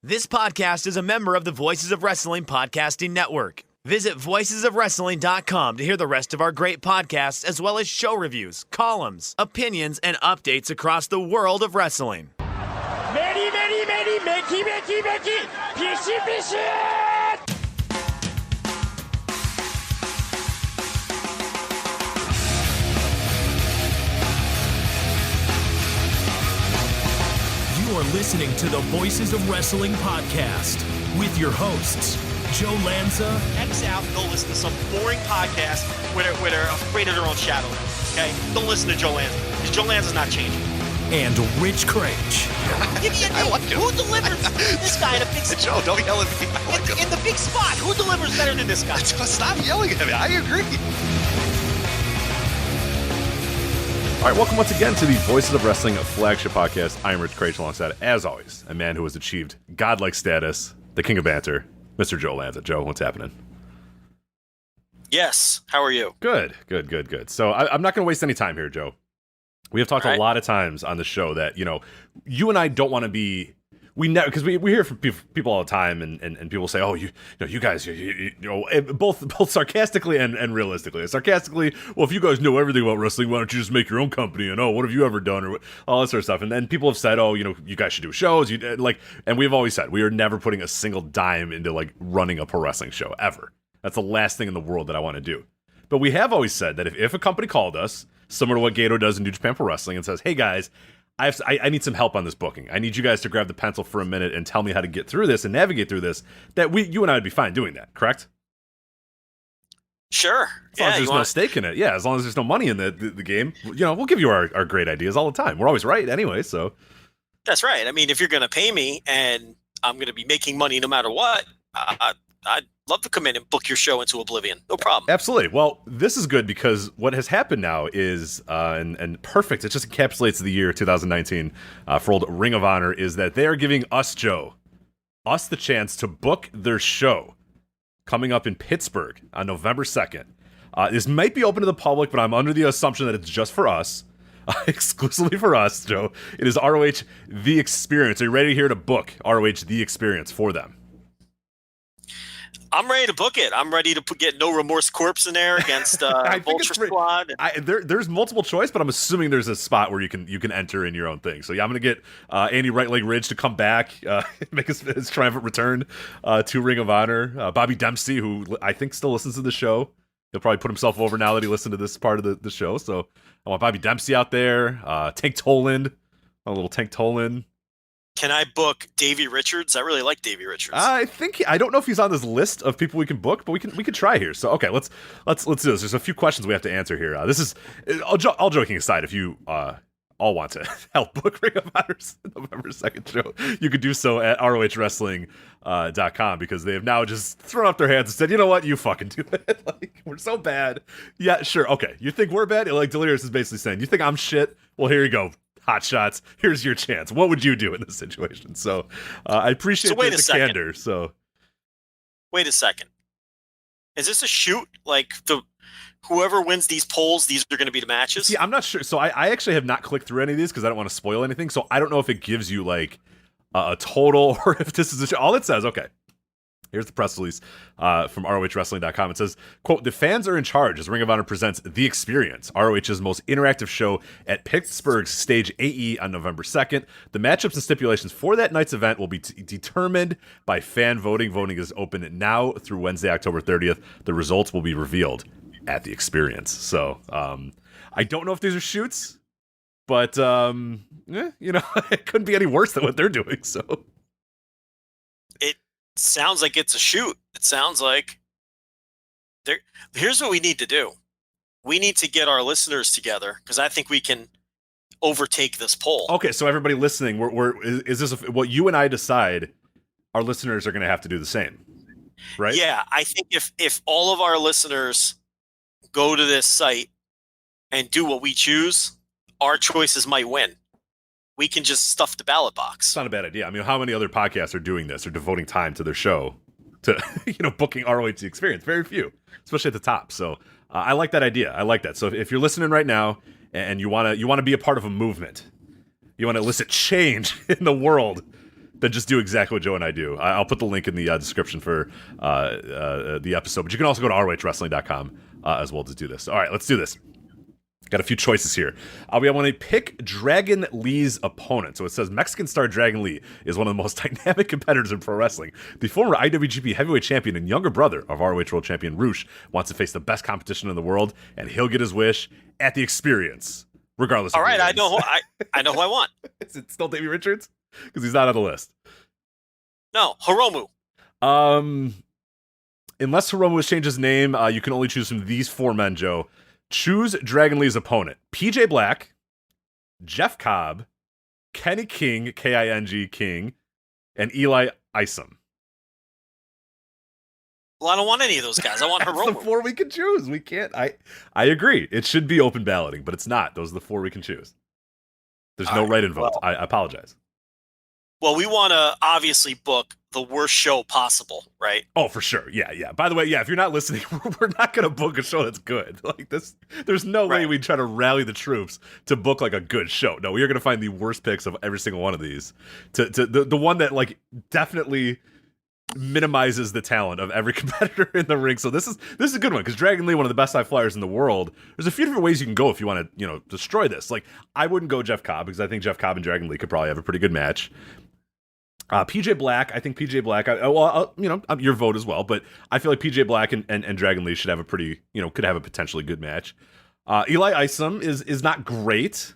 This podcast is a member of the Voices of Wrestling Podcasting Network. Visit voicesofwrestling.com to hear the rest of our great podcasts, as well as show reviews, columns, opinions, and updates across the world of wrestling. Many, Mickey, Pishy. You are listening to the Voices of Wrestling podcast with your hosts, Joe Lanza. X out, go listen to some boring podcast where they're afraid of their own shadow. Okay? Don't listen to Joe Lanza, because Joe Lanza's not changing. And Rich Craich. Give me a name. Like him. Who delivers this guy in a big spot? Joe, don't yell at me. I like him. In the big spot, who delivers better than this guy? Stop yelling at me. I agree. All right, welcome once again to the Voices of Wrestling Flagship podcast. I am Rich Craich, alongside, as always, a man who has achieved godlike status, the king of banter, Mr. Joe Lanza. Joe, what's happening? Yes. How are you? Good. So I'm not going to waste any time here, Joe. We have talked a lot of times on the show that, you and I don't want to be, because we hear from people all the time, and people say, oh, you guys, both sarcastically and realistically. Sarcastically, well, if you guys know everything about wrestling, why don't you just make your own company? And what have you ever done? Or all that sort of stuff. And then people have said, oh, you guys should do shows. And we've always said we are never putting a single dime into running a pro wrestling show ever. That's the last thing in the world that I want to do. But we have always said that if a company called us, similar to what Gato does in New Japan Pro Wrestling, and says, hey guys, I need some help on this booking. I need you guys to grab the pencil for a minute and tell me how to get through this and navigate through this, that you and I would be fine doing that, correct? Sure. As long as there's no stake in it. Yeah, as long as there's no money in the game, we'll give you our great ideas all the time. We're always right anyway, so. That's right. I mean, if you're going to pay me and I'm going to be making money no matter what, I'd love to come in and book your show into oblivion. No problem. Absolutely. Well, this is good because what has happened now is, and perfect, it just encapsulates the year 2019 for old Ring of Honor, is that they are giving us, Joe, the chance to book their show coming up in Pittsburgh on November 2nd. This might be open to the public, but I'm under the assumption that it's just for us. Exclusively for us, Joe. It is ROH The Experience. Are you ready here to book ROH The Experience for them? I'm ready to book it. I'm ready to get No Remorse Corpse in there against Vulture Squad. There's multiple choice, but I'm assuming there's a spot where you can enter in your own thing. So yeah, I'm gonna get Andy Right Leg Ridge to come back, make his triumphant return to Ring of Honor. Bobby Dempsey, who I think still listens to the show, he'll probably put himself over now that he listened to this part of the show. So I want Bobby Dempsey out there. Tank Toland, a little Tank Toland. Can I book Davey Richards? I really like Davey Richards. I don't know if he's on this list of people we can book, but we can try here. So okay, let's do this. There's a few questions we have to answer here. This is all joking aside. If you all want to help book Ring of Honor's November 2nd show, you could do so at ROHWrestling.com because they have now just thrown up their hands and said, you know what, you fucking do it. We're so bad. Yeah, sure. Okay, you think we're bad? Delirious is basically saying, you think I'm shit? Well, here you go. Hot shots. Here's your chance. What would you do in this situation? So I appreciate the candor. So wait a second. Is this a shoot? Whoever wins these polls, these are going to be the matches? See, I'm not sure. So I actually have not clicked through any of these because I don't want to spoil anything. So I don't know if it gives you a total or if this is a show. All it says, okay. Here's the press release from ROHWrestling.com. It says, quote, the fans are in charge as Ring of Honor presents The Experience, ROH's most interactive show at Pittsburgh's Stage AE on November 2nd. The matchups and stipulations for that night's event will be determined by fan voting. Voting is open now through Wednesday, October 30th. The results will be revealed at The Experience. So I don't know if these are shoots, but, it couldn't be any worse than what they're doing. So sounds like it's a shoot. It sounds like here's what we need to do. We need to get our listeners together because I think we can overtake this poll. Okay, so everybody listening, is this what you and I decide? Our listeners are going to have to do the same, right? Yeah, I think if all of our listeners go to this site and do what we choose, our choices might win. We can just stuff the ballot box. It's not a bad idea. I mean, how many other podcasts are doing this or devoting time to their show to, booking ROH The Experience? Very few, especially at the top. So I like that idea. I like that. So if you're listening right now and you want to be a part of a movement, you want to elicit change in the world, then just do exactly what Joe and I do. I'll put the link in the description for the episode, but you can also go to ROHWrestling.com as well to do this. All right, let's do this. Got a few choices here. We want to pick Dragon Lee's opponent. So it says Mexican star Dragon Lee is one of the most dynamic competitors in pro wrestling. The former IWGP heavyweight champion and younger brother of ROH World Champion Rush wants to face the best competition in the world, and he'll get his wish at the Experience, regardless. All of right, I know who I want. Is it still Davey Richards? Because he's not on the list. No, Hiromu. Unless Hiromu has changed his name, you can only choose from these 4 men, Joe. Choose Dragon Lee's opponent. PJ Black, Jeff Cobb, Kenny King, K-I-N-G, King, and Eli Isom. Well, I don't want any of those guys. I want That's Hiromu. the 4 we can choose. We can't. I agree. It should be open balloting, but it's not. Those are the 4 we can choose. There's no write-in vote. I apologize. Well, we want to obviously book the worst show possible, right? Oh, for sure. Yeah. By the way, if you're not listening, we're not going to book a show that's good. Like this, there's no way we try to rally the troops to book like a good show. No, we are going to find the worst picks of every single one of these. To the one that like definitely minimizes the talent of every competitor in the ring. So this is a good one because Dragon Lee, one of the best high flyers in the world. There's a few different ways you can go if you want to, destroy this. Like I wouldn't go Jeff Cobb because I think Jeff Cobb and Dragon Lee could probably have a pretty good match. PJ Black, I think PJ Black, your vote as well, but I feel like PJ Black and Dragon Lee should have a pretty, could have a potentially good match. Eli Isom is not great,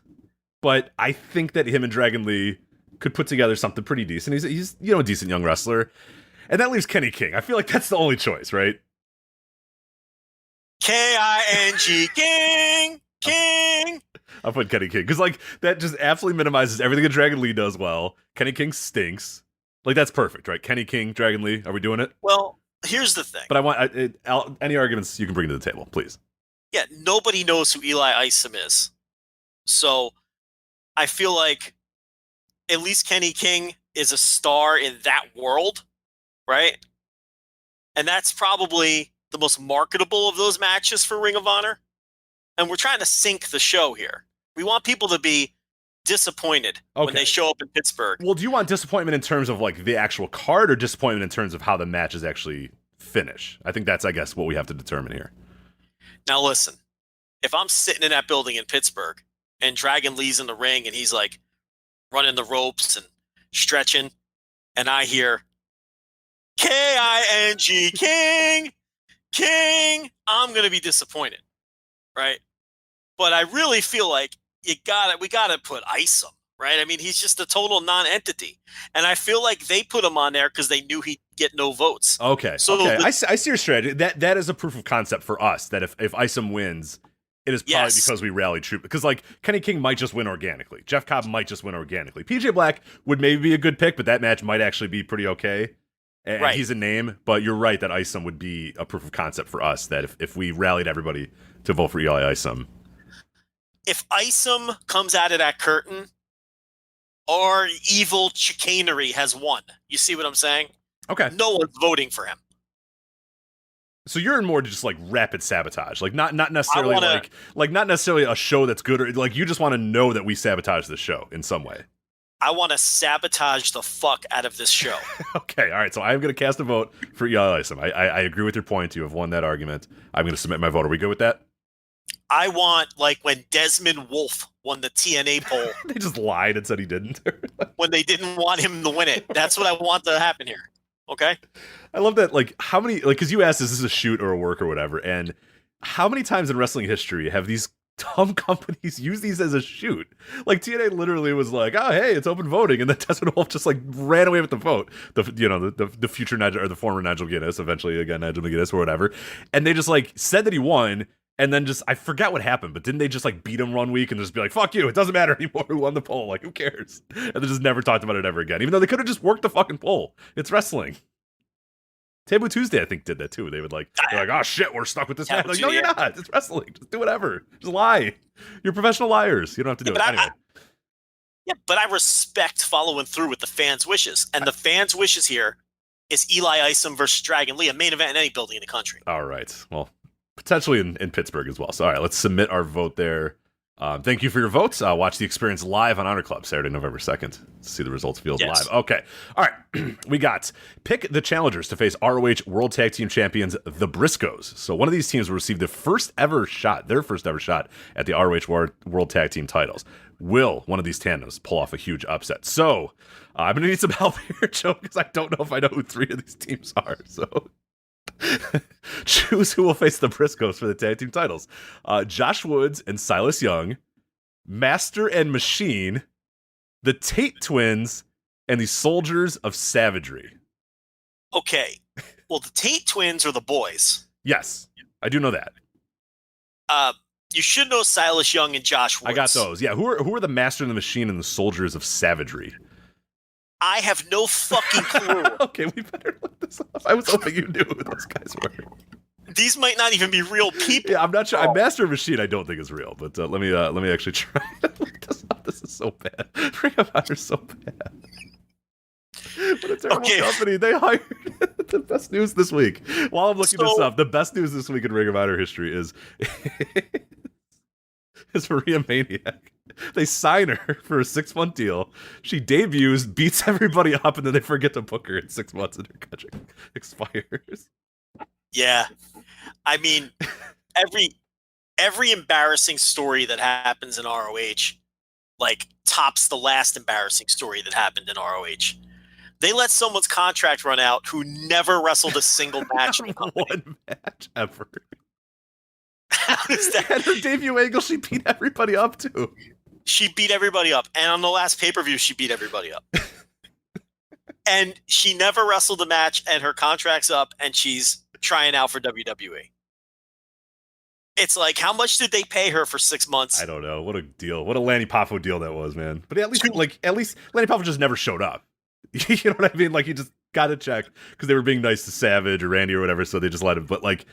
but I think that him and Dragon Lee could put together something pretty decent. He's a decent young wrestler. And that leaves Kenny King. I feel like that's the only choice, right? K-I-N-G, King. I'll put Kenny King because like that just absolutely minimizes everything that Dragon Lee does well. Kenny King stinks. Like that's perfect, right? Kenny King, Dragon Lee. Are we doing it? Well, here's the thing. But I want any arguments you can bring to the table, please. Yeah, nobody knows who Eli Isom is, so I feel like at least Kenny King is a star in that world, right? And that's probably the most marketable of those matches for Ring of Honor. And we're trying to sync the show here. We want people to be disappointed when they show up in Pittsburgh. Well, do you want disappointment in terms of like the actual card or disappointment in terms of how the matches actually finish? I think that's, I guess, what we have to determine here. Now, listen, if I'm sitting in that building in Pittsburgh and Dragon Lee's in the ring and he's like running the ropes and stretching, and I hear K-I-N-G, King, I'm going to be disappointed, right? But I really feel like we gotta put Isom, right? I mean, he's just a total non-entity, and I feel like they put him on there because they knew he'd get no votes. Okay, I see your strategy. That is a proof of concept for us that if Isom wins, it is probably because we rallied troops. Because like Kenny King might just win organically, Jeff Cobb might just win organically. PJ Black would maybe be a good pick, but that match might actually be pretty okay. And he's a name, but you're right that Isom would be a proof of concept for us that if we rallied everybody to vote for Eli Isom. If Isom comes out of that curtain, our evil chicanery has won. You see what I'm saying? Okay. No one's voting for him. So you're in more just like rapid sabotage, like not necessarily not necessarily a show that's good, or like you just want to know that we sabotage the show in some way. I want to sabotage the fuck out of this show. Okay, all right. So I'm going to cast a vote for Eli Isom. I agree with your point. You have won that argument. I'm going to submit my vote. Are we good with that? I want, like, when Desmond Wolfe won the TNA poll. They just lied and said he didn't. When they didn't want him to win it. That's what I want to happen here. Okay? I love that, like, how many, like, because you asked, is this a shoot or a work or whatever, and how many times in wrestling history have these dumb companies use these as a shoot? Like, TNA literally was like, oh, hey, it's open voting, and then Desmond Wolfe just, like, ran away with the vote. The future Nigel, or the former Nigel McGuinness, eventually, again, Nigel McGuinness or whatever, and they just, like, said that he won. And then I forgot what happened, but didn't they just like beat him 1 week and just be like, fuck you, it doesn't matter anymore who won the poll, like who cares? And they just never talked about it ever again, even though they could have just worked the fucking poll. It's wrestling. Taboo Tuesday, I think, did that too. They're like, oh shit, we're stuck with this match. Like, no, you're not. It's wrestling. Just do whatever. Just lie. You're professional liars. You don't have to do it. Anyway. But I respect following through with the fans' wishes. And the fans' wishes here is Eli Isom versus Dragon Lee, a main event in any building in the country. All right. Well, potentially in Pittsburgh as well. So, all right, let's submit our vote there. Thank you for your votes. Watch the experience live on Honor Club Saturday, November 2nd. See the results field live. Okay. All right. We got pick the challengers to face ROH World Tag Team Champions, the Briscoes. So one of these teams will receive their first ever shot at the ROH World Tag Team titles. Will one of these tandems pull off a huge upset? So I'm going to need some help here, Joe, because I don't know if I know who 3 of these teams are. So choose who will face the Briscoes for the tag team titles. Josh Woods and Silas Young, Master and Machine, the Tate Twins, and the Soldiers of Savagery. Okay. Well, the Tate Twins are the boys. Yes, I do know that. You should know Silas Young and Josh Woods. I got those. Yeah, who are the Master and the Machine and the Soldiers of Savagery? I have no fucking clue. Okay, we better look this up. I was hoping you knew who those guys were. These might not even be real people. Yeah, I'm not sure. Master and Machine, I don't think is real, but let me actually try to look this up. This is so bad. Ring of Honor is so bad. What a terrible company. They hired the best news this week. While I'm looking this up, the best news this week in Ring of Honor history is Maria Maniac. They sign her for a 6-month deal. She debuts, beats everybody up, and then they forget to book her in 6 months and her contract expires. Yeah. I mean, every embarrassing story that happens in ROH like tops the last embarrassing story that happened in ROH. They let someone's contract run out who never wrestled a single match in the company. One match ever. How is that? And her debut angle, she beat everybody up too. She beat everybody up. And on the last pay-per-view, she beat everybody up. And she never wrestled a match, and her contract's up, and she's trying out for WWE. It's like, how much did they pay her for 6 months? I don't know. What a deal. What a Lanny Poffo deal that was, man. But at least Lanny Poffo just never showed up. You know what I mean? Like, he just got a check because they were being nice to Savage or Randy or whatever, so they just let him. But, like,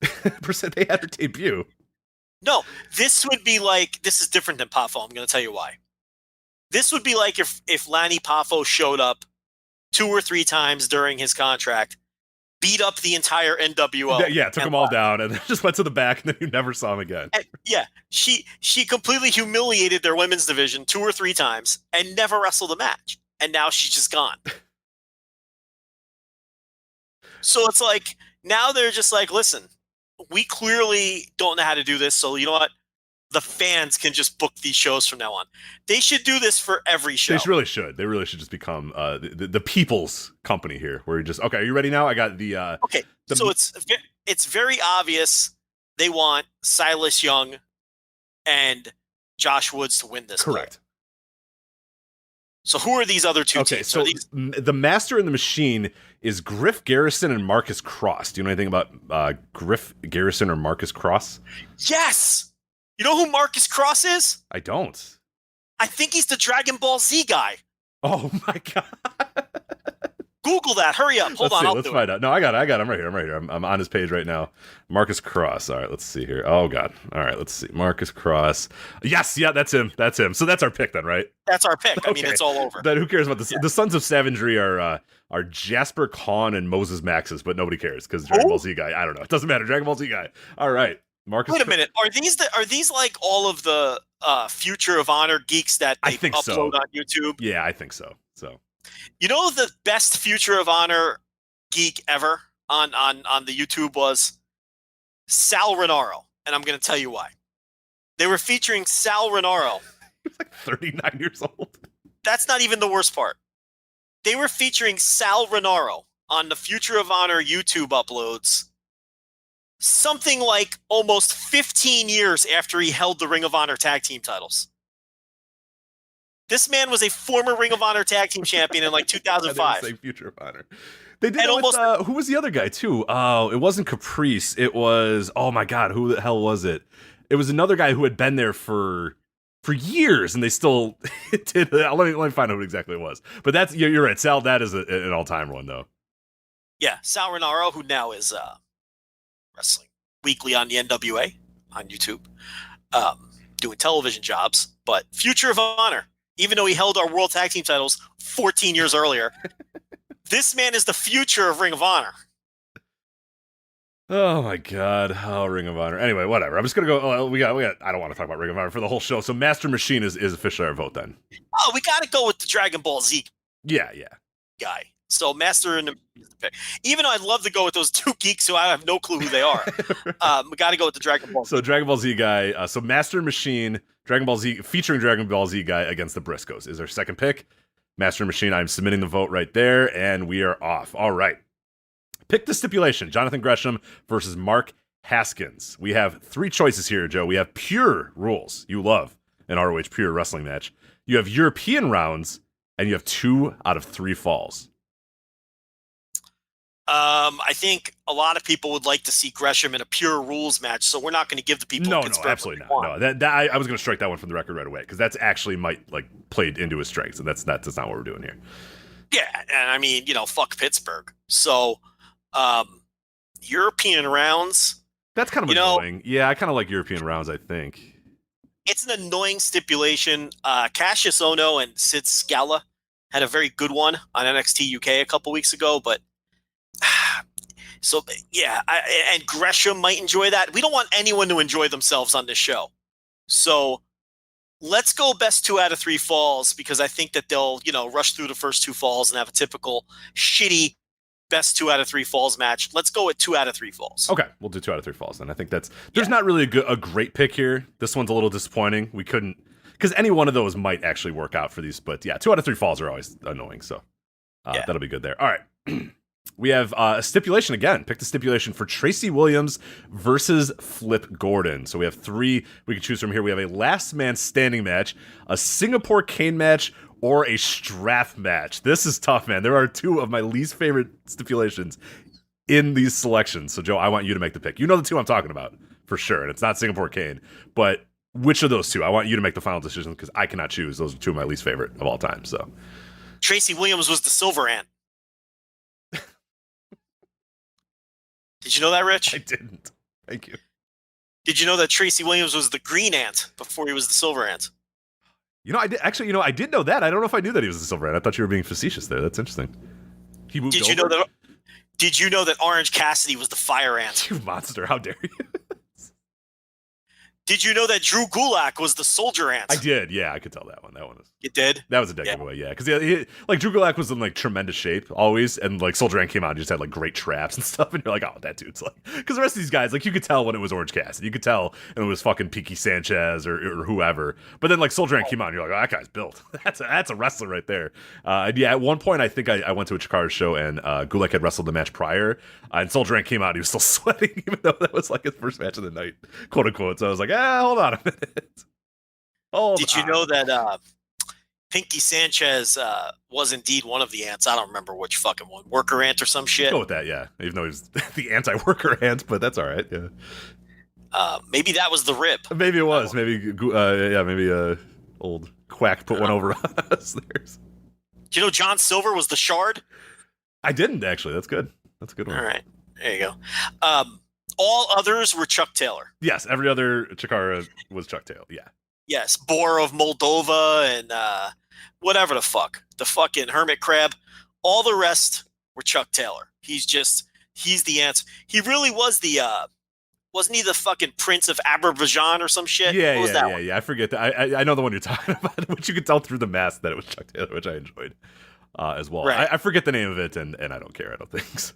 they had her debut. No, this would be like, this is different than Poffo. I'm going to tell you why. This would be like if Lanny Poffo showed up 2 or 3 times during his contract, beat up the entire NWO. Yeah, took them all down, and then just went to the back, and then you never saw him again. And, yeah, she completely humiliated their women's division 2 or 3 times and never wrestled a match. And now she's just gone. So it's like, now they're just like, listen, we clearly don't know how to do this, so you know what? The fans can just book these shows from now on. They should do this for every show. They really should. They really should just become the people's company here, where you just, okay, are you ready now? I got the... okay, so it's very obvious they want Silas Young and Josh Woods to win this. Correct. Goal. So who are these other 2 teams? Okay, so the Master and the Machine is Griff Garrison and Marcus Cross. Do you know anything about Griff Garrison or Marcus Cross? Yes! You know who Marcus Cross is? I don't. I think he's the Dragon Ball Z guy. Oh my god! Google that. Hurry up. Hold on. Let's find out. No, I got it. I'm right here. I'm on his page right now. Marcus Cross. All right, let's see here. Oh god. All right, let's see. Marcus Cross. Yes, yeah, that's him. That's him. So that's our pick then, right? That's our pick. Okay. I mean, it's all over. Then who cares about this? The Sons of Savagery are Jasper Kahn and Moses Maxis, but nobody cares because Dragon Ball Z guy. I don't know. It doesn't matter. Dragon Ball Z guy. All right. Marcus. Wait a minute. Are these like all of the Future of Honor geeks that they upload on YouTube? Yeah, I think so. So, you know, the best Future of Honor geek ever on the YouTube was Sal Renaro, and I'm going to tell you why. They were featuring Sal Renaro. He was like 39 years old. That's not even the worst part. They were featuring Sal Renaro on the Future of Honor YouTube uploads. Something like almost 15 years after he held the Ring of Honor tag team titles. This man was a former Ring of Honor tag team champion in like 2005. Say Future of Honor. They did it with, who was the other guy too? Oh, it wasn't Caprice. It was, oh my god, who the hell was it? It was another guy who had been there for years, and they still did. Let me find out who exactly it was. But that's, you're right, Sal. That is an all-time one though. Yeah, Sal Renaro, who now is wrestling weekly on the NWA on YouTube, doing television jobs. But Future of Honor, even though he held our World Tag Team titles 14 years earlier, this man is the future of Ring of Honor. Oh my God! Oh, Ring of Honor. Anyway, whatever. I'm just gonna go. We got. I don't want to talk about Ring of Honor for the whole show. So Master Machine is officially our vote then. Oh, we got to go with the Dragon Ball Z Yeah. guy. So Master and the pick. Even though I'd love to go with those two geeks who I have no clue who they are, we got to go with the Dragon Ball. So Dragon Ball Z guy. So Master Machine, Dragon Ball Z featuring Dragon Ball Z guy against the Briscoes is our second pick. Master Machine. I'm submitting the vote right there, and we are off. All right. Pick the stipulation: Jonathan Gresham versus Mark Haskins. We have three choices here, Joe. We have pure rules. You love an ROH pure wrestling match. You have European rounds, and you have 2 out of 3 falls. I think a lot of people would like to see Gresham in a pure rules match, so we're not going to give the people. No, absolutely not. No, I was going to strike that one from the record right away because that's actually might like played into his strengths, and that's not what we're doing here. Yeah, and I mean, fuck Pittsburgh. So, European rounds. That's kind of annoying. Yeah, I kind of like European rounds, I think. It's an annoying stipulation. Cassius Ohno and Sid Scala had a very good one on NXT UK a couple weeks ago, but so yeah, and Gresham might enjoy that. We don't want anyone to enjoy themselves on this show. So let's go best 2 out of 3 falls because I think that they'll, rush through the first 2 falls and have a typical shitty best 2 out of 3 falls match. Let's go with 2 out of 3 falls. Okay, we'll do 2 out of 3 falls then. I think there's not really a great pick here. This one's a little disappointing. We couldn't, because any one of those might actually work out for these, but yeah, 2 out of 3 falls are always annoying, so that'll be good there. All right. We have a stipulation again. Pick the stipulation for Tracy Williams versus Flip Gordon. So we have 3 we can choose from here. We have a last man standing match, a Singapore cane match, or a strap match. This is tough, man. There are 2 of my least favorite stipulations in these selections. So, Joe, I want you to make the pick. You know the 2 I'm talking about for sure, and it's not Singapore cane. But which of those 2? I want you to make the final decision because I cannot choose. Those are 2 of my least favorite of all time. So, Tracy Williams was the silver ant. Did you know that, Rich? I didn't. Thank you. Did you know that Tracy Williams was the green ant before he was the silver ant? I did actually. I did know that. I don't know if I knew that he was the silver ant. I thought you were being facetious there. That's interesting. He moved Did you know that Orange Cassidy was the fire ant? You monster! How dare you? Did you know that Drew Gulak was the soldier ant? I did. Yeah, I could tell that one. That one was. You did? That was a dead giveaway. Yeah, because Drew Gulak was in like tremendous shape always, and like Soldier Ant came out and just had like great traps and stuff, and you're like, oh, that dude's like, because the rest of these guys, like you could tell when it was Orange Cassidy, you could tell when it was fucking Peaky Sanchez or whoever, but then like Soldier Ant came out and you're like, oh, that guy's built. that's a wrestler right there. Yeah, at one point I think I went to a Chikara show and Gulak had wrestled the match prior, and Soldier Ant came out and he was still sweating, even though that was like his first match of the night, quote unquote. So I was like, hold on a minute. Did you know that Pinky Sanchez was indeed one of the ants? I don't remember which fucking one. Worker ant or some shit? Go with that, yeah. Even though he's the anti-worker ant, but that's all right, yeah. Maybe that was the rib. Maybe it was. Maybe old Quack put one over on us there. Do you know John Silver was the Shard? I didn't, actually. That's good. That's a good one. All right. There you go. All others were Chuck Taylor. Yes, every other Chikara was Chuck Taylor, yeah. Yes, Boar of Moldova and whatever the fuck. The fucking Hermit Crab. All the rest were Chuck Taylor. He's the answer. He really was the, wasn't he the fucking Prince of Azerbaijan or some shit? Yeah. I forget that. I know the one you're talking about, which you could tell through the mask that it was Chuck Taylor, which I enjoyed as well. Right. I forget the name of it, and I don't care, I don't think so.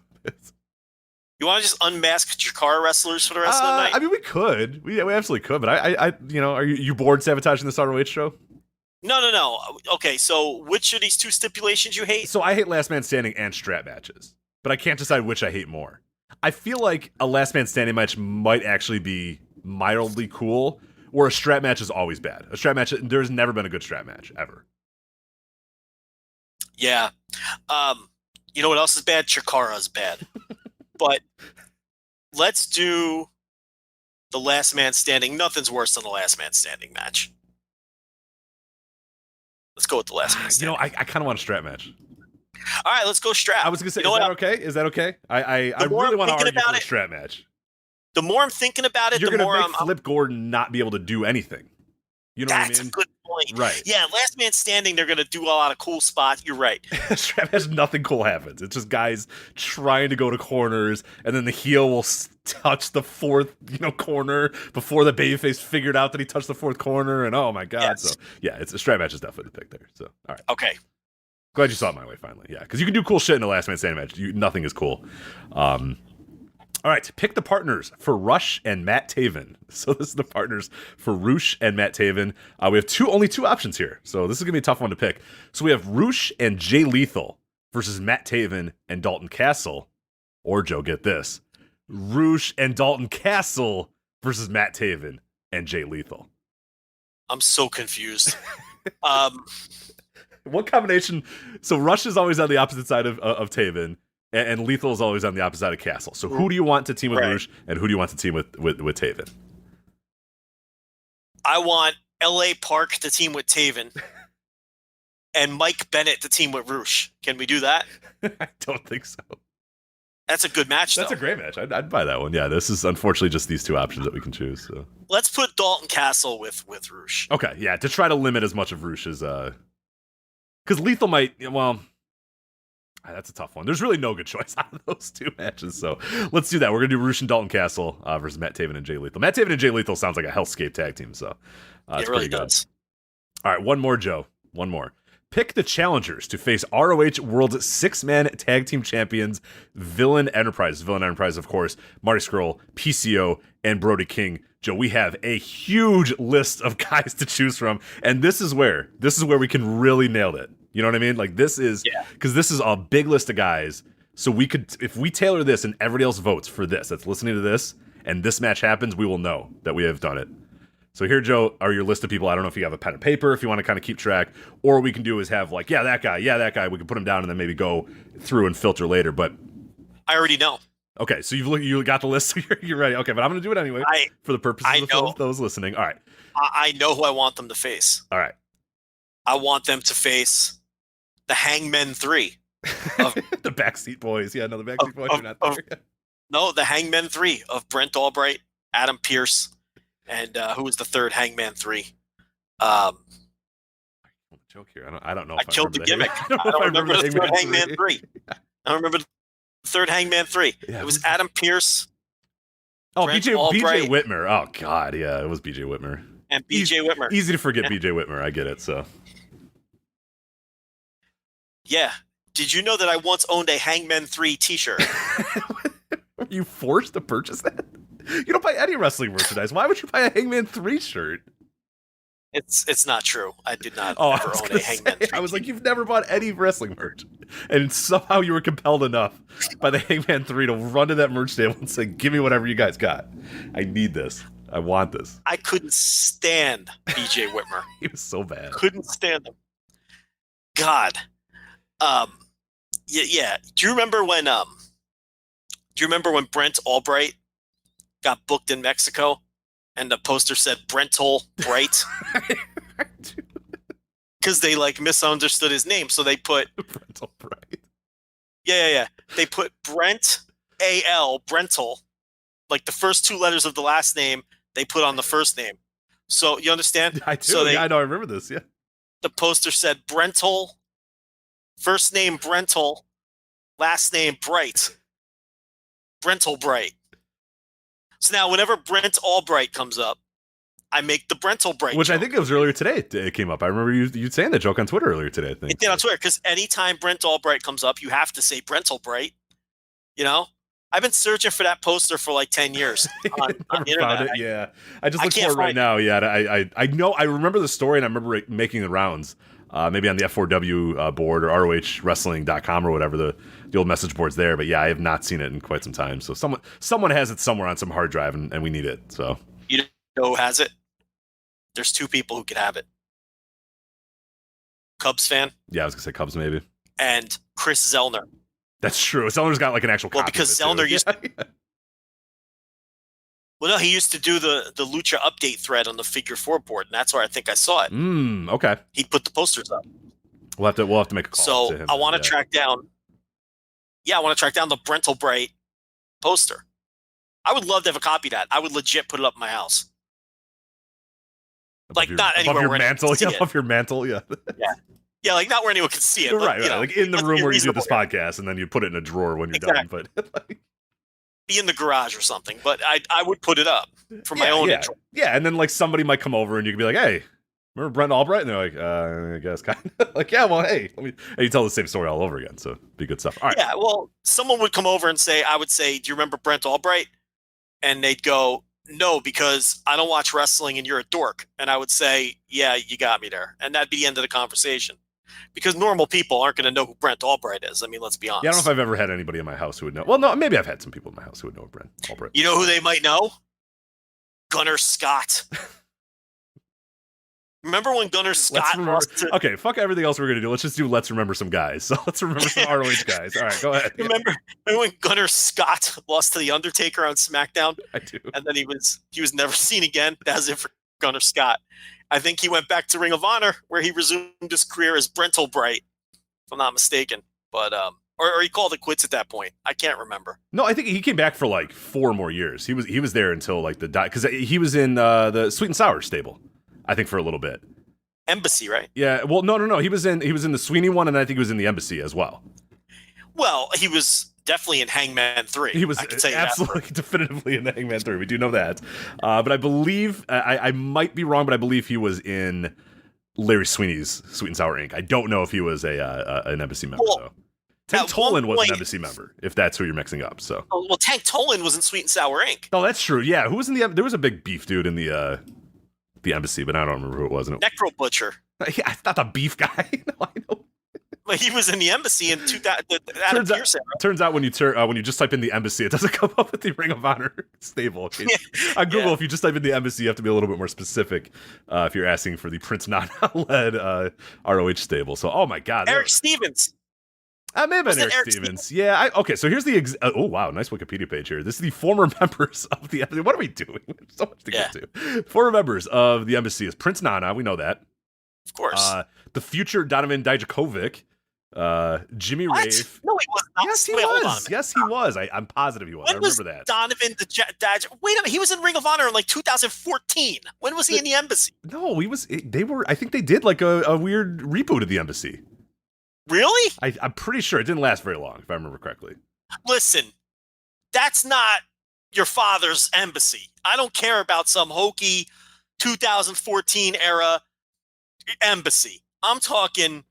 You want to just unmask Chikara wrestlers for the rest of the night? I mean, we could. We absolutely could. But I are you bored sabotaging this ROH show? No. Okay, so which of these 2 stipulations you hate? So I hate last man standing and strap matches, but I can't decide which I hate more. I feel like a last man standing match might actually be mildly cool, where a strap match is always bad. A strap match, there's never been a good strap match ever. Yeah. You know what else is bad? Chikara's bad. But let's do the last man standing. Nothing's worse than the last man standing match. Let's go with the last man standing. I kind of want a strap match. All right, let's go strap. I was going to say, is that okay? I really want to argue for a strap match. The more I'm thinking about it, the more I'm... Flip Gordon not be able to do anything. You know what I mean? That's a good point. Right. Yeah, last man standing, they're going to do a lot of cool spots. You're right. Strap match, nothing cool happens. It's just guys trying to go to corners, and then the heel will touch the fourth, corner before the babyface figured out that he touched the fourth corner, and oh my god. Yes. So yeah, it's a strap match is definitely the pick there. So all right. Okay. Glad you saw it my way finally. Yeah, because you can do cool shit in a last man standing match. Nothing is cool. All right, pick the partners for Rush and Matt Taven. So this is the partners for Rush and Matt Taven. We have only two options here, so this is gonna be a tough one to pick. So we have Rush and Jay Lethal versus Matt Taven and Dalton Castle, or Joe, get this, Rush and Dalton Castle versus Matt Taven and Jay Lethal. I'm so confused. What combination? So Rush is always on the opposite side of Taven. And Lethal is always on the opposite side of Castle. So who do you want to team with Rush, and who do you want to team with Taven? I want L.A. Park to team with Taven, and Mike Bennett to team with Rush. Can we do that? I don't think so. That's a good match, That's a great match. I'd buy that one. Yeah, this is unfortunately just these two options that we can choose. So let's put Dalton Castle with Rush. Okay, yeah, to try to limit as much of Rush as because Lethal might. Well, that's a tough one. There's really no good choice out of those two matches. So let's do that. We're going to do Rush and Dalton Castle versus Matt Taven and Jay Lethal. Matt Taven and Jay Lethal sounds like a Hellscape tag team. So it really does. All right, one more, Joe. One more. Pick the challengers to face ROH World 6-Man Tag Team Champions Villain Enterprise. Villain Enterprise, of course, Marty Scurll, PCO, and Brody King. Joe, we have a huge list of guys to choose from, and this is where we can really nail it. You know what I mean? Like this is because this is a big list of guys. So we could, if we tailor this and everybody else votes for this, that's listening to this, and this match happens, we will know that we have done it. So here, Joe, are your list of people. I don't know if you have a pen and paper, if you want to kind of keep track, or what we can do is have like, that guy. We can put him down and then maybe go through and filter later. But I already know. Okay, so you got the list, so you're ready. Okay, but I'm going to do it anyway for the purposes of those listening. All right. I know who I want them to face. All right. I want them to face the Hangmen 3. The Backseat Boys. Yeah, no, the Backseat Boys are not there. No, the Hangmen 3 of Brent Albright, Adam Pearce, and who was the third Hangman 3? Joke here. I don't know. I killed the gimmick. I don't remember the third Hangman 3. I don't remember the third Hangman 3. Yeah, it was Adam Pearce. Oh, BJ Whitmer. Oh God, yeah, it was BJ Whitmer. And BJ Whitmer. Easy to forget BJ Whitmer. I get it. So. Yeah. Did you know that I once owned a Hangman 3 T-shirt? Were you forced to purchase that? You don't buy any wrestling merchandise. Why would you buy a Hangman 3 shirt? It's not true. I did not ever own a Hangman 3. I was like, you've never bought any wrestling merch. And somehow you were compelled enough by the Hangman 3 to run to that merch table and say, give me whatever you guys got. I need this. I want this. I couldn't stand BJ Whitmer. He was so bad. Couldn't stand him. God. Yeah. Do you remember when Brent Albright got booked in Mexico and the poster said Brental Bright? Because they like misunderstood his name, so they put Brental Bright. Yeah. They put Brent A.L. Brental, like the first two letters of the last name they put on the first name. So you understand? I do. So I know. I remember this. Yeah. The poster said Brental, first name Brental, last name Bright. Brental Bright. So now whenever Brent Albright comes up, I make the Brental Bright Which joke. I think it was earlier today it came up. I remember you saying that joke on Twitter earlier today, I think. It did on Twitter, because anytime Brent Albright comes up, you have to say Brental Bright. You know? I've been searching for that poster for like 10 years on the internet. Found it, yeah. I just looked can't for it right find now. Yeah, I know. I remember the story, and I remember it making the rounds. Maybe on the F4W board or ROHWrestling.com or whatever the old message board's there. But yeah, I have not seen it in quite some time. So someone has it somewhere on some hard drive, and we need it. So You know who has it? There's two people who could have it. Cubs fan. Yeah, I was gonna say Cubs maybe. And Chris Zellner. That's true. Zellner's got like an actual copy. Well, because of it Zellner too. used to. Well, no, he used to do the Lucha update thread on the Figure 4 board, and that's where I think I saw it. Okay. He'd put the posters up. We'll have to make a call. So to him, I want to track down. Yeah, I want to track down the Brental Bright poster. I would love to have a copy of that. I would legit put it up in my house. Like not anywhere above your where mantle, anyone can see above your mantle, yeah. Yeah, like not where anyone can see it. But, right. Like in the let's room be where you do this reasonable here. podcast, and then you put it in a drawer when you're Exactly. done. But Be in the garage or something. But I would put it up for my own intro. Yeah, and then like somebody might come over and you can be like, hey, remember Brent Albright? And they're like, I guess kind of. Like, yeah, well, hey, and you tell the same story all over again, so be good stuff. All right. Yeah, well, someone would come over and say, I would say, do you remember Brent Albright? And they'd go, no, because I don't watch wrestling and you're a dork. And I would say, yeah, you got me there. And that'd be the end of the conversation. Because normal people aren't going to know who Brent Albright is. I mean, let's be honest. Yeah, I don't know if I've ever had anybody in my house who would know. Well, no, maybe I've had some people in my house who would know Brent Albright. You know who they might know? Gunnar Scott. Remember when Gunnar Scott lost to... Okay, fuck everything else we're going to do. Let's just do Let's Remember Some Guys. So let's remember some ROH guys. All right, go ahead. Remember when Gunnar Scott lost to The Undertaker on SmackDown? I do. And then he was never seen again. That was it for Gunnar Scott. I think he went back to Ring of Honor, where he resumed his career as Brent Albright, if I'm not mistaken. But or he called it quits at that point. I can't remember. No, I think he came back for like 4 more years. He was there until like because he was in the Sweet and Sour stable, I think, for a little bit. Embassy, right? Yeah. Well, no. He was in the Sweeney one, and I think he was in the Embassy as well. Well, he was definitely in Hangman 3. He was I can tell you absolutely definitively in the Hangman 3. We do know that. But I believe I might be wrong, but I believe he was in Larry Sweeney's Sweet and Sour Inc. I don't know if he was an Embassy member though. Tank Tolan was an Embassy member, if that's who you're mixing up. So. Well, Tank Tolan was in Sweet and Sour Inc. Oh, that's true. Yeah, who was in the? There was a big beef dude in the Embassy, but I don't remember who it was. Necro Butcher. Yeah, not the beef guy. No, I know. But he was in the Embassy in 2000. Turns out when you just type in the Embassy, it doesn't come up with the Ring of Honor stable. On Google, if you just type in the Embassy, you have to be a little bit more specific if you're asking for the Prince Nana-led ROH stable. So, oh my God, Eric Stevens. May have been Eric Stevens. Yeah. Okay. So here's the. Oh wow, nice Wikipedia page here. This is the former members of the Embassy. What are we doing? There's so much to get to. Former members of the Embassy is Prince Nana. We know that. Of course. The future Donovan Dijakovic. Jimmy Rave. No, he was not. Yes, he was. Yes, he was. I'm positive he was. I remember that. Donovan Wait a minute. He was in Ring of Honor in like 2014. When was he in the Embassy? No, he was. They were. I think they did like a weird reboot of the Embassy. Really? I'm pretty sure it didn't last very long, if I remember correctly. Listen, that's not your father's Embassy. I don't care about some hokey 2014 era Embassy. I'm talking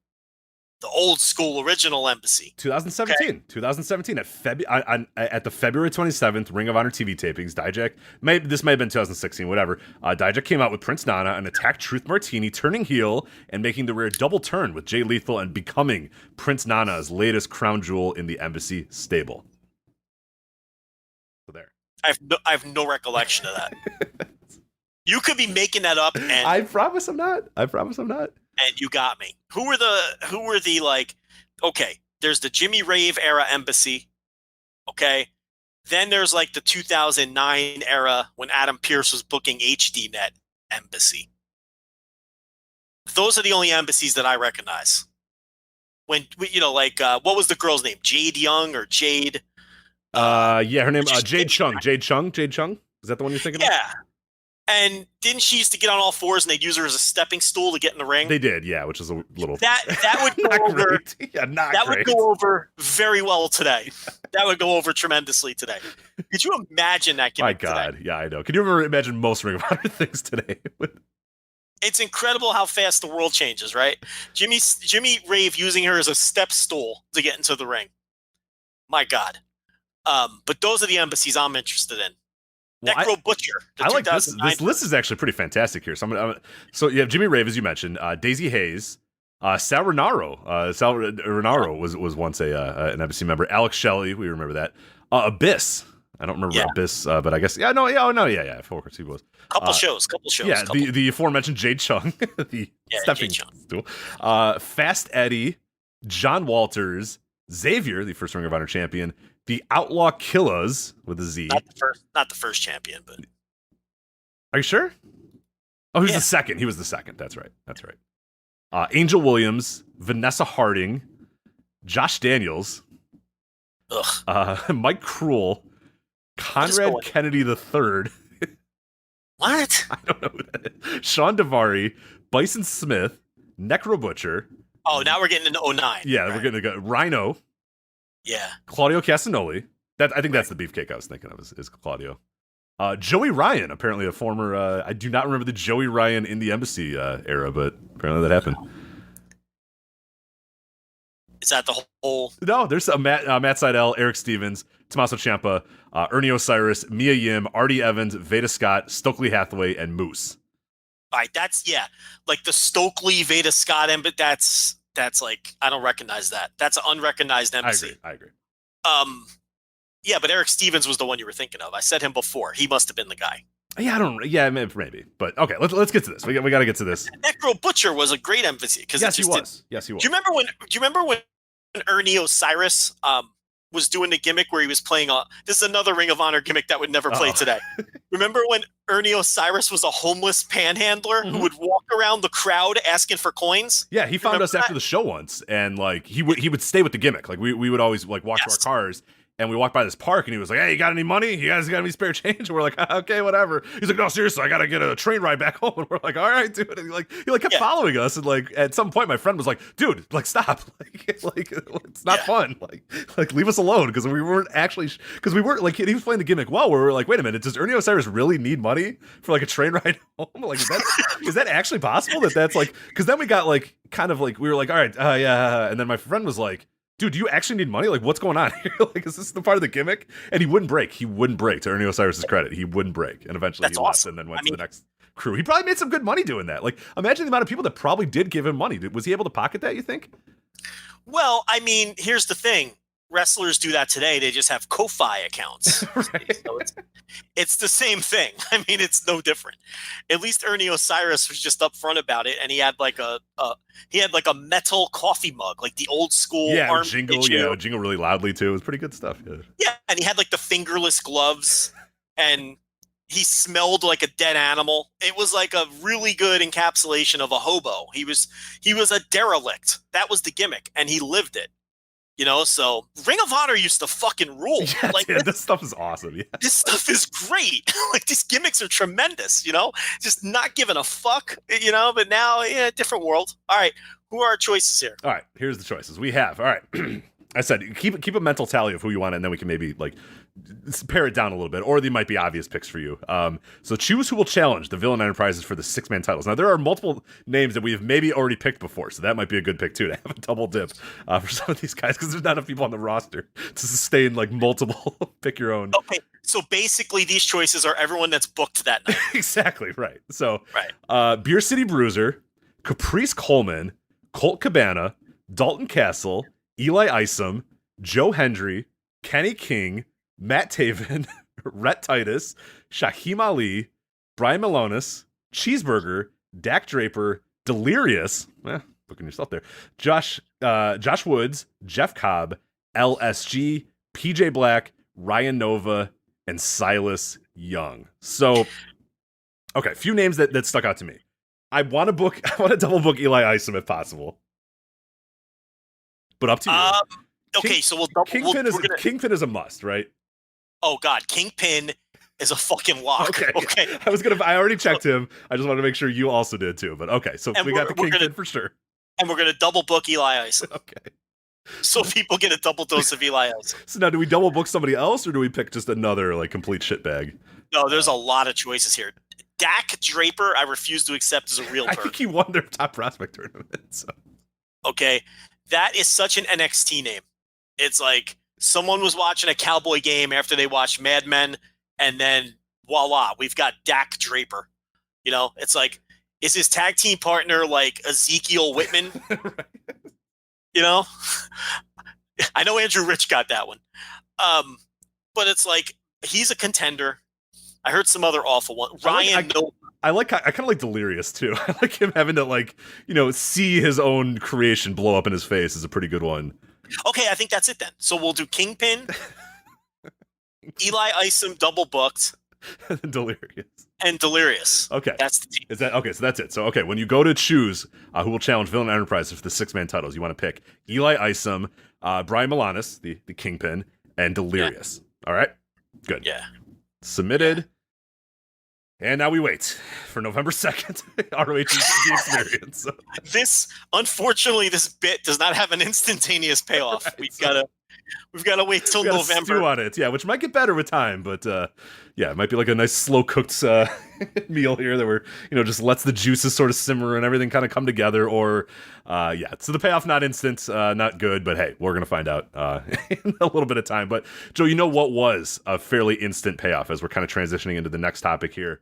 the old school original Embassy. 2017. Okay. 2017 at the February 27th Ring of Honor TV tapings, Dijak, this may have been 2016, whatever. Dijak came out with Prince Nana and attacked Truth Martini, turning heel and making the rare double turn with Jay Lethal and becoming Prince Nana's latest crown jewel in the Embassy stable. So there. I have no recollection of that. You could be making that up, and I promise I'm not. And you got me. Who were the like, okay, there's the Jimmy Rave era Embassy. Okay. Then there's like the 2009 era when Adam Pearce was booking HDNet Embassy. Those are the only embassies that I recognize. When, what was the girl's name? Jade Young or Jade? Yeah, her name, Jade Chung. Jade Chung? Is that the one you're thinking of? Yeah. And didn't she used to get on all fours and they'd use her as a stepping stool to get in the ring? They did, yeah, which is a little... That would go over... Yeah, would go over very well today. That would go over tremendously today. Could you imagine that gimmick? My God, today? Yeah, I know. Could you ever imagine most Ring of Honor things today? It's incredible how fast the world changes, right? Jimmy Rave using her as a step stool to get into the ring. My God. But those are the embassies I'm interested in. Well, Necro Butcher. I like this. This list is actually pretty fantastic here. So you have Jimmy Rave, as you mentioned, Daisy Hayes, Sal Renaro. Sal Renaro was once an embassy member. Alex Shelley, we remember that. Abyss. I don't remember Abyss, but I guess yeah. Of course he was. Couple shows. Yeah, the aforementioned Jade Chung, the stepping stool. Fast Eddie, John Walters, Xavier, the first Ring of Honor champion. The Outlaw Killers with a Z. Not the first champion, but are you sure? Oh, he was the second. He was the second. That's right. Angel Williams, Vanessa Harding, Josh Daniels, Mike Cruel, Conrad Kennedy III, What? I don't know who that is. Sean Davari, Bison Smith, Necro Butcher. Oh, now we're getting into 09. Yeah, right. we're going to go Rhino, Yeah. Claudio Castagnoli. I think that's the beefcake I was thinking of is Claudio. Joey Ryan, apparently a former. I do not remember the Joey Ryan in the Embassy era, but apparently that happened. Is that the whole? No, there's Matt Seidel, Eric Stevens, Tommaso Ciampa, Ernie Osiris, Mia Yim, Artie Evans, Veda Scott, Stokely Hathaway, and Moose. All right, that's like the Stokely Veda Scott, but that's like I don't recognize that. That's an unrecognized embassy. I agree. Yeah, but Eric Stevens was the one you were thinking of. I said him before. He must have been the guy. Yeah, maybe. But okay, let's get to this. We got to get to this. Necro Butcher was a great embassy because Yes, he was. Yes, he was. Do you remember when Ernie Osiris was doing the gimmick where he was playing this is another Ring of Honor gimmick that would never play today. Remember when Ernie Osiris was a homeless panhandler who would walk around the crowd asking for coins? Yeah, he found us after the show once, and like he would stay with the gimmick. Like we would always like walk to our cars. And we walked by this park, and he was like, "Hey, you got any money? You guys got any spare change?" And we're like, "Okay, whatever." He's like, "No, seriously, I gotta get a train ride back home." And we're like, "All right, dude." And he kept following us, and like at some point, my friend was like, "Dude, like stop, like it's not fun, like leave us alone," because we weren't actually he was playing the gimmick well. Where we were like, "Wait a minute, does Ernie Osiris really need money for like a train ride home? Like is that actually possible? That's like because then we got like kind of like we were like, all right, yeah," and then my friend was like, "Dude, do you actually need money? Like, what's going on here? Like, is this the part of the gimmick?" And he wouldn't break. To Ernie Osiris' credit, he wouldn't break. And eventually he left and then went to the next crew. He probably made some good money doing that. Like, imagine the amount of people that probably did give him money. Was he able to pocket that, you think? Well, I mean, here's the thing. Wrestlers do that today. They just have Ko-Fi accounts. Right. So it's the same thing. I mean, it's no different. At least Ernie Osiris was just upfront about it, and he had like a metal coffee mug, like the old school. Yeah, jingle really loudly too. It was pretty good stuff. Yeah, and he had like the fingerless gloves, and he smelled like a dead animal. It was like a really good encapsulation of a hobo. He was a derelict. That was the gimmick, and he lived it. You know, so Ring of Honor used to fucking rule. Yeah, like dude, this stuff is awesome. Yeah. This stuff is great. Like these gimmicks are tremendous, you know, just not giving a fuck, you know, but now, yeah, different world. All right. Who are our choices here? All right. Here's the choices we have. All right. I said, keep a mental tally of who you want, and then we can maybe like pare it down a little bit, or they might be obvious picks for you. So choose who will challenge the Villain Enterprises for the 6-man titles. Now, there are multiple names that we have maybe already picked before, so that might be a good pick, too, to have a double dip for some of these guys, because there's not enough people on the roster to sustain, like, multiple pick your own. Okay, so basically these choices are everyone that's booked that night. Exactly, right. So, Beer City Bruiser, Caprice Coleman, Colt Cabana, Dalton Castle, Eli Isom, Joe Hendry, Kenny King, Matt Taven, Rhett Titus, Shaheem Ali, Brian Malonis, Cheeseburger, Dak Draper, Delirious, booking yourself there, Josh Woods, Jeff Cobb, LSG, PJ Black, Ryan Nova, and Silas Young. So, okay, a few names that stuck out to me. I want to double book Eli Isom if possible. But up to you. Okay, so we'll double. Kingpin is a must, right? Oh God, Kingpin is a fucking lock. Okay. I already checked him. I just wanted to make sure you also did too. But okay, so we got the Kingpin for sure. And we're gonna double book Eli Isom. Okay. So people get a double dose of Eli Isom. So now, do we double book somebody else, or do we pick just another like complete shitbag? No, there's a lot of choices here. Dak Draper, I refuse to accept as a real person. I think he won their top prospect tournament. So. Okay. That is such an NXT name. It's like someone was watching a Cowboy game after they watched Mad Men, and then voila, we've got Dak Draper. You know, it's like, is his tag team partner like Ezekiel Whitman? Right. You know? I know Andrew Rich got that one. But it's like, he's a contender. I heard some other awful one. I kind of like Delirious too. I like him having to like, you know, see his own creation blow up in his face is a pretty good one. Okay, I think that's it then. So we'll do Kingpin, Eli Isom double booked, Delirious. Okay, that's the team. Is that okay? So that's it. So okay, when you go to choose who will challenge Villain Enterprise for the 6-man titles, you want to pick Eli Isom, Brian Malonis, the Kingpin, and Delirious. Yeah. All right, good. Yeah. Submitted. And now we wait for November 2nd, ROH the Experience. Unfortunately, this bit does not have an instantaneous payoff. We've got to wait till November. Stew on it, yeah, which might get better with time, but yeah, it might be like a nice slow cooked meal here that we're just lets the juices sort of simmer and everything kind of come together. Or yeah, so the payoff not instant, not good, but hey, we're gonna find out in a little bit of time. But Joe, what was a fairly instant payoff as we're kind of transitioning into the next topic here?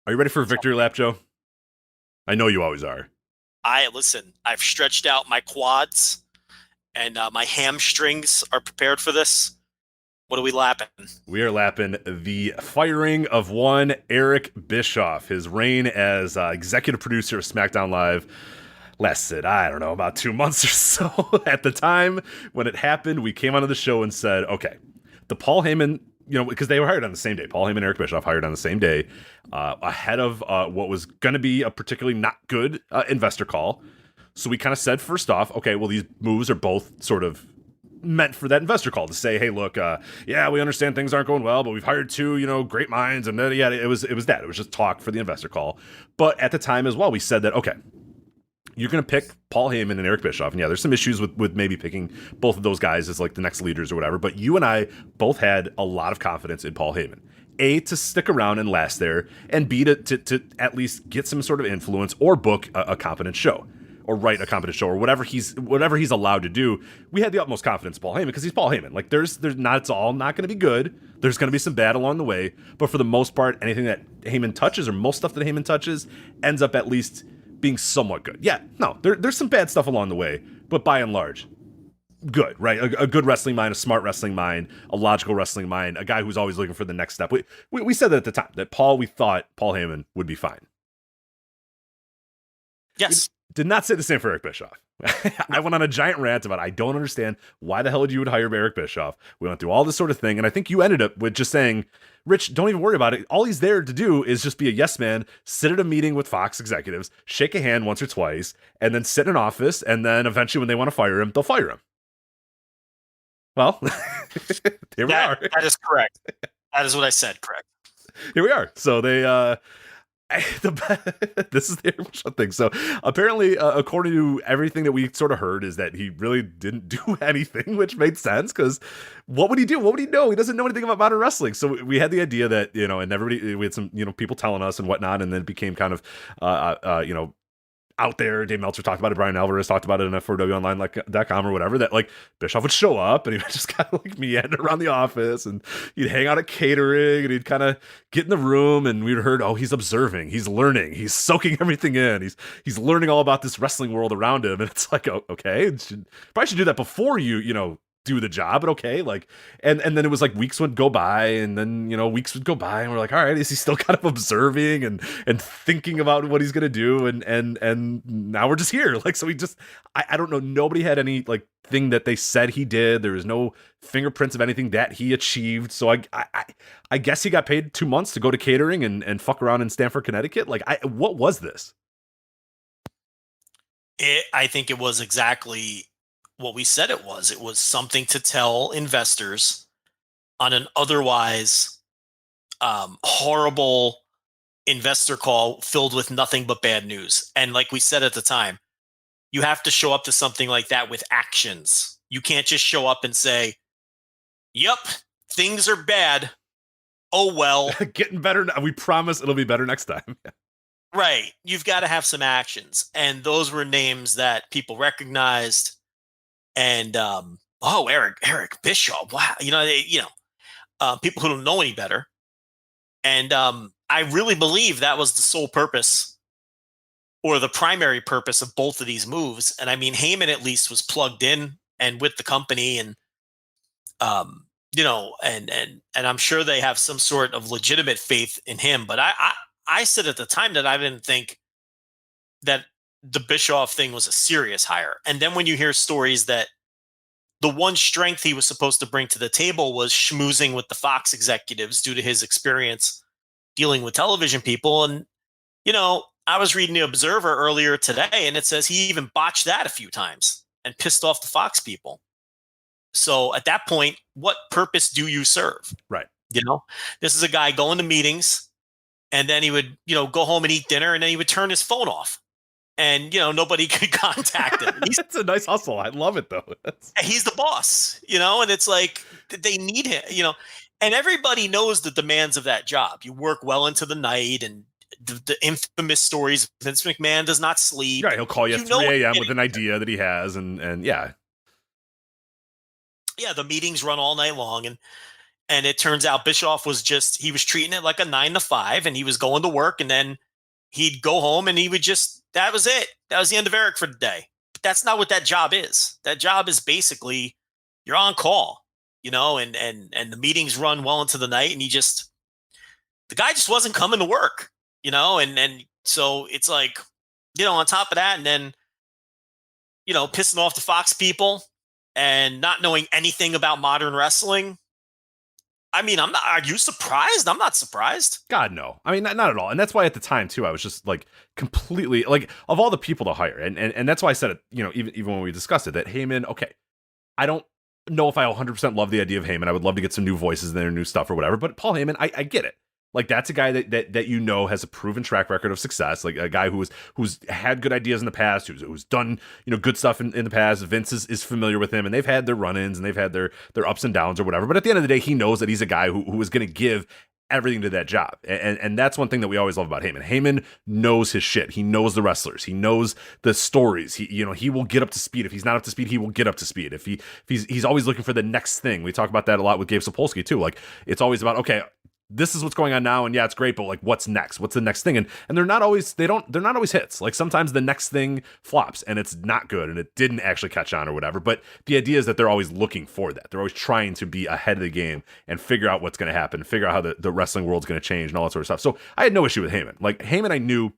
Are you ready for a victory lap, Joe? I know you always are. Listen, I've stretched out my quads and my hamstrings are prepared for this. What are we lapping? We are lapping the firing of one Eric Bischoff. His reign as executive producer of SmackDown Live lasted, I don't know, about 2 months or so. At the time when it happened, we came onto the show and said, okay, the Paul Heyman, because they were hired on the same day. Paul Heyman and Eric Bischoff hired on the same day, ahead of what was going to be a particularly not good investor call. So we kind of said, first off, okay, well, these moves are both sort of meant for that investor call to say, hey, look, yeah, we understand things aren't going well, but we've hired two, great minds. And then, yeah, it was that. It was just talk for the investor call. But at the time as well, we said that, okay, you're going to pick Paul Heyman and Eric Bischoff. And yeah, there's some issues with maybe picking both of those guys as like the next leaders or whatever. But you and I both had a lot of confidence in Paul Heyman. A, to stick around and last there, and B, to at least get some sort of influence or book a competent show, or write a competent show, or whatever he's allowed to do. We had the utmost confidence in Paul Heyman because he's Paul Heyman. Like there's not, it's all not going to be good. There's going to be some bad along the way, but for the most part, anything that Heyman touches, or most stuff that Heyman touches, ends up at least being somewhat good. Yeah, no, there's some bad stuff along the way, but by and large, good, right? A good wrestling mind, a smart wrestling mind, a logical wrestling mind, a guy who's always looking for the next step. We said that at the time, that we thought Paul Heyman would be fine. Yes. We did not say the same for Eric Bischoff. I went on a giant rant about, I don't understand why the hell you would hire Eric Bischoff. We went through all this sort of thing, and I think you ended up with just saying, Rich, don't even worry about it. All he's there to do is just be a yes man, sit at a meeting with Fox executives, shake a hand once or twice, and then sit in an office, and then eventually when they want to fire him, they'll fire him. Well, here we are. That is correct. That is what I said, correct. Here we are. So they, this is the Eric Bischoff thing. So apparently, according to everything that we sort of heard, is that he really didn't do anything, which made sense, because what would he do? What would he know? He doesn't know anything about modern wrestling. So we had the idea that, and everybody, we had some, people telling us and whatnot, and then it became kind of, out there. Dave Meltzer talked about it. Brian Alvarez talked about it in F4WOnline.com or whatever, that like Bischoff would show up and he would just kind of like meander around the office, and he'd hang out at catering, and he'd kind of get in the room, and we'd heard, oh, he's observing, he's learning, he's soaking everything in. He's learning all about this wrestling world around him. And it's like, oh, okay, probably should do that before you do the job, but okay, like, and then it was like weeks would go by, and then weeks would go by, and we're like, all right, is he still kind of observing and thinking about what he's gonna do, and now we're just here, like, so I don't know, nobody had any like thing that they said he did. There was no fingerprints of anything that he achieved. So I guess he got paid 2 months to go to catering and fuck around in Stamford, Connecticut. Like, what was this? I think it was exactly what we said it was. It was something to tell investors on an otherwise horrible investor call filled with nothing but bad news. And like we said at the time, you have to show up to something like that with actions. You can't just show up and say, yep, things are bad. Oh, well. Getting better. We promise it'll be better next time. Right. You've got to have some actions. And those were names that people recognized. And Eric Bischoff, wow, people who don't know any better. And I really believe that was the sole purpose, or the primary purpose, of both of these moves. And I mean, Heyman at least was plugged in and with the company, and and I'm sure they have some sort of legitimate faith in him. But I said at the time that I didn't think that the Bischoff thing was a serious hire. And then when you hear stories that the one strength he was supposed to bring to the table was schmoozing with the Fox executives due to his experience dealing with television people. And, I was reading the Observer earlier today, and it says he even botched that a few times and pissed off the Fox people. So at that point, what purpose do you serve? Right. This is a guy going to meetings, and then he would, go home and eat dinner, and then he would turn his phone off, and nobody could contact him. It's a nice hustle. I love it though. He's the boss, and it's like they need him, and everybody knows the demands of that job. You work well into the night, and the infamous stories. Vince McMahon does not sleep. Right, he'll call you at 3 a.m. with an idea that he has, and yeah. Yeah, the meetings run all night long, and it turns out Bischoff was he was treating it like a 9 to 5, and he was going to work, and then he'd go home, and he would that was it. That was the end of Eric for the day. But that's not what that job is. That job is basically you're on call, and the meetings run well into the night, and the guy just wasn't coming to work, and so it's like, on top of that, and then, pissing off the Fox people and not knowing anything about modern wrestling. I mean, are you surprised? I'm not surprised. God, no. I mean, not at all. And that's why at the time too, I was just like completely like, of all the people to hire. And that's why I said it, even when we discussed it, that Heyman, okay, I don't know if I 100% love the idea of Heyman. I would love to get some new voices in there, new stuff or whatever, but Paul Heyman, I get it. Like, that's a guy that has a proven track record of success, like a guy who's had good ideas in the past, who's done good stuff in the past. Vince is familiar with him, and they've had their run-ins and they've had their ups and downs or whatever. But at the end of the day, he knows that he's a guy who is going to give everything to that job, and that's one thing that we always love about Heyman. Heyman knows his shit. He knows the wrestlers. He knows the stories. He will get up to speed. If he's not up to speed, he will get up to speed. If he's always looking for the next thing. We talk about that a lot with Gabe Sapolsky too. Like, it's always about, okay, this is what's going on now, and yeah, it's great, but like, what's next? What's the next thing? And they're not always hits. Like, sometimes the next thing flops and it's not good and it didn't actually catch on or whatever. But the idea is that they're always looking for that. They're always trying to be ahead of the game and figure out what's going to happen, figure out how the wrestling world's going to change and all that sort of stuff. So I had no issue with Heyman. Like, Heyman, I knew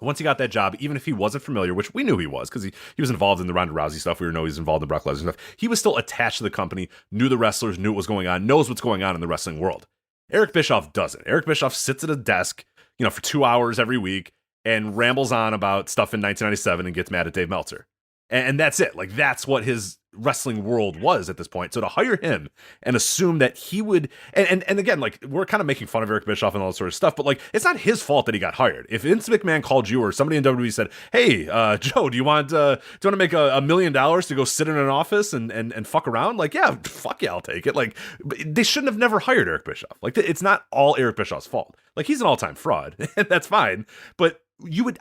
once he got that job, even if he wasn't familiar, which we knew he was, because he was involved in the Ronda Rousey stuff. We know he was involved in Brock Lesnar stuff. He was still attached to the company, knew the wrestlers, knew what was going on, knows what's going on in the wrestling world. Eric Bischoff doesn't. Eric Bischoff sits at a desk, for 2 hours every week and rambles on about stuff in 1997 and gets mad at Dave Meltzer. And that's it. Like, that's what his wrestling world was at this point. So to hire him and assume that he would, and again, like, we're kind of making fun of Eric Bischoff and all that sort of stuff, but like, it's not his fault that he got hired. If Vince McMahon called you or somebody in WWE said, hey, Joe, do you want to make $1 million to go sit in an office and fuck around? Like, yeah, fuck yeah, I'll take it. Like, they shouldn't have never hired Eric Bischoff. Like, it's not all Eric Bischoff's fault. Like, he's an all-time fraud, and that's fine. But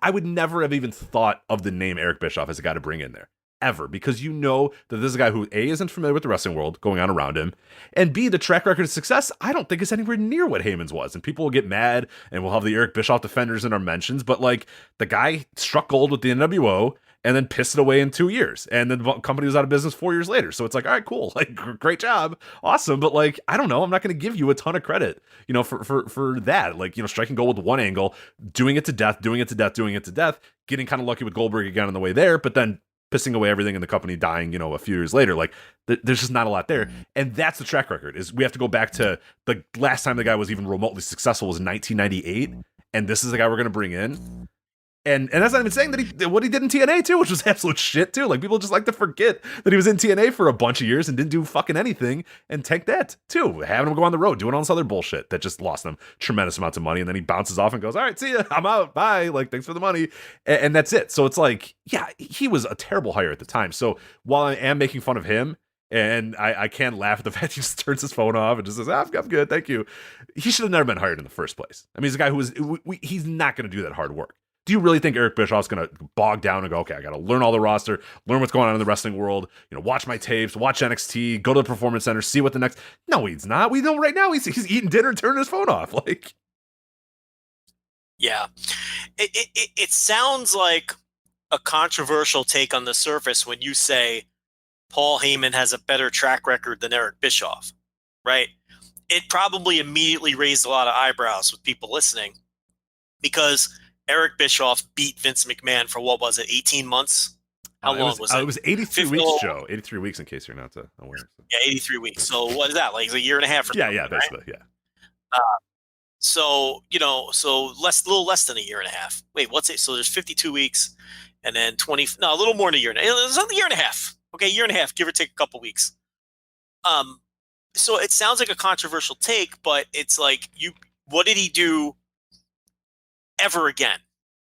I would never have even thought of the name Eric Bischoff as a guy to bring in there. Ever, because that this is a guy who A, isn't familiar with the wrestling world going on around him, and B, the track record of success I don't think is anywhere near what Heyman's was. And people will get mad, and we'll have the Eric Bischoff defenders in our mentions, but like, the guy struck gold with the NWO and then pissed it away in 2 years, and then the company was out of business 4 years later. So it's like, all right, cool, like, great job, awesome, but like, I don't know, I'm not going to give you a ton of credit, for that. Like, striking gold with one angle, doing it to death, getting kind of lucky with Goldberg again on the way there, but then pissing away everything in the company, dying, a few years later. Like, there's just not a lot there. And that's the track record. Is we have to go back to the last time the guy was even remotely successful was 1998. And this is the guy we're going to bring in. And that's not even saying that what he did in TNA too, which was absolute shit too. Like, people just like to forget that he was in TNA for a bunch of years and didn't do fucking anything, and take that too, having him go on the road, doing all this other bullshit that just lost him tremendous amounts of money. And then he bounces off and goes, all right, see ya, I'm out, bye, like, thanks for the money. And that's it. So it's like, yeah, he was a terrible hire at the time. So while I am making fun of him, and I can laugh at the fact he just turns his phone off and just says, I'm good, thank you. He should have never been hired in the first place. I mean, he's a guy he's not going to do that hard work. Do you really think Eric Bischoff's going to bog down and go, okay, I got to learn all the roster, learn what's going on in the wrestling world, watch my tapes, watch NXT, go to the Performance Center, see what the next... No, he's not. We know right now he's eating dinner and turning his phone off. Like, yeah. It sounds like a controversial take on the surface when you say Paul Heyman has a better track record than Eric Bischoff, right? It probably immediately raised a lot of eyebrows with people listening, because Eric Bischoff beat Vince McMahon for, what was it, 18 months? How long was it? It was 83 weeks, Joe. 83 weeks, in case you're not aware. Yeah, 83 weeks. So what is that, like a year and a half? Or yeah, basically, right? Yeah. So, a little less than a year and a half. Wait, what's it? So there's 52 weeks, and then a little more than a year and a half. It was a year and a half. Okay, year and a half, give or take a couple weeks. so it sounds like a controversial take, but it's like, what did he do ever again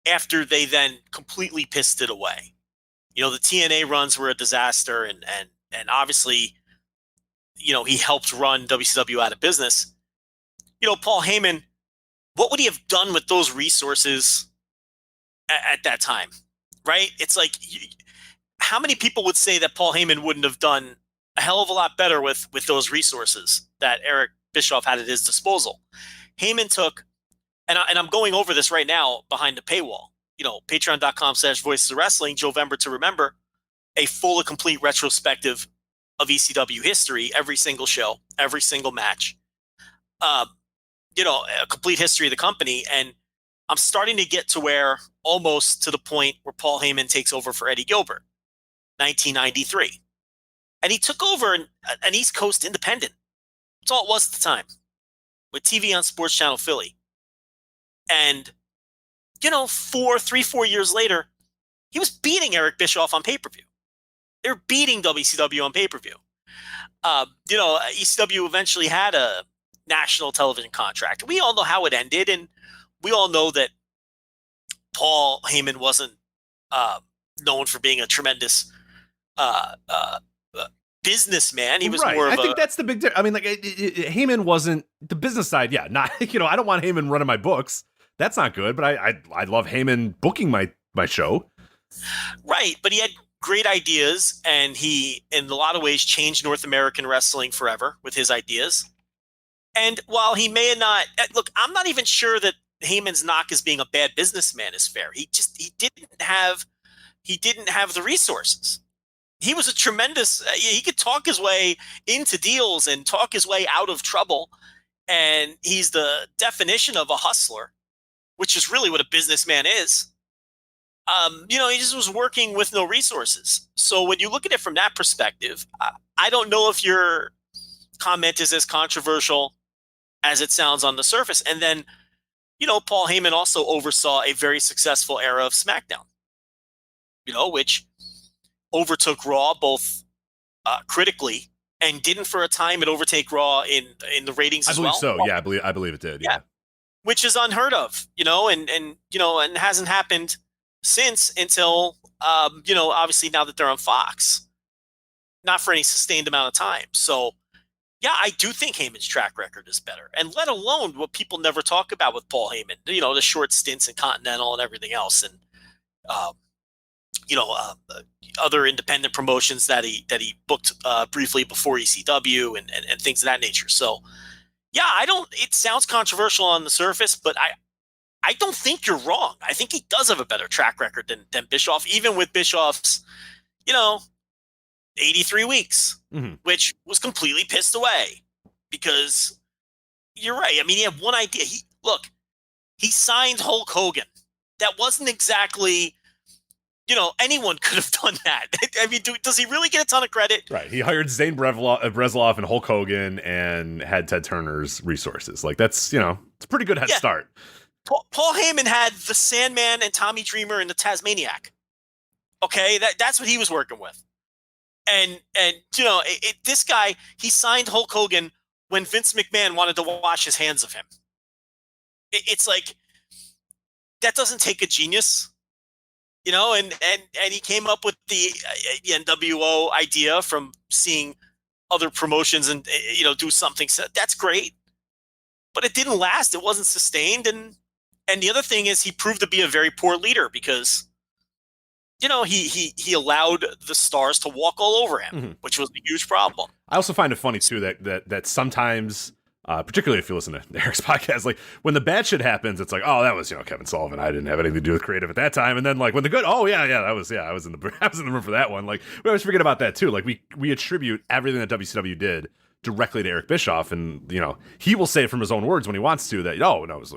after they then completely pissed it away? The TNA runs were a disaster, and obviously, he helped run WCW out of business. Paul Heyman, what would he have done with those resources at that time, right? It's like, how many people would say that Paul Heyman wouldn't have done a hell of a lot better with those resources that Eric Bischoff had at his disposal? Heyman took, and I'm going over this right now behind the paywall, patreon.com/Voices of Wrestling, Jovember to Remember, a full and complete retrospective of ECW history, every single show, every single match, a complete history of the company. And I'm starting to get to where, almost to the point where Paul Heyman takes over for Eddie Gilbert, 1993. And he took over an East Coast independent. That's all it was at the time, with TV on Sports Channel Philly. And, 4 years later, he was beating Eric Bischoff on pay-per-view. They were beating WCW on pay-per-view. ECW eventually had a national television contract. We all know how it ended, and we all know that Paul Heyman wasn't known for being a tremendous businessman. He was more of I think that's the big difference. I mean, like, Heyman wasn't the business side. Yeah, not, I don't want Heyman running my books. That's not good, but I love Heyman booking my show. Right, but he had great ideas, and he, in a lot of ways, changed North American wrestling forever with his ideas. And while he may have not, look, I'm not even sure that Heyman's knock as being a bad businessman is fair. He didn't have the resources. He was a tremendous, he could talk his way into deals and talk his way out of trouble. And he's the definition of a hustler, which is really what a businessman is. He just was working with no resources. So when you look at it from that perspective, I don't know if your comment is as controversial as it sounds on the surface. And then, Paul Heyman also oversaw a very successful era of SmackDown, which overtook Raw both critically, and didn't for a time it overtake Raw in the ratings as well. I believe so. Yeah, I believe it did. Yeah. Which is unheard of, and hasn't happened since until, obviously now that they're on Fox, not for any sustained amount of time. So, yeah, I do think Heyman's track record is better, and let alone what people never talk about with Paul Heyman, the short stints in Continental and everything else. And, other independent promotions that he booked briefly before ECW and things of that nature. So, yeah, it sounds controversial on the surface, but I don't think you're wrong. I think he does have a better track record than Bischoff, even with Bischoff's, 83 weeks, which was completely pissed away, because you're right. I mean, he had one idea. He signed Hulk Hogan. That wasn't exactly, anyone could have done that. I mean, does he really get a ton of credit? Right. He hired Zane Breslov and Hulk Hogan and had Ted Turner's resources. Like, that's, it's a pretty good head start. Paul Heyman had the Sandman and Tommy Dreamer and the Tasmaniac. Okay, that's what he was working with. And this guy, he signed Hulk Hogan when Vince McMahon wanted to wash his hands of him. It's like, that doesn't take a genius, and he came up with the NWO idea from seeing other promotions and, do something. So that's great. But it didn't last. It wasn't sustained. And the other thing is, he proved to be a very poor leader, because he allowed the stars to walk all over him, which was a huge problem. I also find it funny too that sometimes, particularly if you listen to Eric's podcast, like, when the bad shit happens, it's like, oh, that was Kevin Sullivan. I didn't have anything to do with creative at that time. And then, like, when the good, oh yeah, I was in the room for that one. Like, we always forget about that too. Like, we attribute everything that WCW did directly to Eric Bischoff, and he will say it from his own words when he wants to, that it was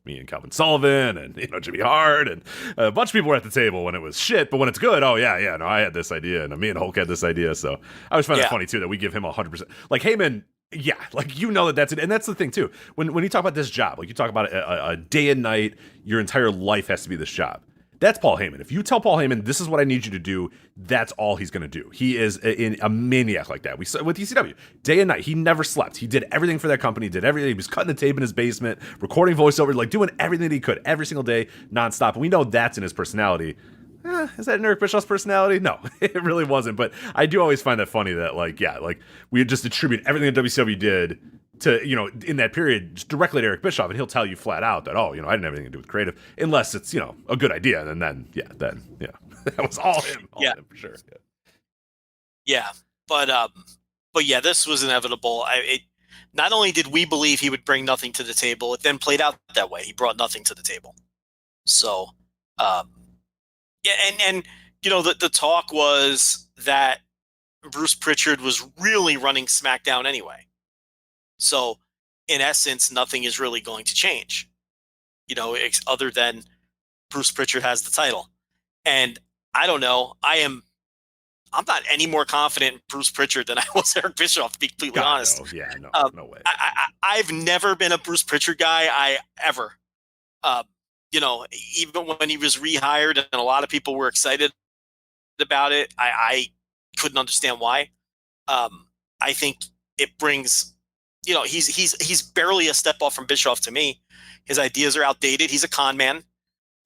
me and Calvin Sullivan and Jimmy Hart and a bunch of people were at the table when it was shit, but when it's good, I had this idea, and me and Hulk had this idea. So I always find it funny too that we give him 100%. Like, Heyman, that's it, and that's the thing too. When you talk about this job, like, you talk about a day and night, your entire life has to be this job. That's Paul Heyman. If you tell Paul Heyman, this is what I need you to do, that's all he's going to do. He is a maniac like that. We saw with ECW, day and night. He never slept. He did everything for that company, did everything. He was cutting the tape in his basement, recording voiceover, like doing everything that he could every single day, nonstop. And we know that's in his personality. Is that in Eric Bischoff's personality? No, it really wasn't. But I do always find that funny that, like, yeah, like we just attribute everything that WCW did to, you know, in that period, just directly to Eric Bischoff, and he'll tell you flat out that, oh, you know, I didn't have anything to do with creative, unless it's, you know, a good idea, and then that was all him, him for sure. Yeah, but yeah, this was inevitable. Not only did we believe he would bring nothing to the table, it then played out that way. He brought nothing to the table. So, yeah, and you know, the talk was that Bruce Pritchard was really running SmackDown anyway. So, in essence, nothing is really going to change, you know, other than Bruce Pritchard has the title. And I don't know. I'm not any more confident in Bruce Pritchard than I was Eric Bischoff, to be completely honest. No, yeah, no way. I've never been a Bruce Pritchard guy. Ever. You know, even when he was rehired and a lot of people were excited about it, I couldn't understand why. I think it brings, you know, he's barely a step off from Bischoff to me. His ideas are outdated. He's a con man.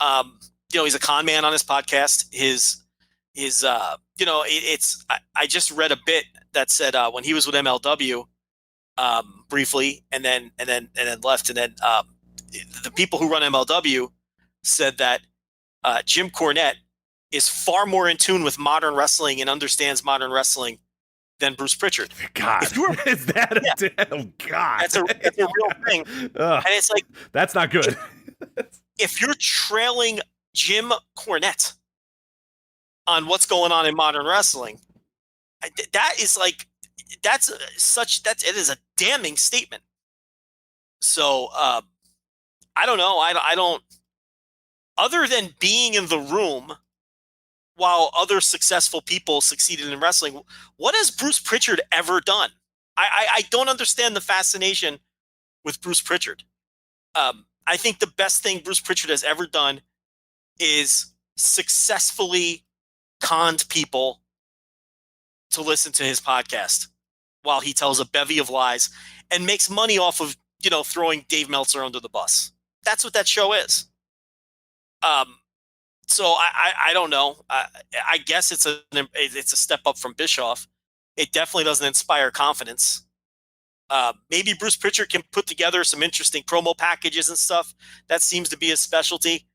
You know, he's a con man on his podcast. His you know, I just read a bit that said when he was with MLW briefly and then left, and then the people who run MLW said that Jim Cornette is far more in tune with modern wrestling and understands modern wrestling than Bruce Pritchard. God, is that oh God, that's a real thing. And it's like, that's not good. If you're trailing Jim Cornette on what's going on in modern wrestling, that is like, it is a damning statement. So I don't know. I don't, other than being in the room while other successful people succeeded in wrestling, what has Bruce Pritchard ever done? I don't understand the fascination with Bruce Pritchard. I think the best thing Bruce Pritchard has ever done is successfully conned people to listen to his podcast while he tells a bevy of lies and makes money off of, you know, throwing Dave Meltzer under the bus. That's what that show is. So I don't know. I guess it's a step up from Bischoff. It definitely doesn't inspire confidence. Maybe Bruce Pritchard can put together some interesting promo packages and stuff. That seems to be his specialty.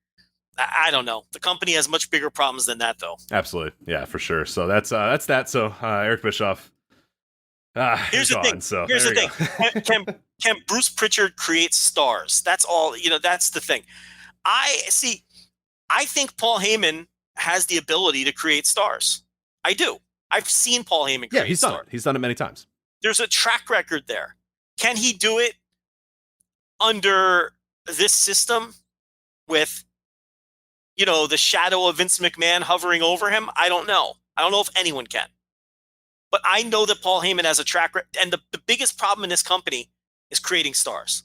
I don't know. The company has much bigger problems than that, though. Absolutely, yeah, for sure. So that's that. So Eric Bischoff. Here's the thing. So here's the thing. Can Bruce Pritchard create stars? That's all. You know, that's the thing. I think Paul Heyman has the ability to create stars. I do. I've seen Paul Heyman create he's stars. done it. He's done it many times. There's a track record there. Can he do it under this system with, you know, the shadow of Vince McMahon hovering over him? I don't know. I don't know if anyone can. But I know that Paul Heyman has a track record. And the biggest problem in this company is creating stars.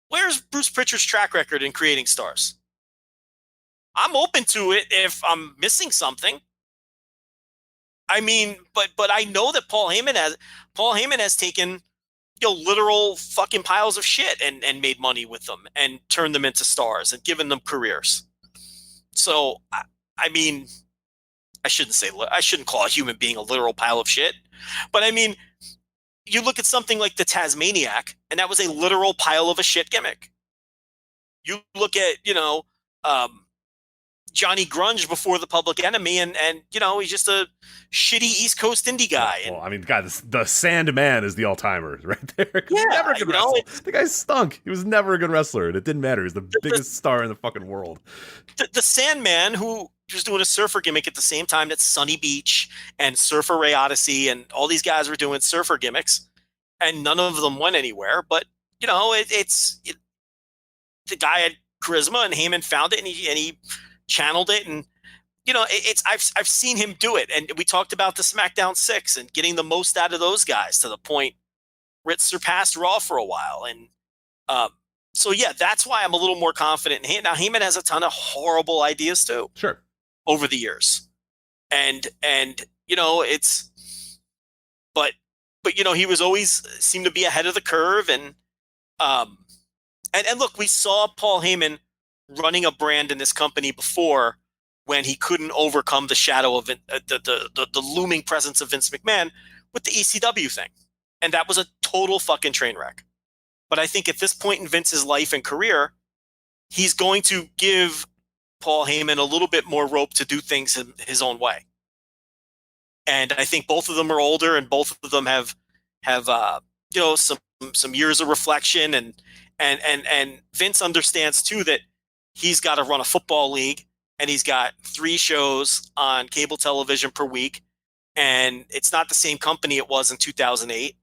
Where's Bruce Pritchard's track record in creating stars? I'm open to it if I'm missing something. I mean, but I know that Paul Heyman has taken, you know, literal fucking piles of shit and made money with them and turned them into stars and given them careers. So I mean, I shouldn't call a human being a literal pile of shit, but I mean, you look at something like the Tasmaniac, and that was a literal pile of a shit gimmick. You look at, you know, Johnny Grunge before the Public Enemy, and you know, he's just a shitty East Coast indie guy. Well, I mean, God, the Sandman is the all-timer right there. Yeah, never a good wrestler. The guy stunk. He was never a good wrestler, and it didn't matter. He was the biggest star in the fucking world. The Sandman, who was doing a surfer gimmick at the same time that Sunny Beach and Surfer Ray Odyssey and all these guys were doing surfer gimmicks, and none of them went anywhere. But you know, the guy had charisma, and Heyman found it, and he channeled it, and you know, I've seen him do it. And we talked about the SmackDown 6 and getting the most out of those guys to the point where it surpassed Raw for a while. And So yeah, that's why I'm a little more confident in him. Now Heyman has a ton of horrible ideas too. Sure. Over the years. And you know, but you know, he was always seemed to be ahead of the curve, and look, we saw Paul Heyman running a brand in this company before when he couldn't overcome the shadow of the looming presence of Vince McMahon with the ECW thing. And that was a total fucking train wreck. But I think at this point in Vince's life and career, he's going to give Paul Heyman a little bit more rope to do things in his own way. And I think both of them are older, and both of them have you know, some years of reflection, and Vince understands too that he's got to run a football league, and he's got 3 shows on cable television per week, and it's not the same company it was in 2008.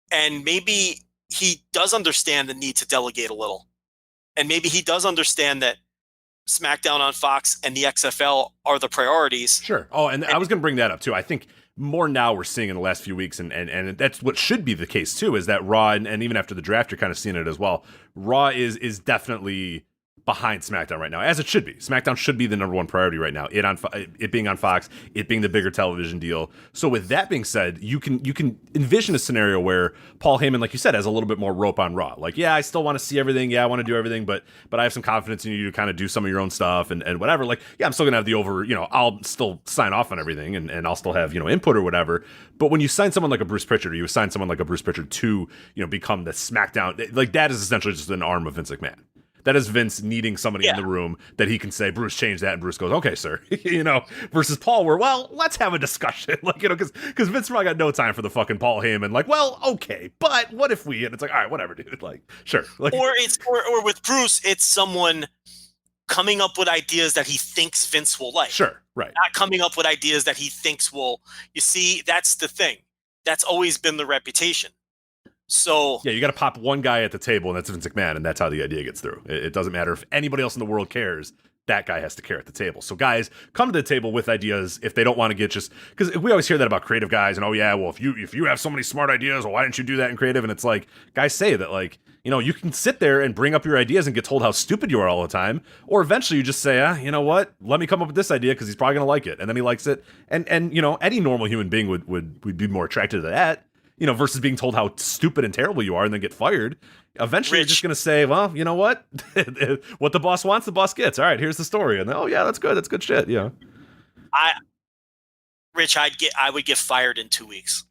And maybe he does understand the need to delegate a little, and maybe he does understand that SmackDown on Fox and the XFL are the priorities. Sure. Oh, and I was going to bring that up too. I think more now we're seeing in the last few weeks, and that's what should be the case too, is that Raw, and even after the draft, you're kind of seeing it as well. Raw is definitely behind SmackDown right now, as it should be. SmackDown should be the number one priority right now. It being on Fox, it being the bigger television deal. So with that being said, you can envision a scenario where Paul Heyman, like you said, has a little bit more rope on Raw. Like, yeah, I still want to see everything. Yeah, I want to do everything, but I have some confidence in you to kind of do some of your own stuff and whatever. Like, yeah, I'm still gonna have I'll still sign off on everything and I'll still have, input or whatever. But when you sign someone like a Bruce Pritchard, or you sign someone like a Bruce Pritchard to, become the SmackDown, like that is essentially just an arm of Vince McMahon. That is Vince needing somebody in the room that he can say, Bruce, change that. And Bruce goes, okay, sir. Versus Paul, where, well, let's have a discussion. Like, because Vince probably got no time for the fucking Paul Heyman. Like, well, okay, but what if we, and it's like, all right, whatever, dude. Like, sure. Like, or with Bruce, it's someone coming up with ideas that he thinks Vince will like. Sure, right. Not coming up with ideas that he thinks will, you see, that's the thing. That's always been the reputation. So yeah, you got to pop one guy at the table, and that's Vince McMahon, and that's how the idea gets through. It doesn't matter if anybody else in the world cares. That guy has to care at the table. So guys come to the table with ideas if they don't want to get just because we always hear that about creative guys, and oh yeah, well if you have so many smart ideas, well why didn't you do that in creative? And it's like guys say that like you can sit there and bring up your ideas and get told how stupid you are all the time, or eventually you just say you know what, let me come up with this idea because he's probably gonna like it, and then he likes it, and any normal human being would be more attracted to that. Versus being told how stupid and terrible you are and then get fired. Eventually, you're just going to say, well, you know what? What the boss wants, the boss gets. All right, here's the story. And then, oh, yeah, that's good. That's good shit. Yeah. Rich, I would get fired in 2 weeks.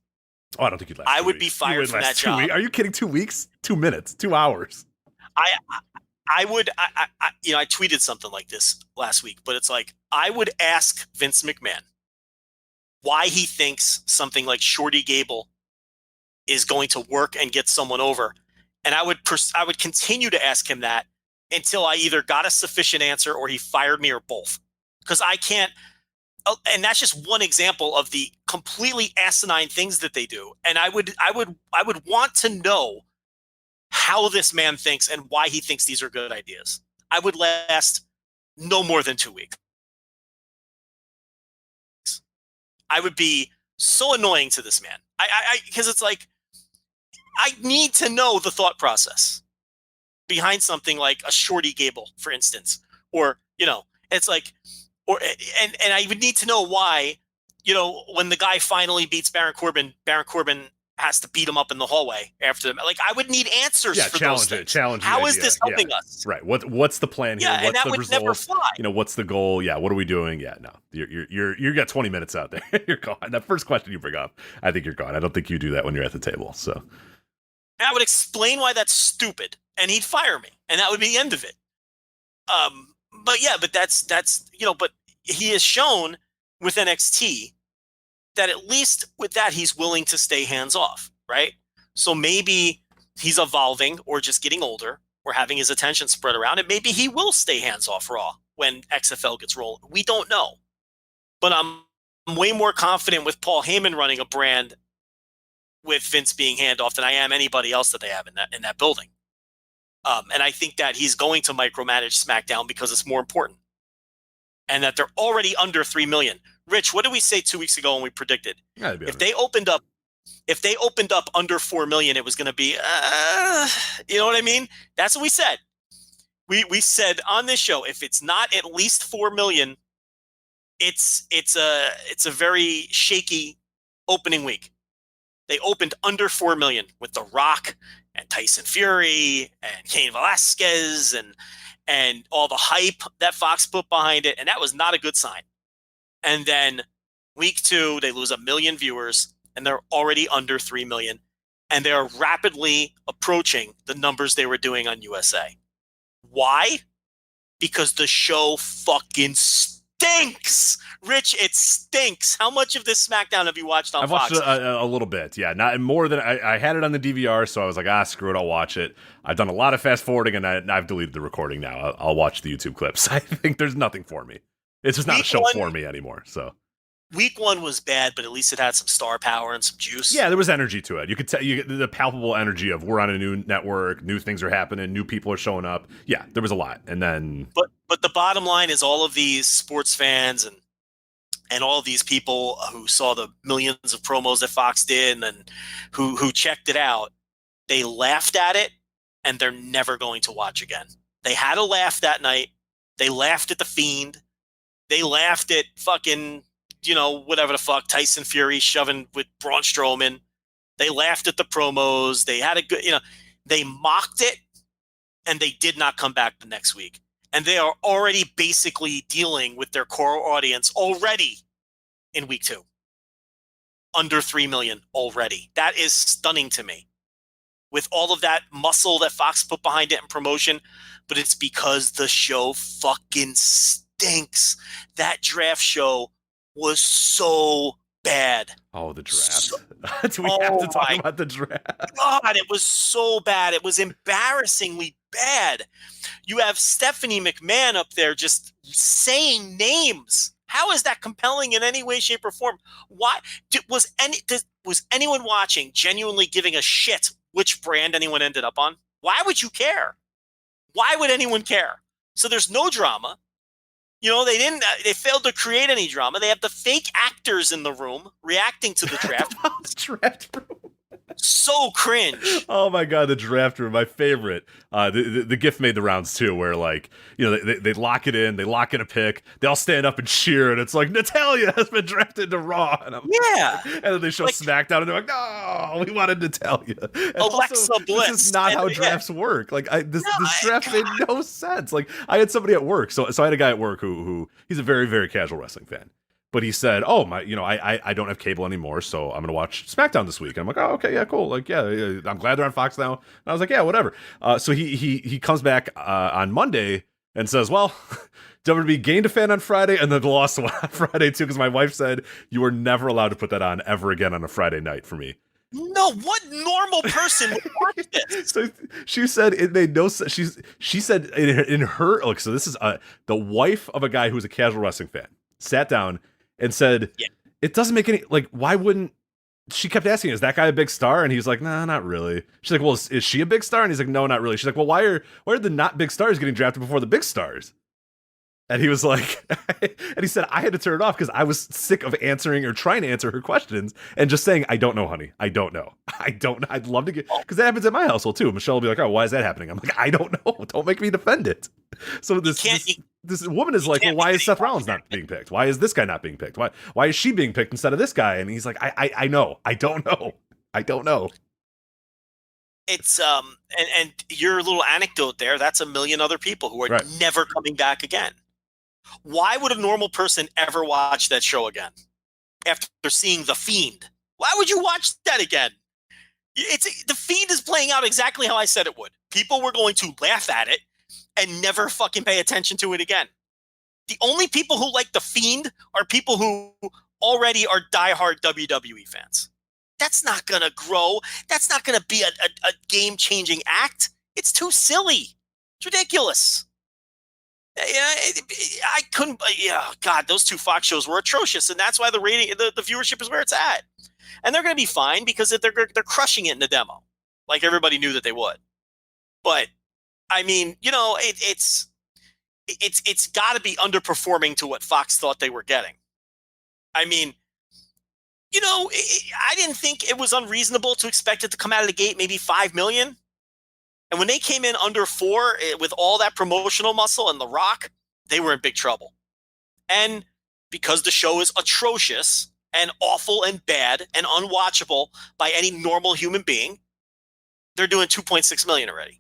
Oh, I don't think you'd last. I would be fired from that job. Are you kidding? 2 weeks? 2 minutes? 2 hours? I would. I tweeted something like this last week, but it's like I would ask Vince McMahon why he thinks something like Shorty Gable is going to work and get someone over. And I would continue to ask him that until I either got a sufficient answer or he fired me or both. Because I can't, and that's just one example of the completely asinine things that they do. And I would want to know how this man thinks and why he thinks these are good ideas. I would last no more than 2 weeks. I would be so annoying to this man. Because it's like, I need to know the thought process behind something like a Shorty Gable, for instance, or, it's like, and I would need to know why, when the guy finally beats Baron Corbin has to beat him up in the hallway after them. Like, I would need answers for those things. Challenge. How is this helping us? Right. What's the plan here? Yeah, what's and that the would result? never fly. What's the goal? Yeah. What are we doing? Yeah. No, you got 20 minutes out there. You're gone. That first question you bring up, I think you're gone. I don't think you do that when you're at the table. So. And I would explain why that's stupid, and he'd fire me, and that would be the end of it. But that's but he has shown with NXT that at least with that he's willing to stay hands off, right? So maybe he's evolving or just getting older or having his attention spread around, and maybe he will stay hands off Raw when XFL gets rolling. We don't know, but I'm way more confident with Paul Heyman running a brand with Vince being handoff than I am anybody else that they have in that building. And I think that he's going to micromanage SmackDown because it's more important. And that they're already under 3 million. Rich, what did we say 2 weeks ago when we predicted? If they opened up If they opened up under 4 million, it was going to be, you know what I mean? That's what we said. We said on this show, if it's not at least 4 million, it's a very shaky opening week. They opened under 4 million with The Rock and Tyson Fury and Cain Velasquez and all the hype that Fox put behind it, and that was not a good sign. And then week 2, they lose 1 million viewers, and they're already under 3 million, and they are rapidly approaching the numbers they were doing on USA. Why? Because the show fucking stinks. Rich, it stinks. How much of this SmackDown have you watched on Fox? I've watched a little bit, yeah. Not more than I had it on the DVR, so I was like, screw it, I'll watch it. I've done a lot of fast forwarding, and I've deleted the recording now. I'll watch the YouTube clips. I think there's nothing for me. It's just not a show for me anymore. So week 1 was bad, but at least it had some star power and some juice. Yeah, there was energy to it. You could tell you the palpable energy of we're on a new network, new things are happening, new people are showing up. Yeah, there was a lot. And then But the bottom line is all of these sports fans and all of these people who saw the millions of promos that Fox did and who checked it out, they laughed at it and they're never going to watch again. They had a laugh that night. They laughed at The Fiend. They laughed at fucking, whatever the fuck, Tyson Fury shoving with Braun Strowman. They laughed at the promos. They had a good, they mocked it, and they did not come back the next week. And they are already basically dealing with their core audience already in week 2. Under 3 million already. That is stunning to me. With all of that muscle that Fox put behind it in promotion, but it's because the show fucking stinks. That draft show was so bad. Oh, the draft. Do we have to talk about the draft? God, it was so bad. It was embarrassingly bad. You have Stephanie McMahon up there just saying names. How is that compelling in any way, shape, or form? Why was anyone watching genuinely giving a shit which brand anyone ended up on? Why would you care? Why would anyone care? So there's no drama. They failed to create any drama. They have the fake actors in the room reacting to the draft. The draft room. So cringe. Oh my god, the draft room, my favorite. The GIF made the rounds too, where they lock it in, they lock in a pick, they all stand up and cheer, and it's like Natalya has been drafted to Raw, and and then they show SmackDown, and they're like, no, we wanted Natalya. And Alexa Bliss. This is not how drafts work. Like this draft made no sense. Like I had somebody at work, so I had a guy at work who he's a very very casual wrestling fan. But he said, "Oh my, I don't have cable anymore, so I'm gonna watch SmackDown this week." And I'm like, "Oh, okay, yeah, cool. Like, yeah, I'm glad they're on Fox now." And I was like, "Yeah, whatever." So he comes back on Monday and says, "Well, WWE gained a fan on Friday and then lost one on Friday too, because my wife said you were never allowed to put that on ever again on a Friday night for me." No, what normal person would watch this? So she said it made no sense. She said in her look. So this is the wife of a guy who was a casual wrestling fan sat down and said, it doesn't make any, why wouldn't, she kept asking, is that guy a big star? And he's like, nah, not really. She's like, well, is she a big star? And he's like, no, not really. She's like, well, why are the not big stars getting drafted before the big stars? And he was like, and he said, I had to turn it off because I was sick of answering or trying to answer her questions and just saying, I don't know, honey. I don't know. I'd love to get, because that happens at my household too. Michelle will be like, oh, why is that happening? I'm like, I don't know. Don't make me defend it. So this woman is like, well, why is Seth Rollins not being picked? Why is this guy not being picked? Why is she being picked instead of this guy? And he's like, I know. I don't know. I don't know. It's and your little anecdote there, that's 1 million other people who are never coming back again. Why would a normal person ever watch that show again after seeing The Fiend? Why would you watch that again? The Fiend is playing out exactly how I said it would. People were going to laugh at it and never fucking pay attention to it again. The only people who like The Fiend are people who already are diehard WWE fans. That's not going to grow. That's not going to be a game-changing act. It's too silly. It's ridiculous. I couldn't. God, those 2 Fox shows were atrocious, and that's why the rating, the viewership is where it's at. And they're going to be fine because they're crushing it in the demo, like everybody knew that they would. But I mean, it's got to be underperforming to what Fox thought they were getting. I mean, I didn't think it was unreasonable to expect it to come out of the gate maybe 5 million. And when they came in under 4 with all that promotional muscle and The Rock, they were in big trouble. And because the show is atrocious and awful and bad and unwatchable by any normal human being, they're doing 2.6 million already.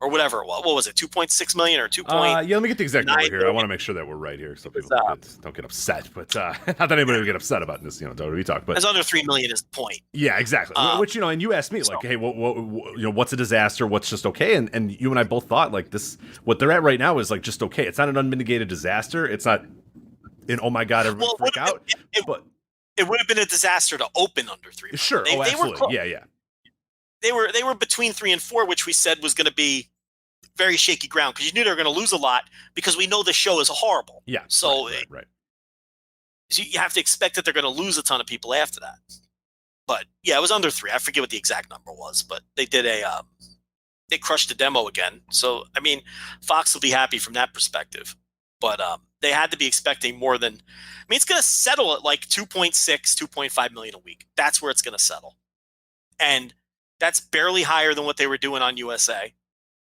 Or whatever it was. What was it? 2.6 million or 2. Yeah, let me get the exact number here. I want to make sure that we're right here so people don't get upset. But not that anybody would get upset about this, WWE talk. But it's under 3 million is the point. Yeah, exactly. Which, and you asked me, like, hey, what's a disaster? What's just okay? And you and I both thought, like, this, what they're at right now is, like, just okay. It's not an unmitigated disaster. It's not an, oh, my God, everybody freak out. But it would have been a disaster to open under 3 million. Sure. Absolutely. Yeah. They were between 3 and 4, which we said was going to be very shaky ground because you knew they were going to lose a lot because we know the show is horrible. Yeah. So right. So you have to expect that they're going to lose a ton of people after that. But yeah, it was under 3. I forget what the exact number was, but they did they crushed the demo again. So I mean, Fox will be happy from that perspective. But they had to be expecting more than. I mean, it's going to settle at like 2.6, 2.5 million a week. That's where it's going to settle, and that's barely higher than what they were doing on USA.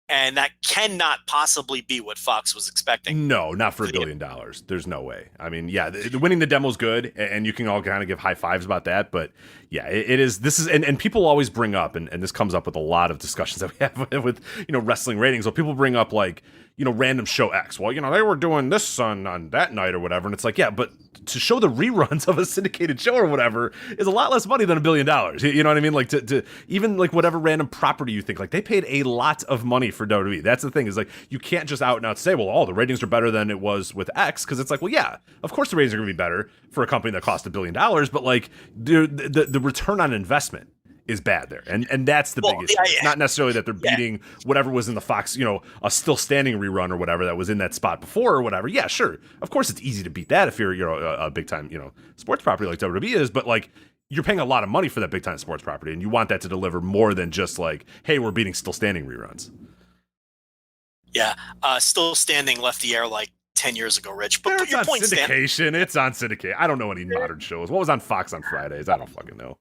And that cannot possibly be what Fox was expecting. No, not for $1 billion. There's no way. I mean, yeah, the winning the demo is good, and you can all kind of give high fives about that. But yeah, it is. This is, and people always bring up, and this comes up with a lot of discussions that we have with wrestling ratings. So people bring up like random show X. Well, they were doing this on that night or whatever, and it's like, yeah, but to show the reruns of a syndicated show or whatever is a lot less money than $1 billion. You know what I mean? Like to even like whatever random property you think, like they paid a lot of money for WWE. That's the thing, is like you can't just out and out say, well, the ratings are better than it was with X, because it's like, well, yeah, of course the ratings are going to be better for a company that cost $1 billion, but like the return on investment is bad there, and that's the big issue. It's not necessarily that they're beating whatever was in the Fox, a still standing rerun or whatever that was in that spot before or whatever. Yeah, sure, of course it's easy to beat that if you're a big time sports property like WWE is, but like you're paying a lot of money for that big time sports property, and you want that to deliver more than just like, hey, we're beating still standing reruns. Yeah, still standing left the air like 10 years ago, Rich. But it's your on point syndication. It's on syndication. I don't know any modern shows. What was on Fox on Fridays? I don't fucking know.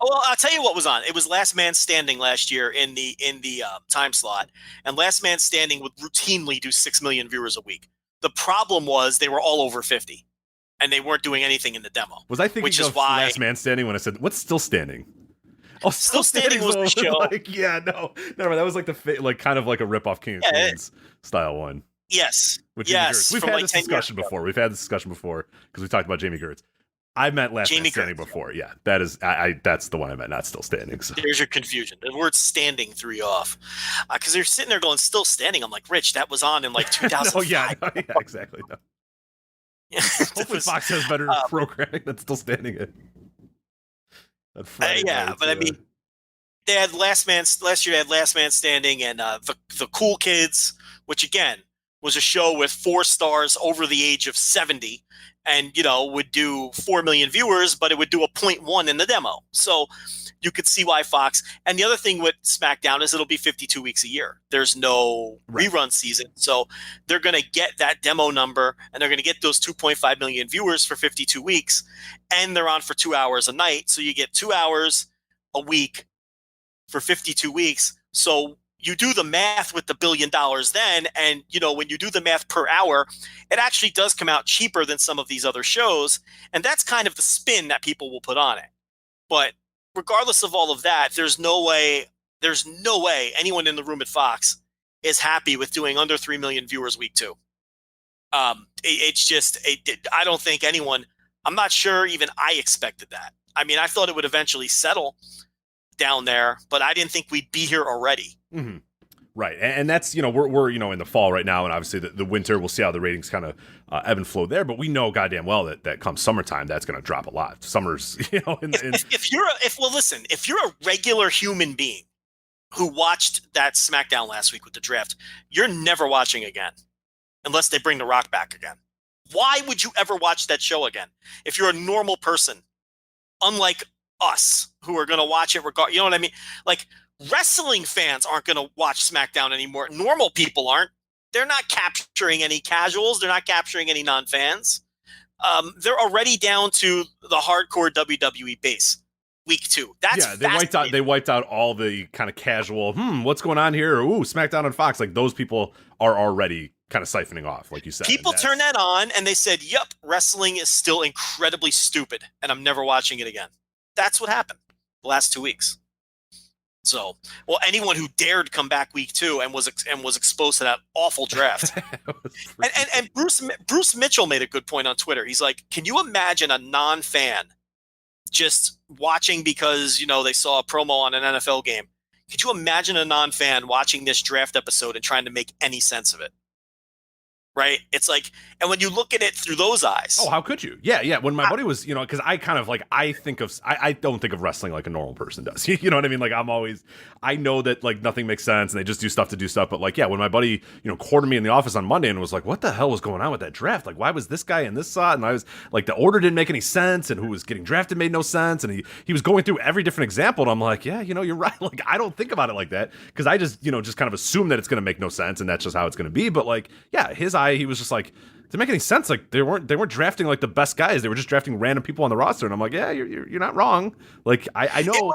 Well, I'll tell you what was on. It was Last Man Standing last year in the time slot, and Last Man Standing would routinely do 6 million viewers a week. The problem was they were all over 50, and they weren't doing anything in the demo. Was I thinking of Last Man Standing when I said what's Still Standing? Oh, Still Standing was the show. Like, yeah, no, that was like kind of like a ripoff King of Queens style one. Yes, We've had this discussion before. We've had this discussion before because we talked about Jamie Gertz. I meant Last Man Standing before. Yeah, that is. That's the one I meant, not Still Standing. So. There's your confusion. The word "standing" threw you off because you're sitting there going "Still Standing." I'm like, Rich, that was on in like 2005. No, yeah, exactly. No. Hopefully, Fox has better programming than Still Standing. But I mean, they had last year. They had Last Man Standing and the Cool Kids, which again was a show with 4 stars over the age of 70. And, would do 4 million viewers, but it would do a 0.1 in the demo. So you could see why Fox. And the other thing with SmackDown is it'll be 52 weeks a year. There's no rerun season. So they're going to get that demo number, and they're going to get those 2.5 million viewers for 52 weeks. And they're on for 2 hours a night. So you get 2 hours a week for 52 weeks. So you do the math with the $1 billion then, and when you do the math per hour, it actually does come out cheaper than some of these other shows, and that's kind of the spin that people will put on it. But regardless of all of that, there's no way anyone in the room at Fox is happy with doing under 3 million viewers week 2. It's just I don't think anyone. I'm not sure even I expected that. I mean, I thought it would eventually settle down there, but I didn't think we'd be here already. Mm-hmm. Right, and that's we're in the fall right now, and obviously the winter, we'll see how the ratings kind of ebb and flow there. But we know goddamn well that come summertime, that's going to drop a lot. Summer's if you're a regular human being who watched that SmackDown last week with the draft, you're never watching again unless they bring The Rock back again. Why would you ever watch that show again if you're a normal person, unlike us who are going to watch it regardless? You know what I mean? Like, wrestling fans aren't going to watch SmackDown anymore. Normal people aren't. They're not capturing any casuals. They're not capturing any non-fans. they're already down to the hardcore WWE base. Week 2. That's they wiped out all the kind of casual, what's going on here? Or, ooh, SmackDown on Fox. Like, those people are already kind of siphoning off, like you said. People turned that on and they said, yep, wrestling is still incredibly stupid and I'm never watching it again. That's what happened the last 2 weeks. So, well, anyone who dared come back week 2 and was exposed to that awful draft. and Bruce Mitchell made a good point on Twitter. He's like, can you imagine a non-fan just watching because, they saw a promo on an NFL game? Could you imagine a non-fan watching this draft episode and trying to make any sense of it? Right? It's like, and when you look at it through those eyes. Oh, how could you? Yeah. When my buddy was, because I kind of like, I don't think of wrestling like a normal person does. You know what I mean? Like, I know that like nothing makes sense and they just do stuff to do stuff. But like, yeah, when my buddy, quartered me in the office on Monday and was like, what the hell was going on with that draft? Like, why was this guy in this slot? And I was like, the order didn't make any sense and who was getting drafted made no sense. And he was going through every different example. And I'm like, yeah, you're right. Like, I don't think about it like that because I just, just kind of assume that it's going to make no sense and that's just how it's going to be. But like, yeah, he was just like, didn't make any sense. Like they weren't drafting like the best guys. They were just drafting random people on the roster. And I'm like, yeah, you're not wrong. Like I know.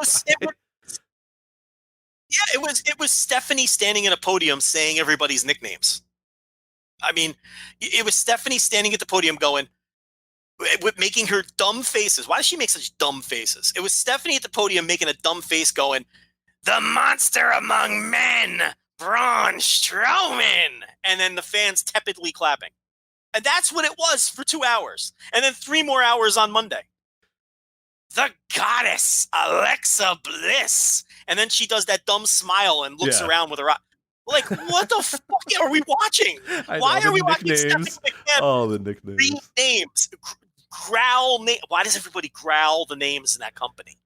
It was Stephanie standing in a podium saying everybody's nicknames. I mean, it was Stephanie standing at the podium going, making her dumb faces. Why does she make such dumb faces? It was Stephanie at the podium making a dumb face going, the monster among men, Braun Strowman. And then the fans tepidly clapping. And that's what it was for 2 hours. And then 3 more hours on Monday. The goddess, Alexa Bliss. And then she does that dumb smile and looks around with her eye. Like, what the fuck are we watching? Why are we watching Stephanie McMahon? Oh, the nicknames. Read names. Growl name. Why does everybody growl the names in that company?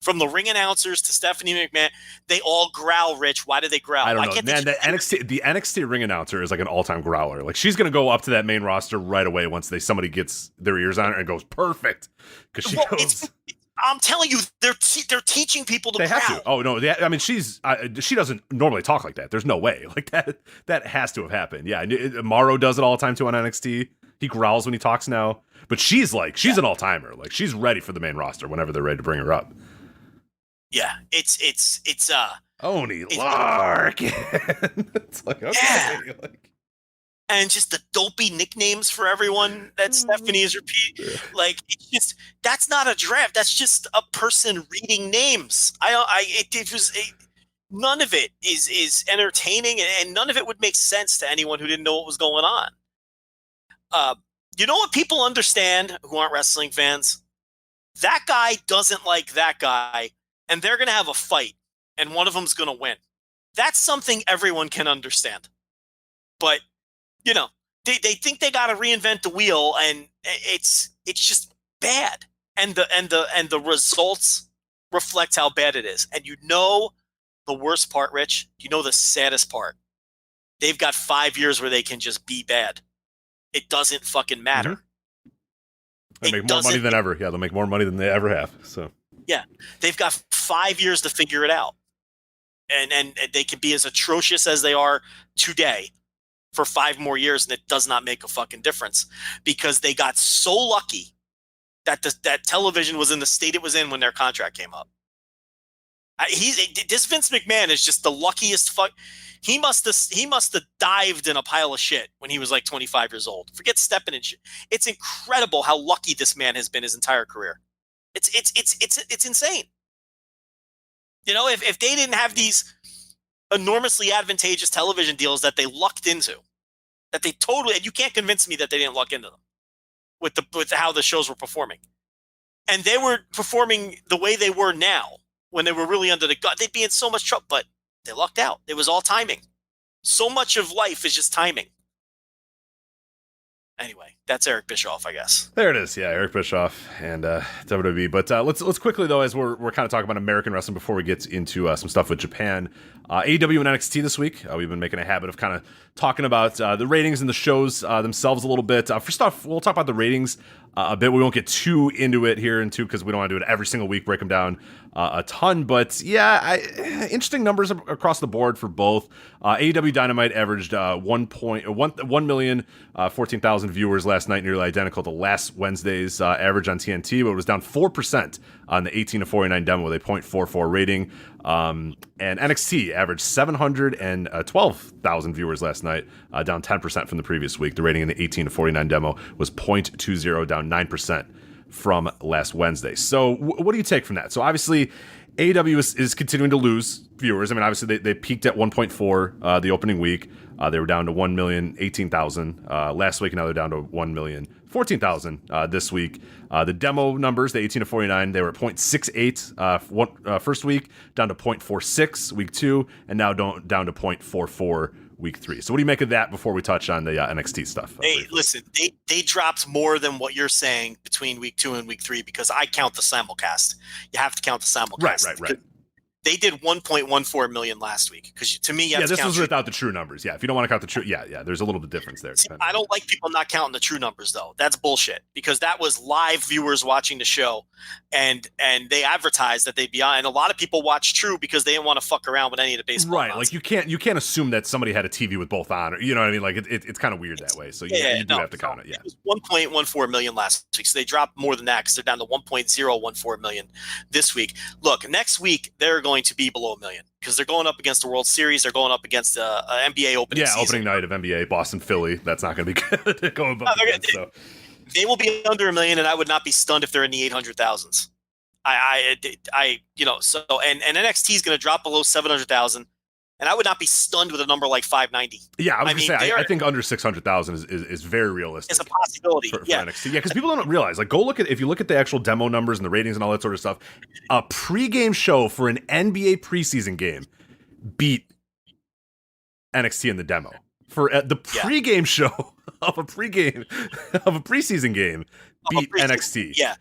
From the ring announcers to Stephanie McMahon, they all growl, Rich. Why do they growl? I don't know. Man, the NXT ring announcer is like an all-time growler. Like, she's going to go up to that main roster right away once somebody gets their ears on her and goes, perfect. Because she goes... I'm telling you, they're teaching people to growl. Have to. Oh, no. I mean, she doesn't normally talk like that. There's no way. Like, that has to have happened. Yeah, Morrow does it all the time, too, on NXT. He growls when he talks now. But she's an all-timer. Like, she's ready for the main roster whenever they're ready to bring her up. Yeah, it's Oni Larkin. It's like, okay. Yeah. And just the dopey nicknames for everyone that Stephanie is repeating. Yeah. Like, it's just, that's not a draft. That's just a person reading names. None of it is entertaining, and none of it would make sense to anyone who didn't know what was going on. You know what people understand who aren't wrestling fans? That guy doesn't like that guy, and they're going to have a fight, and one of them's going to win. That's something everyone can understand. But, they think they got to reinvent the wheel, and it's just bad. And the results reflect how bad it is. And the worst part, Rich, the saddest part. They've got 5 years where they can just be bad. It doesn't fucking matter. Mm-hmm. They make more money than ever. Yeah, they'll make more money than they ever have. So yeah, they've got 5 years to figure it out, and they can be as atrocious as they are today for 5 more years, and it does not make a fucking difference because they got so lucky that that television was in the state it was in when their contract came up. This Vince McMahon is just the luckiest fuck. He must have dived in a pile of shit when he was like 25 years old. Forget stepping in shit. It's incredible how lucky this man has been his entire career. It's insane. If they didn't have these enormously advantageous television deals that they lucked into, that they totally, and you can't convince me that they didn't luck into them with how the shows were performing. And they were performing the way they were now when they were really under the gun. They'd be in so much trouble, but they lucked out. It was all timing. So much of life is just timing. Anyway, that's Eric Bischoff, I guess. There it is. Yeah, Eric Bischoff and WWE. But let's quickly, though, as we're kind of talking about American wrestling before we get into some stuff with Japan. AEW and NXT this week. We've been making a habit of kind of talking about the ratings and the shows themselves a little bit. First off, we'll talk about the ratings a bit. We won't get too into it here because we don't want to do it every single week, break them down. a ton. But yeah, interesting numbers across the board for both. AEW Dynamite averaged 1,014,000 viewers last night, nearly identical to last Wednesday's average on TNT, but it was down 4% on the 18 to 49 demo with a .44 rating. And NXT averaged 712,000 viewers last night, down 10% from the previous week. The rating in the 18 to 49 demo was .20, down 9% from last Wednesday. So what do you take from that? So obviously AEW is continuing to lose viewers. I mean, obviously they peaked at 1.4 the opening week. They were down to 1,018,000 last week, and now they're down to 1,014,000 this week. The demo numbers, the 18 to 49, they were at .68 first week, down to .46 week 2, and now down to .44 week 3. So what do you make of that before we touch on the NXT stuff? Hey, listen, they dropped more than what you're saying between week 2 and week 3 because I count the simulcast. You have to count the simulcast. Right. They did 1.14 million last week because to me, this was without the true numbers. Yeah, if you don't want to count the true, there's a little bit of difference there. See, I don't like people not counting the true numbers though. That's bullshit because that was live viewers watching the show, and they advertised that they'd be on. And a lot of people watch True because they didn't want to fuck around with any of the baseball. Right, nonsense. like you can't assume that somebody had a TV with both on, or you know what I mean? Like it's kind of weird that way. So you do have to count it. Yeah, it was 1.14 million last week, so they dropped more than that because they're down to 1.014 million this week. Look, next week they're going to be below a million because they're going up against the World Series. They're going up against the NBA opening season. Opening night of NBA, Boston, Philly. That's not going to be good going above so. They will be under a million, and I would not be stunned if they're in the 800,000s. And NXT is going to drop below 700,000, and I would not be stunned with a number like 590. Yeah, I was going to say, I think under 600,000 is very realistic. It's a possibility for NXT. Yeah, because people don't realize, like, if you look at the actual demo numbers and the ratings and all that sort of stuff, a pregame show for an NBA preseason game beat NXT in the demo. For the pregame show of a preseason game beat NXT. Yeah.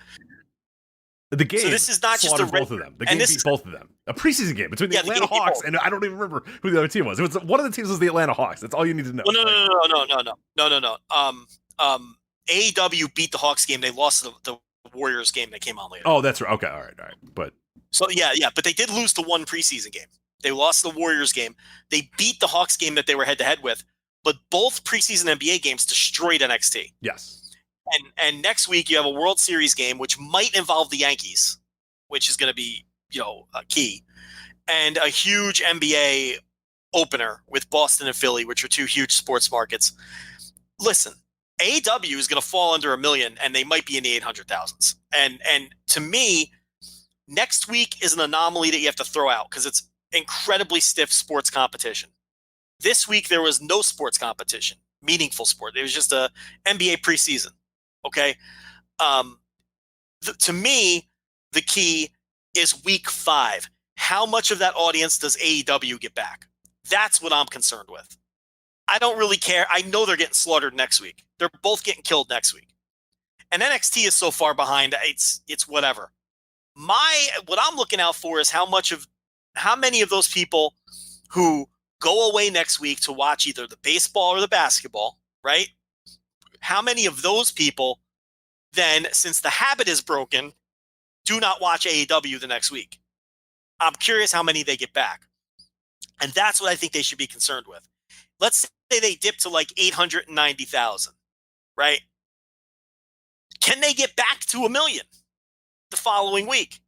The game. So this is not just both of them. The game beat both of them. A preseason game between the Atlanta Hawks and I don't even remember who the other team was. It was one of the teams was the Atlanta Hawks. That's all you need to know. No. AEW beat the Hawks game. They lost the Warriors game that came on later. Oh, that's right. Okay, all right. But but they did lose the one preseason game. They lost the Warriors game. They beat the Hawks game that they were head to head with. But both preseason NBA games destroyed NXT. Yes. And next week you have a World Series game, which might involve the Yankees, which is going to be, key, and a huge NBA opener with Boston and Philly, which are two huge sports markets. Listen, AEW is going to fall under a million, and they might be in the 800,000s. And to me, next week is an anomaly that you have to throw out because it's incredibly stiff sports competition. This week there was no sports competition, meaningful sport. It was just a NBA preseason. Okay. To me, the key is week 5. How much of that audience does AEW get back? That's what I'm concerned with. I don't really care. I know they're getting slaughtered next week. They're both getting killed next week. And NXT is so far behind. It's whatever. What I'm looking out for is how many of those people who go away next week to watch either the baseball or the basketball, right? How many of those people then, since the habit is broken, do not watch AEW the next week? I'm curious how many they get back. And that's what I think they should be concerned with. Let's say they dip to like 890,000, right? Can they get back to 1 million the following week?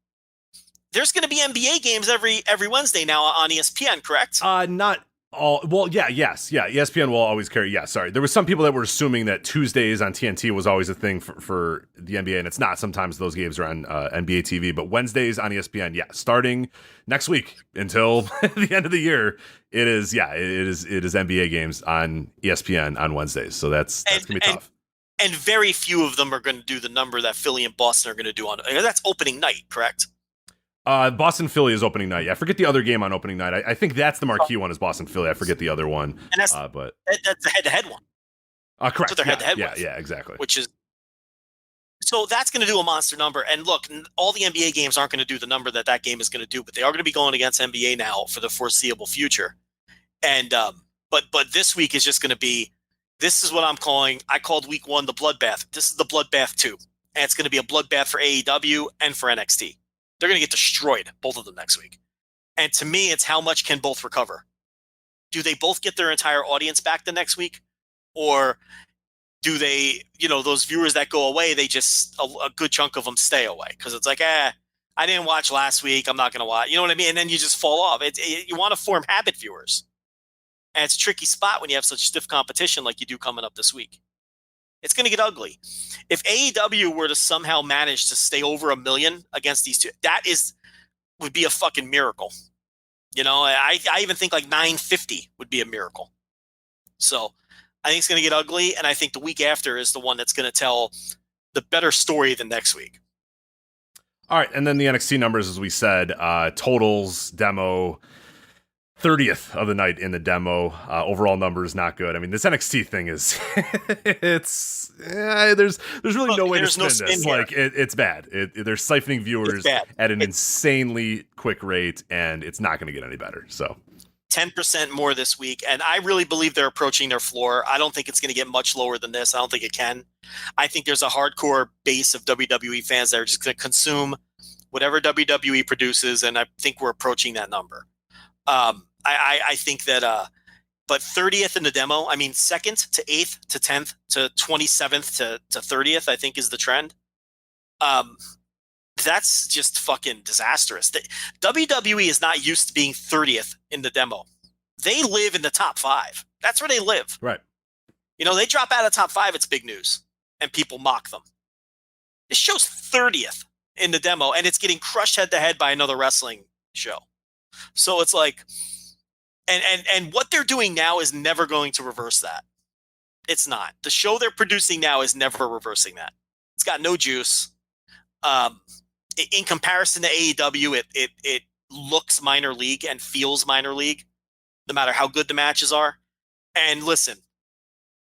There's going to be NBA games every Wednesday now on ESPN, correct? Not all. Well, yes. ESPN will always carry. Yeah, sorry. There were some people that were assuming that Tuesdays on TNT was always a thing for the NBA, and it's not. Sometimes those games are on NBA TV, but Wednesdays on ESPN, starting next week until the end of the year, it is NBA games on ESPN on Wednesdays. So that's going to be tough. And very few of them are going to do the number that Philly and Boston are going to do that's opening night, correct? Boston Philly is opening night. I forget the other game on opening night. I think that's the marquee one is Boston Philly. I forget the other one. And that's the head-to-head one. Correct. That's what they're head-to-head with. Yeah, exactly. So that's going to do a monster number. And look, all the NBA games aren't going to do the number that game is going to do, but they are going to be going against NBA now for the foreseeable future. And but this week is just going to be. This is what I'm calling. I called week 1 the bloodbath. This is the bloodbath 2, and it's going to be a bloodbath for AEW and for NXT. They're going to get destroyed, both of them next week. And to me, it's how much can both recover. Do they both get their entire audience back the next week? Or do they, those viewers that go away, they just, a good chunk of them stay away? Because it's like, I didn't watch last week, I'm not going to watch. You know what I mean? And then you just fall off. You want to form habit viewers. And it's a tricky spot when you have such stiff competition like you do coming up this week. It's going to get ugly. If AEW were to somehow manage to stay over 1 million against these two, would be a fucking miracle. I even think like 950 would be a miracle. So I think it's going to get ugly, and I think the week after is the one that's going to tell the better story than next week. All right, and then the NXT numbers, as we said, totals, demo, 30th of the night in the demo. Overall numbers not good. I mean, this NXT thing is there's really no way to spin this. Like it's bad. They're siphoning viewers at an insanely quick rate, and it's not going to get any better. So 10% more this week, and I really believe they're approaching their floor. I don't think it's going to get much lower than this. I don't think it can. I think there's a hardcore base of WWE fans that are just going to consume whatever WWE produces, and I think we're approaching that number. I think that, but 30th in the demo, I mean, 2nd to 8th to 10th to 27th to 30th, I think is the trend. That's just fucking disastrous. WWE is not used to being 30th in the demo. They live in the top 5. That's where they live. Right. They drop out of top 5, it's big news, and people mock them. This show's 30th in the demo, and it's getting crushed head to head by another wrestling show. So it's like, and what they're doing now is never going to reverse that. It's not. The show they're producing now is never reversing that. It's got no juice. In comparison to AEW, it looks minor league and feels minor league, no matter how good the matches are. And listen,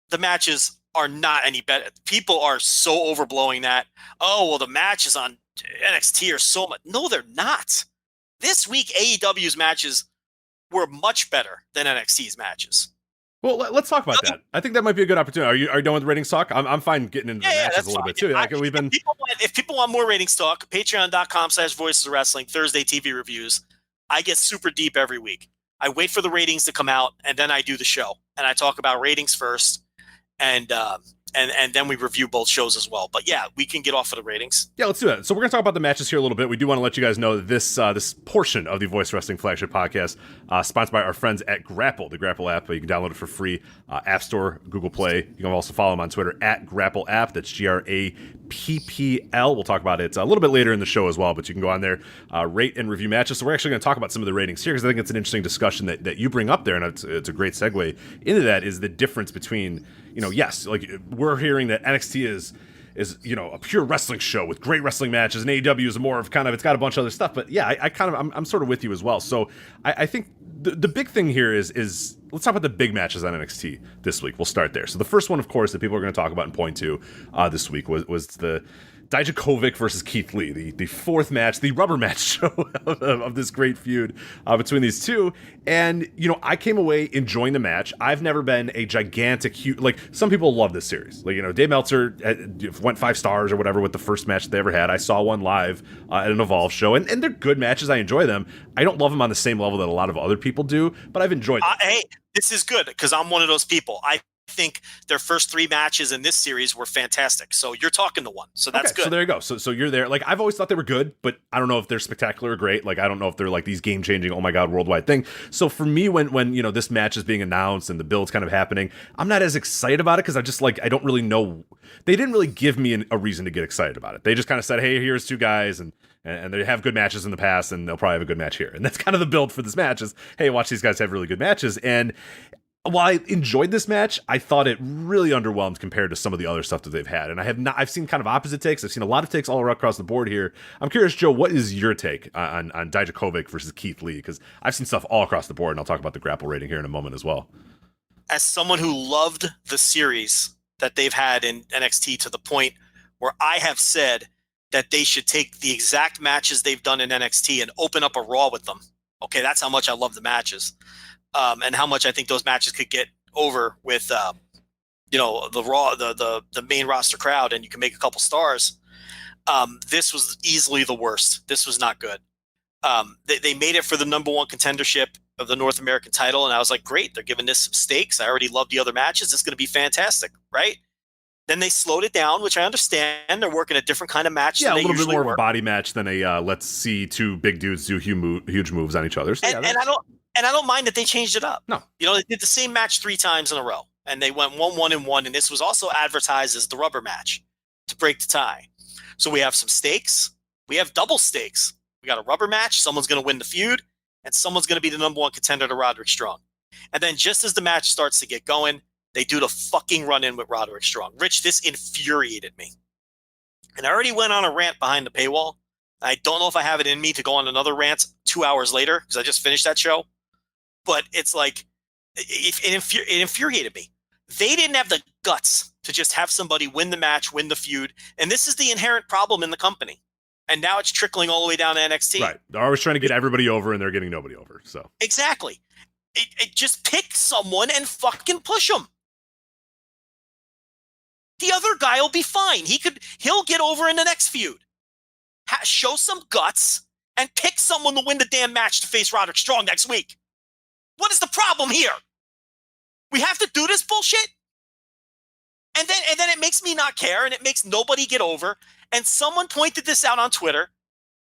the matches are not any better. People are so overblowing that. Oh, well, the matches on NXT are so much. No, they're not. This week, AEW's matches were much better than NXT's matches. Well, let's talk about that. I think that might be a good opportunity. Are you done with ratings talk? I'm fine getting into the matches a little bit too. Like if people want more ratings talk, patreon.com/Voices of Wrestling, Thursday TV reviews. I get super deep every week. I wait for the ratings to come out, and then I do the show. And I talk about ratings first, and then we review both shows as well. But yeah, we can get off of the ratings. Yeah, let's do that. So we're going to talk about the matches here a little bit. We do want to let you guys know that this portion of the Voice Wrestling Flagship podcast, sponsored by our friends at Grapple, the Grapple app. You can download it for free, App Store, Google Play. You can also follow them on Twitter at Grapple App. That's GRAPPL. We'll talk about it a little bit later in the show as well, but you can go on there, rate and review matches. So we're actually going to talk about some of the ratings here because I think it's an interesting discussion that you bring up there, and it's a great segue into that, is the difference between, yes, like we're hearing that NXT is a pure wrestling show with great wrestling matches, and AEW is more of it's got a bunch of other stuff. But yeah, I'm sort of with you as well. So I think the big thing here is let's talk about the big matches on NXT this week. We'll start there. So the first one, of course, that people are going to talk about and point to this week was the Dijakovic versus Keith Lee, the fourth match, the rubber match show of this great feud between these two. And, I came away enjoying the match. I've never been a gigantic, huge, like, some people love this series. Like, Dave Meltzer went 5 stars or whatever with the first match they ever had. I saw one live at an Evolve show, and they're good matches. I enjoy them. I don't love them on the same level that a lot of other people do, but I've enjoyed them. Hey, this is good because I'm one of those people. I think their first 3 matches in this series were fantastic. So you're talking to one. So that's good. So there you go. So you're there. Like, I've always thought they were good, but I don't know if they're spectacular or great. Like, I don't know if they're like these game-changing, oh my God, worldwide thing. So for me, when this match is being announced and the build's kind of happening, I'm not as excited about it because I just I don't really know. They didn't really give me a reason to get excited about it. They just kind of said, hey, here's 2 guys, and they have good matches in the past, and they'll probably have a good match here. And that's kind of the build for this match is, hey, watch these guys have really good matches. And while I enjoyed this match, I thought it really underwhelmed compared to some of the other stuff that they've had. And I've seen kind of opposite takes. I've seen a lot of takes all across the board here. I'm curious, Joe, what is your take on Dijakovic versus Keith Lee? Because I've seen stuff all across the board, and I'll talk about the Grapple rating here in a moment as well. As someone who loved the series that they've had in NXT to the point where I have said that they should take the exact matches they've done in NXT and open up a Raw with them. Okay, that's how much I love the matches. And how much I think those matches could get over with, the Raw, the main roster crowd, and you can make a couple stars. This was easily the worst. This was not good. They made it for the number one contendership of the North American title, and I was like, great, they're giving this some stakes. I already love the other matches. It's going to be fantastic, right? Then they slowed it down, which I understand. They're working a different kind of match. Yeah, than a little bit more of a body match than a let's see two big dudes do huge moves on each other. So, and I don't mind that they changed it up. No, they did the same match 3 times in a row, and they went 1-1-1, and this was also advertised as the rubber match to break the tie. So we have some stakes. We have double stakes. We got a rubber match. Someone's going to win the feud, and someone's going to be the number one contender to Roderick Strong. And then just as the match starts to get going, they do the fucking run-in with Roderick Strong. Rich, this infuriated me. And I already went on a rant behind the paywall. I don't know if I have it in me to go on another rant 2 hours later because I just finished that show. But it's like, it infuriated me. They didn't have the guts to just have somebody win the match, win the feud. And this is the inherent problem in the company. And now it's trickling all the way down to NXT. Right. They're always trying to get everybody over, and they're getting nobody over. So exactly. It just pick someone and fucking push them. The other guy will be fine. He'll get over in the next feud. Show some guts and pick someone to win the damn match to face Roderick Strong next week. What is the problem here? We have to do this bullshit? And then it makes me not care, and it makes nobody get over. And someone pointed this out on Twitter,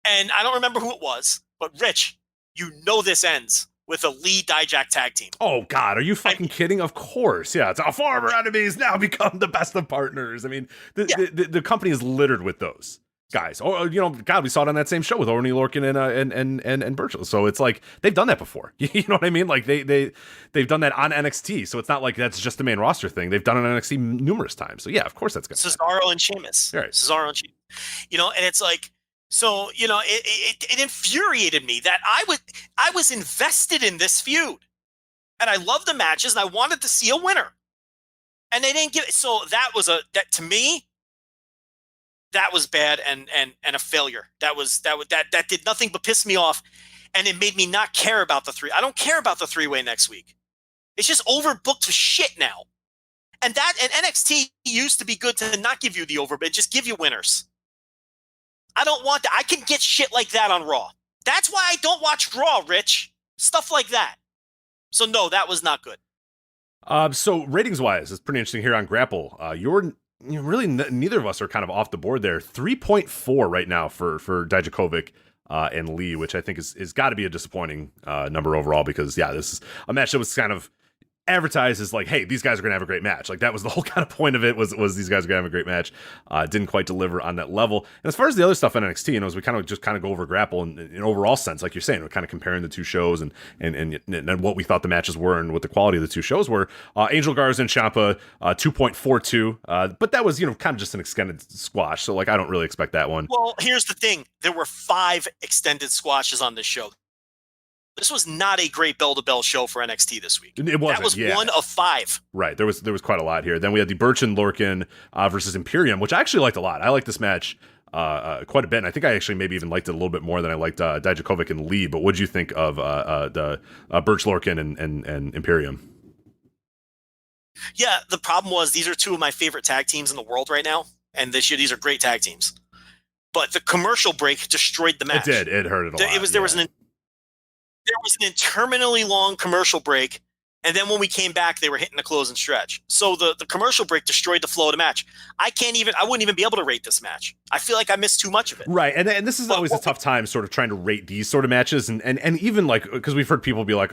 and I don't remember who it was, but Rich, you know this ends with a Lee Dijak tag team. Oh, God, are you fucking kidding? Of course. Yeah, it's our former enemies now become the best of partners. I mean, the company is littered with those guys. Oh, God, we saw it on that same show with Orny Lorcan and Burchill. So it's like they've done that before. You know what I mean? Like they've done that on NXT. So it's not like that's just the main roster thing. They've done it on NXT numerous times. So yeah, of course that's good. Cesaro and Sheamus. Right. Cesaro and Sheamus. And it's like, so, it infuriated me that I was invested in this feud, and I loved the matches, and I wanted to see a winner, and they didn't give it. So that to me, that was bad and a failure. That did nothing but piss me off, and it made me not care about the three. I don't care about the 3-way next week. It's just overbooked to shit now, and NXT used to be good to not give you the overbid, just give you winners. I don't want that. I can get shit like that on Raw. That's why I don't watch Raw, Rich. Stuff like that. So no, that was not good. So ratings-wise, it's pretty interesting here on Grapple. Neither of us are kind of off the board there. 3.4 right now for Dijakovic and Lee, which I think is got to be a disappointing number overall because, this is a match that was kind of advertised as like, hey, these guys are gonna have a great match. Like that was the whole kind of point of it was these guys are gonna have a great match. Didn't quite deliver on that level. And as far as the other stuff on NXT, as we kind of go over Grapple in an overall sense, like you're saying, we're kind of comparing the two shows and what we thought the matches were and what the quality of the two shows were. Angel Garza and Ciampa 2.42, but that was kind of just an extended squash. So like I don't really expect that one. Well, here's the thing: there were 5 extended squashes on this show. This was not a great bell-to-bell show for NXT this week. It wasn't, that was one of 5. Right. There was quite a lot here. Then we had the Birch and Lorcan versus Imperium, which I actually liked a lot. I liked this match quite a bit. And I think I actually maybe even liked it a little bit more than I liked Dijakovic and Lee. But what did you think of the Birch, Lorcan, and Imperium? Yeah, the problem was these are 2 of my favorite tag teams in the world right now. And this year, these are great tag teams. But the commercial break destroyed the match. It did. It hurt it a lot. There was an interminably long commercial break, and then when we came back, they were hitting the close and stretch. So the commercial break destroyed the flow of the match. I wouldn't even be able to rate this match. I feel like I missed too much of it. Right, and this is always a tough time sort of trying to rate these sort of matches, and even like, because we've heard people be like,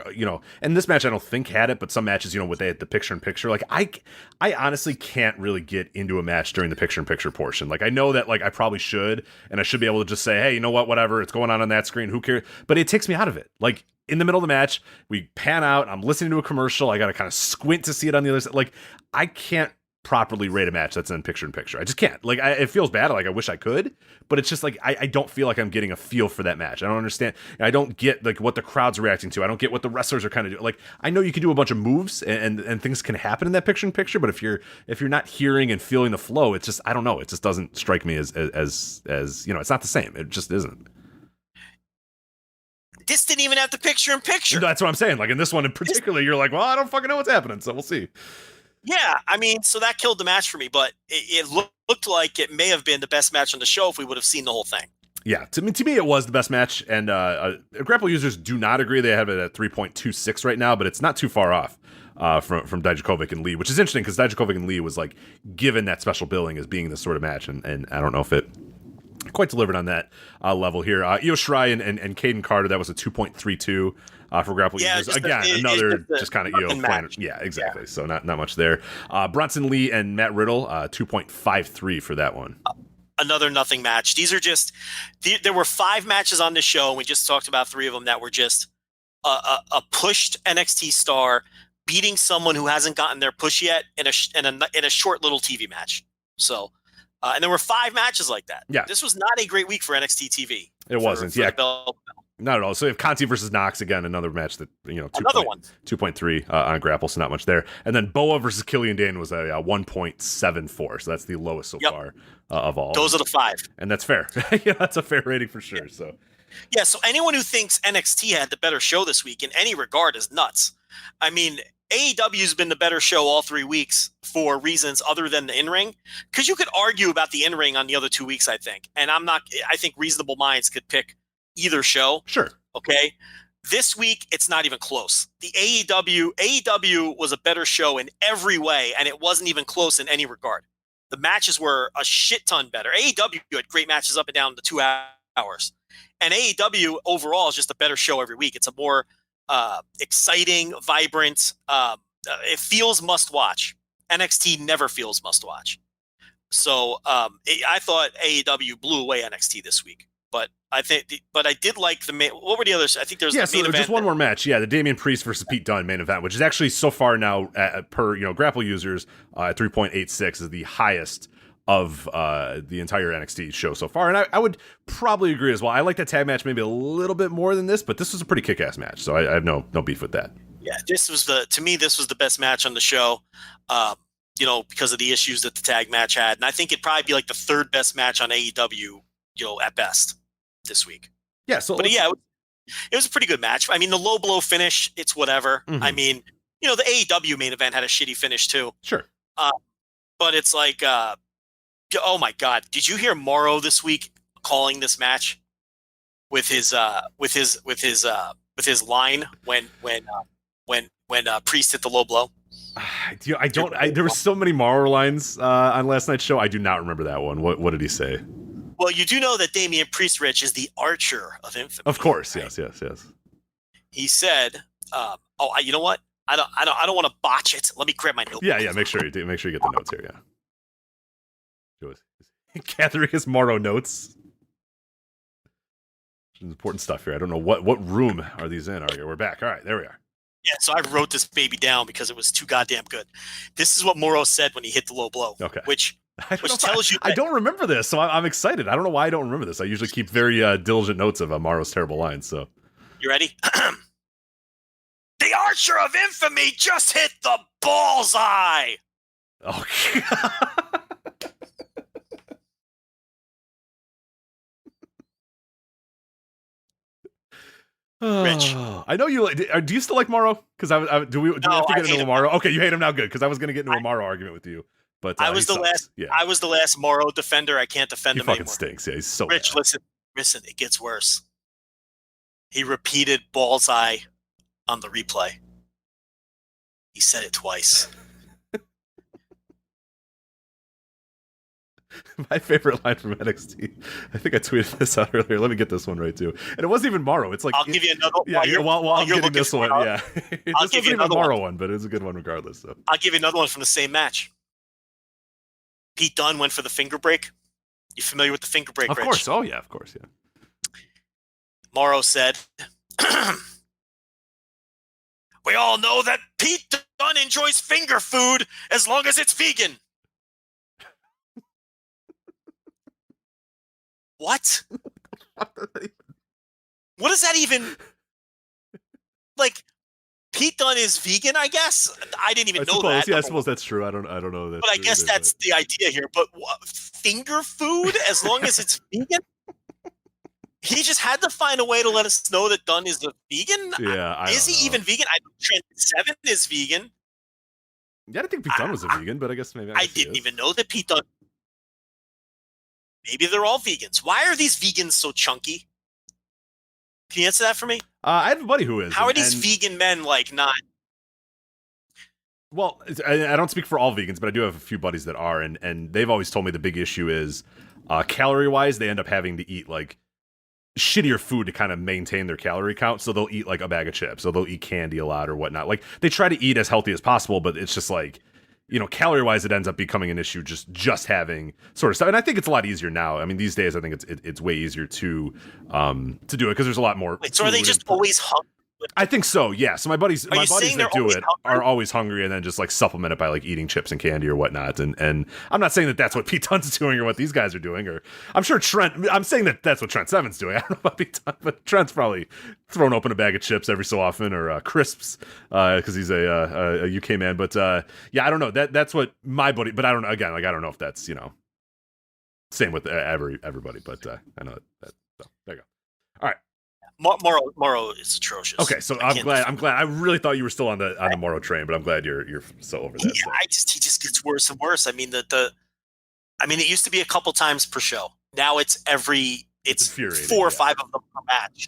and this match I don't think had it, but some matches, with the picture-in-picture, like I honestly can't really get into a match during the picture-in-picture portion. Like I know that like I probably should, and I should be able to just say, hey, you know what, whatever, it's going on that screen, who cares? But it takes me out of it. Like in the middle of the match, we pan out, I'm listening to a commercial, I gotta kind of squint to see it on the other side. Like I can't properly rate a match that's in picture-in-picture. I just can't. Like it feels bad. Like I wish I could, but it's just like I don't feel like I'm getting a feel for that match. I don't understand. I don't get like what the crowd's reacting to. I don't get what the wrestlers are kind of doing. Like I know you can do a bunch of moves and things can happen in that picture-in-picture, but if you're not hearing and feeling the flow, it's just I don't know. It just doesn't strike me as it's not the same. It just isn't. This didn't even have the picture-in-picture. That's what I'm saying. Like in this one in particular, you're like, well, I don't fucking know what's happening, so we'll see. Yeah, I mean, so that killed the match for me, but it looked like it may have been the best match on the show if we would have seen the whole thing. Yeah, to me, it was the best match, and Grapple users do not agree. They have it at 3.26 right now, but it's not too far off from Dijakovic and Lee, which is interesting because Dijakovic and Lee was like given that special billing as being this sort of match, and I don't know if it quite delivered on that level here. Io Shirai and Caden Carter, that was a 2.32 for Grapple users. Again, another just kind of Io playing. Yeah, exactly. Yeah. So not much there. Bronson Lee and Matt Riddle, 2.53 for that one. Another nothing match. These are just there were 5 matches on this show, and we just talked about 3 of them that were just a pushed NXT star beating someone who hasn't gotten their push yet in a short little TV match. So, and there were 5 matches like that. Yeah, this was not a great week for NXT TV. It wasn't. Yeah. Not at all. So we have Conti versus Knox again, another match that, another one. 2.3 on Grapple, so not much there. And then Boa versus Killian Dane was a 1.74, so that's the lowest so far of all. Those are the 5. And that's fair. Yeah, that's a fair rating for sure. So yeah, so anyone who thinks NXT had the better show this week in any regard is nuts. I mean, AEW's been the better show all 3 weeks for reasons other than the in-ring, because you could argue about the in-ring on the other 2 weeks, I think. And I think reasonable minds could pick either show. Sure. Okay. This week, it's not even close. The AEW was a better show in every way, and it wasn't even close in any regard. The matches were a shit ton better. AEW had great matches up and down the 2 hours. And AEW overall is just a better show every week. It's a more exciting, vibrant, it feels must watch. NXT never feels must watch. So I thought AEW blew away NXT this week. But I did like the main. What were the others? I think there's the main event. Just one more match. Yeah, the Damian Priest versus Pete Dunne main event, which is actually so far now per Grapple users at 3.86 is the highest of the entire NXT show so far, and I would probably agree as well. I like that tag match maybe a little bit more than this, but this was a pretty kick-ass match, so I have no beef with that. Yeah, this was the best match on the show. Because of the issues that the tag match had, and I think it'd probably be like the 3rd best match on AEW, at best. This week. Yeah, so but yeah, it was a pretty good match. I mean, the low blow finish, it's whatever. Mm-hmm. I mean, the AEW main event had a shitty finish too. Sure. But it's like, oh my God, did you hear Morrow this week calling this match with his line when Priest hit the low blow? There were so many Morrow lines on last night's show. I do not remember that one. What did he say? Well, you do know that Damian Priest, Rich, is the Archer of Infamy. Of course, right? Yes. He said, you know what? I don't want to botch it. Let me grab my notebook. Yeah. Make sure you do. Make sure you get the notes here. Yeah. Gathering his Morrow notes. Important stuff here. I don't know what room are these in. We're back. All right, there we are. Yeah, so I wrote this baby down because it was too goddamn good. This is what Morrow said when he hit the low blow. Okay. Which tells you... I don't remember this, so I'm excited. I don't know why I don't remember this. I usually keep very diligent notes of Morrow's terrible lines, so... You ready? The Archer of Infamy just hit the bullseye! Oh, Rich, I know you. Do you still like Morrow? Because do we have to get into a Morrow? Okay, you hate him now. Good, because I was going to get into a Morrow argument with you, but I was the last. Yeah. I was the last Morrow defender. I can't defend him anymore. He fucking stinks. Yeah, he's so Rich, bad. listen. It gets worse. He repeated bullseye on the replay. He said it twice. My favorite line from NXT. I think I tweeted this out earlier. Let me get this one right too. And it wasn't even Morrow. It's like I'll give you another. Yeah, while I'm getting this one. Yeah, I'll give you another Morrow one, but it's a good one regardless. So I'll give you another one from the same match. Pete Dunne went for the finger break. You familiar with the finger break? Of course. Oh yeah, of course. Yeah. Morrow said, "We all know that Pete Dunne enjoys finger food as long as it's vegan." What? What does that even... Like, Pete Dunne is vegan, I guess? I didn't even know that. Yeah, I suppose that's true. I don't know that. But I guess that's the idea here. But finger food, as long as it's vegan? He just had to find a way to let us know that Dunne is a vegan? Yeah, Is he even vegan? I know Trent 7 is vegan. Yeah, I didn't think Pete Dunne was a vegan, but I guess maybe I didn't even know that Pete Dunne. Maybe they're all vegans. Why are these vegans so chunky? Can you answer that for me? I have a buddy who is. How are these vegan men like not? Well, I don't speak for all vegans, but I do have a few buddies that are, and they've always told me the big issue is calorie-wise, they end up having to eat like shittier food to kind of maintain their calorie count. So they'll eat like a bag of chips, so they'll eat candy a lot or whatnot. Like they try to eat as healthy as possible, but it's just like, you know, calorie-wise, it ends up becoming an issue just having sort of stuff. And I think it's a lot easier now. I mean, these days, I think it's way easier to do it because there's a lot more. Wait, so are they just always hungry? I think so, yeah. So my buddies that do it are always hungry and then just like supplement it by like eating chips and candy or whatnot. And I'm not saying that that's what Pete Dunne's doing or what these guys are doing, or I'm sure I'm saying that that's what Trent Seven's doing. I don't know about Pete Dunne, but Trent's probably throwing open a bag of chips every so often or crisps because he's a UK man. But yeah, I don't know. That's what my buddy. But I don't know. Again, like I don't know if that's, you know, same with everybody. But I know that. So there you go. All right. Morrow is atrocious. Okay, so I'm glad. I really thought you were still on the Morrow train, but I'm glad you're so over that. Yeah, he just gets worse and worse. I mean, it used to be a couple times per show. Now it's 4 or 5 of them per match.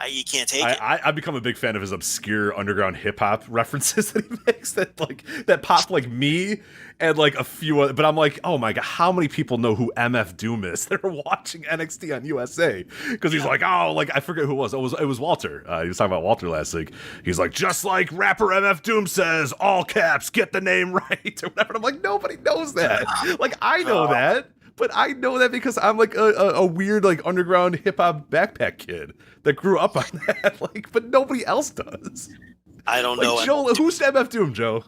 You can't take it. I've become a big fan of his obscure underground hip hop references that he makes that pop like me and like a few other, but I'm like, oh my god, how many people know who MF Doom is that are watching NXT on USA? Because he's like, oh, like I forget who it was. It was Walter. He was talking about Walter last week. He's like, just like rapper MF Doom says, all caps, get the name right or whatever. And I'm like, nobody knows that. Like I know that. But I know that because I'm like a weird like underground hip hop backpack kid that grew up on that. Like, but nobody else does. I don't like, know. Joe, who's MF Doom, Joe?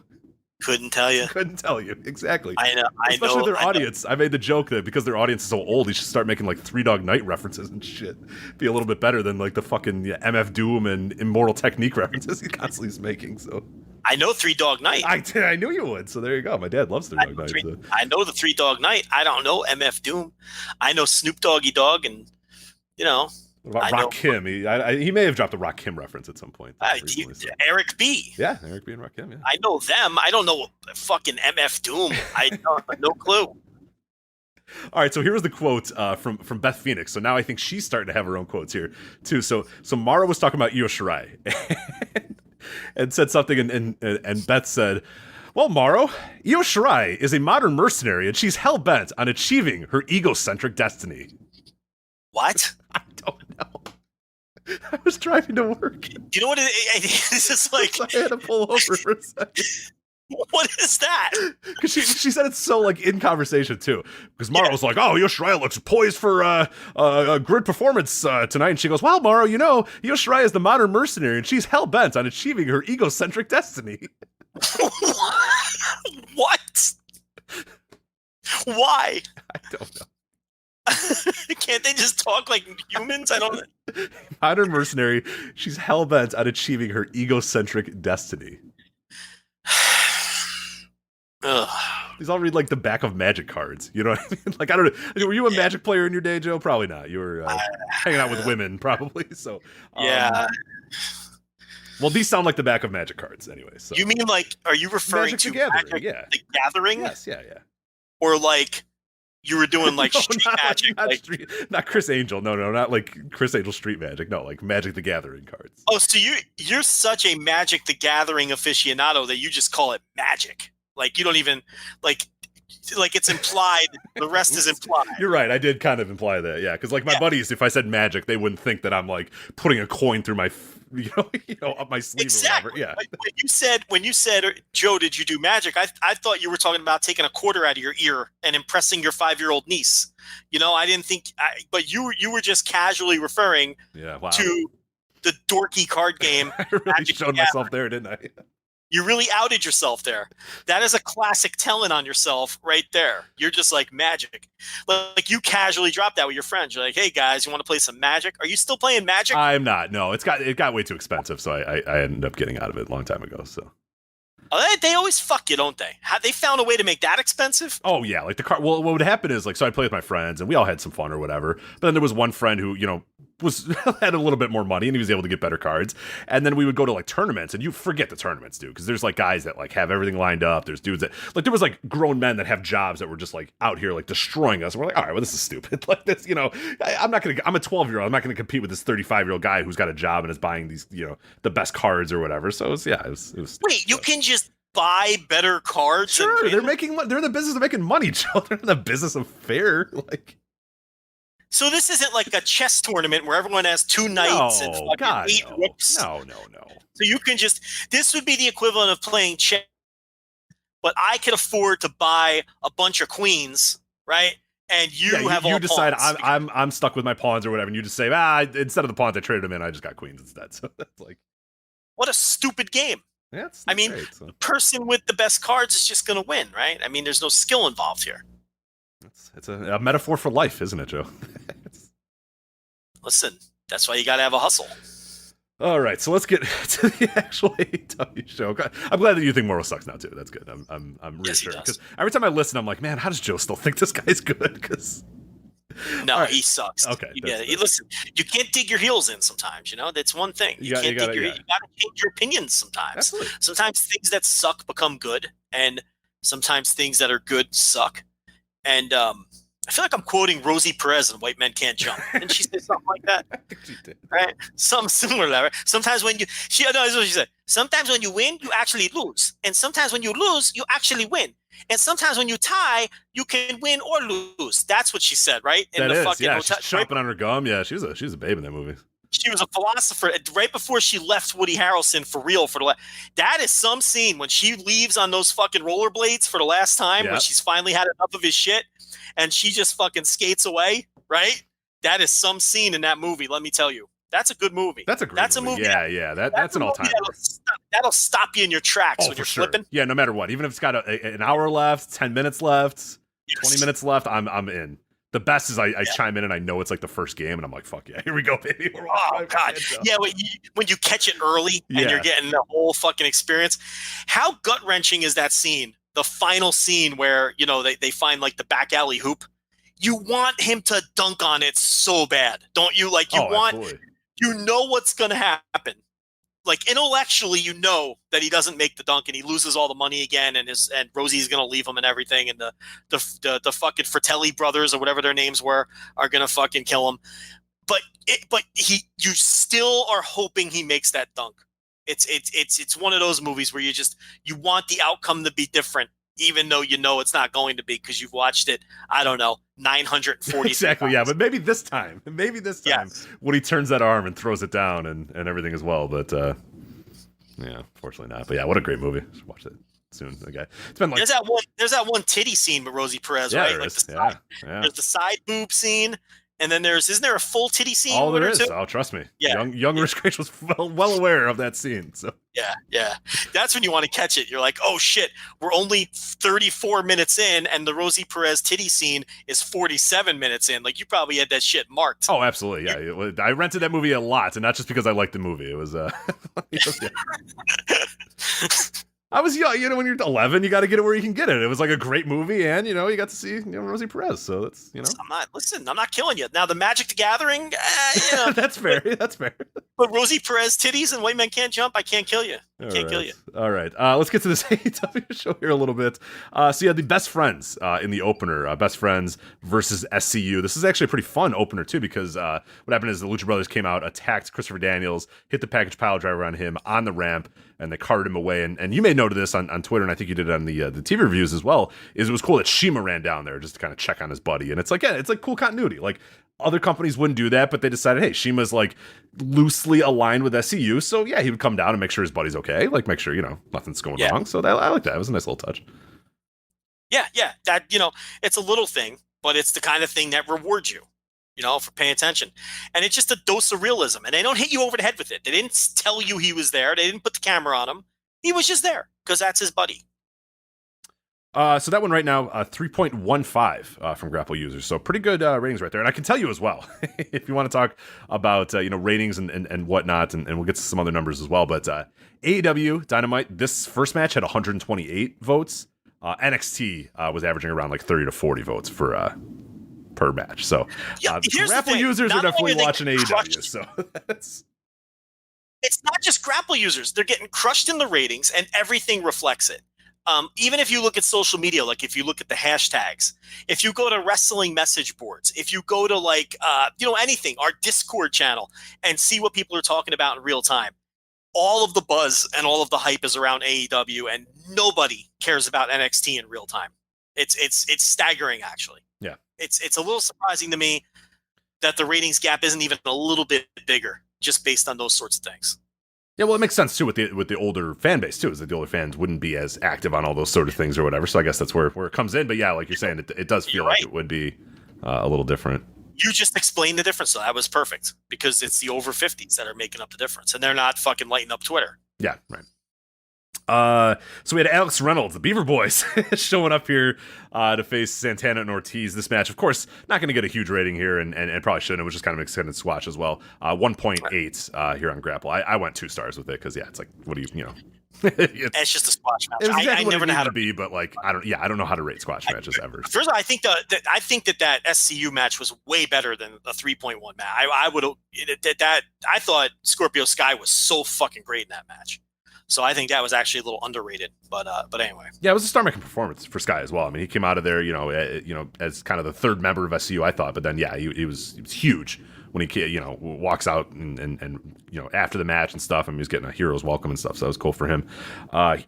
Couldn't tell you. Couldn't tell you exactly. I know. Especially their audience. I made the joke that because their audience is so old, he should start making like Three Dog Night references and shit. Be a little bit better than like the fucking MF Doom and Immortal Technique references he constantly is making. So. I know Three Dog Night. I knew you would. So there you go. My dad loves Three Dog Night. So. I know the Three Dog Night. I don't know MF Doom. I know Snoop Doggy Dogg, and you know. What about Rakim? He may have dropped a Rakim reference at some point. Recently, so. Eric B. Yeah, Eric B and Rakim. Yeah. I know them. I don't know fucking MF Doom. I don't, no clue. All right, so here was the quote from Beth Phoenix. So now I think she's starting to have her own quotes here too. So Mara was talking about Io Shirai and said something, and Beth said, "Well, Morrow, Io Shirai is a modern mercenary, and she's hell bent on achieving her egocentric destiny." What? I don't know. I was driving to work. You know what? It's just like I had to pull over for a second. What is that? Because she said it's so like in conversation too. Because Mara was like, "Oh, Io Shirai looks poised for a good performance tonight," and she goes, "Well, Mara, you know, Io Shirai is the modern mercenary, and she's hell bent on achieving her egocentric destiny." What? Why? I don't know. Can't they just talk like humans? I don't. Modern mercenary, she's hell bent on achieving her egocentric destiny. These all read like the back of Magic cards. You know what I mean? Like, I don't know. Were you a Magic player in your day, Joe? Probably not. You were hanging out with women, probably. So yeah. Well, these sound like the back of Magic cards, anyway. So you mean like? Are you referring Magic to the Gathering? Magic Yeah. the Gathering? Yes. Yeah. Or like you were doing like no, street not magic, like not Chris Angel. No, not like Chris Angel Street Magic. No, like Magic the Gathering cards. Oh, so you're such a Magic the Gathering aficionado that you just call it Magic. Like you don't even like it's implied. The rest is implied. You're right. I did kind of imply that. Yeah, because like my buddies, if I said Magic, they wouldn't think that I'm like putting a coin through my, up my sleeve exactly. or whatever. Yeah. Like when you said, Joe, did you do Magic? I thought you were talking about taking a quarter out of your ear and impressing your 5-year-old niece. You know, I didn't think. But you were just casually referring to the dorky card game. I really Magic showed myself there, didn't I? You really outed yourself there. That is a classic telling on yourself right there. You're just like Magic. Like you casually dropped that with your friends. You're like, hey guys, you want to play some Magic? Are you still playing Magic? I'm not. No, it got way too expensive, so I ended up getting out of it a long time ago. So they always fuck you, don't they? They found a way to make that expensive? Oh yeah, like the car. Well, what would happen is like, so I'd play with my friends, and we all had some fun or whatever. But then there was one friend who, had a little bit more money and he was able to get better cards. And then we would go to like tournaments, and you forget the tournaments, dude, because there's like guys that like have everything lined up. There's dudes that like there was like grown men that have jobs that were just like out here like destroying us. And we're like, all right, well, this is stupid. Like this, I'm a 12-year-old. I'm not gonna compete with this 35-year-old guy who's got a job and is buying these, the best cards or whatever. So it was Wait, you can just buy better cards? Sure, they're in the business of making money, Joe. They're in the business of fair, like. So this isn't like a chess tournament where everyone has 2 knights and fucking 8 rooks. No. So you can this would be the equivalent of playing chess, but I could afford to buy a bunch of queens, right? And you decide pawns. I'm stuck with my pawns or whatever, and you just say, instead of the pawns I traded them in, I just got queens instead. So that's like, what a stupid game. Yeah, the person with the best cards is just going to win, right? I mean, there's no skill involved here. It's a metaphor for life, isn't it, Joe? Listen, that's why you got to have a hustle. All right, so let's get to the actual AEW show. I'm glad that you think Morrow sucks now too. That's good. I'm reassured because every time I listen, I'm like, man, how does Joe still think this guy's good? Because he sucks. Okay, listen, you can't dig your heels in sometimes. That's one thing. You can't dig your. You got to change your opinions sometimes. Absolutely. Sometimes things that suck become good, and sometimes things that are good suck. And I feel like I'm quoting Rosie Perez in White Men Can't Jump. Didn't she say something like that? I think she did. Right? Something similar to that, right? Sometimes when this is what she said. Sometimes when you win, you actually lose. And sometimes when you lose, you actually win. And sometimes when you tie, you can win or lose. That's what she said, right? She's chopping on her gum. Yeah, she was a babe in that movie. She was a philosopher right before she left Woody Harrelson for real. That is some scene when she leaves on those fucking rollerblades for the last time, when she's finally had enough of his shit, and she just fucking skates away, right? That is some scene in that movie, let me tell you. That's a good movie. That's a great movie. Yeah. That's an all-time. That'll stop you in your tracks when you're flipping. Yeah, no matter what. Even if it's got an hour left, 10 minutes left, 20 minutes left, I'm in. The best is I chime in and I know it's like the first game and I'm like, fuck yeah, here we go, baby. Oh, God. Yeah, when you catch it early and you're getting the whole fucking experience. How gut-wrenching is that scene? The final scene where, they find like the back alley hoop. You want him to dunk on it so bad, don't you? Like absolutely. You know what's going to happen. Like intellectually, you know that he doesn't make the dunk and he loses all the money again, and Rosie's going to leave him and everything, and the fucking Fratelli brothers or whatever their names were are going to fucking kill him. But you still are hoping he makes that dunk. It's one of those movies where you want the outcome to be different, even though you know it's not going to be because you've watched it, I don't know, 940 exactly, yeah, but maybe this time when he turns that arm and throws it down and everything as well, but fortunately not. But yeah, what a great movie. Should watch it soon. Okay, it's been like there's that one titty scene with Rosie Perez, right? Like there's the side boob scene. And then isn't there a full titty scene? Oh, there is. Oh, trust me. Yeah. Young Rich Grace was well aware of that scene. So yeah. That's when you want to catch it. You're like, oh shit, we're only 34 minutes in, and the Rosie Perez titty scene is 47 minutes in. Like you probably had that shit marked. Oh, absolutely. Yeah, I rented that movie a lot, and not just because I liked the movie. It was I was young, when you're 11, you got to get it where you can get it. It was like a great movie, and you got to see Rosie Perez. So that's I'm not killing you. Now the Magic the Gathering, that's fair. That's fair. But Rosie Perez titties and White Men Can't Jump, I can't kill you. Kill you. All right, let's get to this AEW show here a little bit. So you had the Best Friends in the opener, Best Friends versus SCU. This is actually a pretty fun opener too, because what happened is the Lucha Brothers came out, attacked Christopher Daniels, hit the package pile driver on him on the ramp, and they carted him away. And you may note this on Twitter, and I think you did it on the TV reviews as well, is it was cool that Shima ran down there just to kind of check on his buddy. And it's like, it's like cool continuity. Like other companies wouldn't do that, but they decided, hey, Shima's like loosely aligned with SCU, so yeah, he would come down and make sure his buddy's okay, like make sure, nothing's going wrong. So I like that. It was a nice little touch. Yeah. That, it's a little thing, but it's the kind of thing that rewards you. For paying attention. And it's just a dose of realism. And they don't hit you over the head with it. They didn't tell you he was there. They didn't put the camera on him. He was just there because that's his buddy. So that one right now, 3.15 from Grapple users. So pretty good ratings right there. And I can tell you as well, if you want to talk about, ratings and whatnot, and we'll get to some other numbers as well. But AEW Dynamite, this first match had 128 votes. NXT was averaging around like 30 to 40 votes for per match. So Yeah, here's the Grapple thing. users Not are definitely only are they watching AEW. crushed- So that's It's not just Grapple users. They're getting crushed in the ratings, and everything reflects it. Even if you look at social media, like if you look at the hashtags, if you go to wrestling message boards, if you go to anything, our Discord channel, and see what people are talking about in real time, all of the buzz and all of the hype is around AEW, and nobody cares about NXT in real time. It's staggering, actually. Yeah. It's a little surprising to me that the ratings gap isn't even a little bit bigger, just based on those sorts of things. Yeah, well, it makes sense too with the older fan base too, is that the older fans wouldn't be as active on all those sort of things or whatever. So I guess that's where it comes in. But yeah, like you're saying, it does feel like it would be a little different. You just explained the difference, so that was perfect, because it's the over 50s that are making up the difference, and they're not fucking lighting up Twitter. Yeah, right. So we had Alex Reynolds, the Beaver Boys, showing up here to face Santana and Ortiz. This match, of course, not going to get a huge rating here, and probably shouldn't. It was just kind of an extended squash as well. 1.8 here on Grapple. I went 2 stars with it because it's like, what do you know? It's just a squash match. It was exactly I what never it know how to be, but like I don't know how to rate squash matches ever. First of all, I think that SCU match was way better than a 3.1 match. I thought Scorpio Sky was so fucking great in that match. So I think that was actually a little underrated, but anyway. Yeah, it was a star-making performance for Sky as well. I mean, he came out of there, as kind of the third member of SCU, I thought, but then yeah, he was huge when he walks out and after the match and stuff. I mean, he was getting a hero's welcome and stuff, so that was cool for him.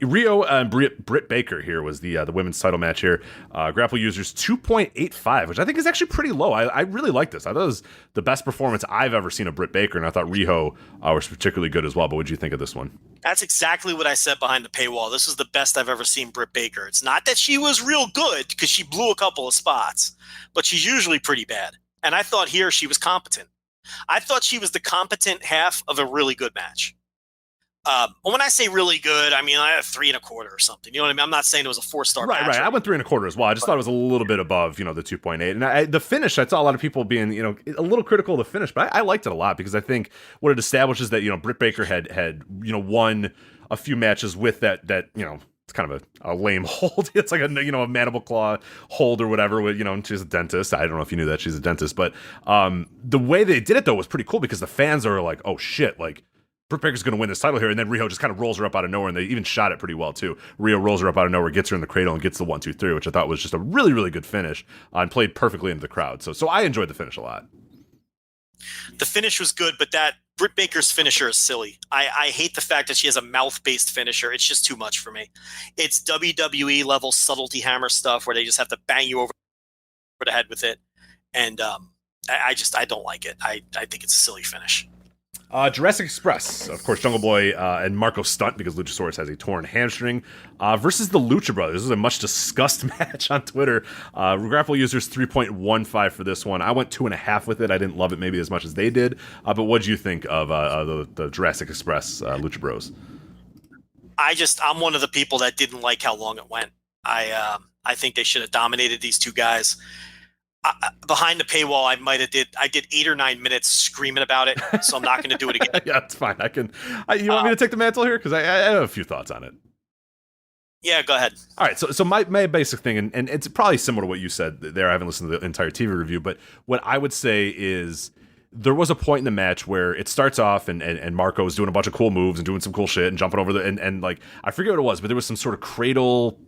Rio and Britt Baker here was the women's title match here. Grapple users 2.85, which I think is actually pretty low. I really like this. I thought it was the best performance I've ever seen of Britt Baker, and I thought Rio was particularly good as well. But what did you think of this one? That's exactly what I said behind the paywall. This was the best I've ever seen Britt Baker. It's not that she was real good, because she blew a couple of spots, but she's usually pretty bad. And I thought here she was competent. I thought she was the competent half of a really good match. When I say really good, I mean I had 3 1/4 or something. You know what I mean? I'm not saying it was a 4-star match. Right. I went 3 1/4 as well. I just thought it was a little bit above, the 2.8. And the finish, I saw a lot of people being, a little critical of the finish, but I liked it a lot because I think what it establishes that, Britt Baker had won a few matches with that it's kind of a lame hold. It's like a mandible claw hold or whatever. She's a dentist. I don't know if you knew that she's a dentist, but the way they did it though was pretty cool because the fans are like, oh shit, like Britt Baker's going to win this title here, and then Rio just kind of rolls her up out of nowhere, and they even shot it pretty well too. Rio rolls her up out of nowhere, gets her in the cradle, and gets the 1-2-3, which I thought was just a really, really good finish and played perfectly into the crowd. So I enjoyed the finish a lot. The finish was good, but that Britt Baker's finisher is silly. I hate the fact that she has a mouth-based finisher. It's just too much for me. It's WWE level subtlety hammer stuff where they just have to bang you over the head with it, and I don't like it. I think it's a silly finish. Jurassic Express, of course, Jungle Boy and Marco Stunt, because Luchasaurus has a torn hamstring, versus the Lucha Brothers. This is a much discussed match on Twitter. Grapple users 3.15 for this one. I went 2.5 with it. I didn't love it maybe as much as they did. But what did you think of the Jurassic Express Lucha Bros? I'm one of the people that didn't like how long it went. I think they should have dominated these two guys. Behind the paywall, I did 8 or 9 minutes screaming about it, so I'm not going to do it again. Yeah, it's fine. You want me to take the mantle here? Because I have a few thoughts on it. Yeah, go ahead. All right, so my basic thing, and it's probably similar to what you said there. I haven't listened to the entire TV review, but what I would say is there was a point in the match where it starts off and Marco is doing a bunch of cool moves and doing some cool shit and jumping over and like, I forget what it was, but there was some sort of cradle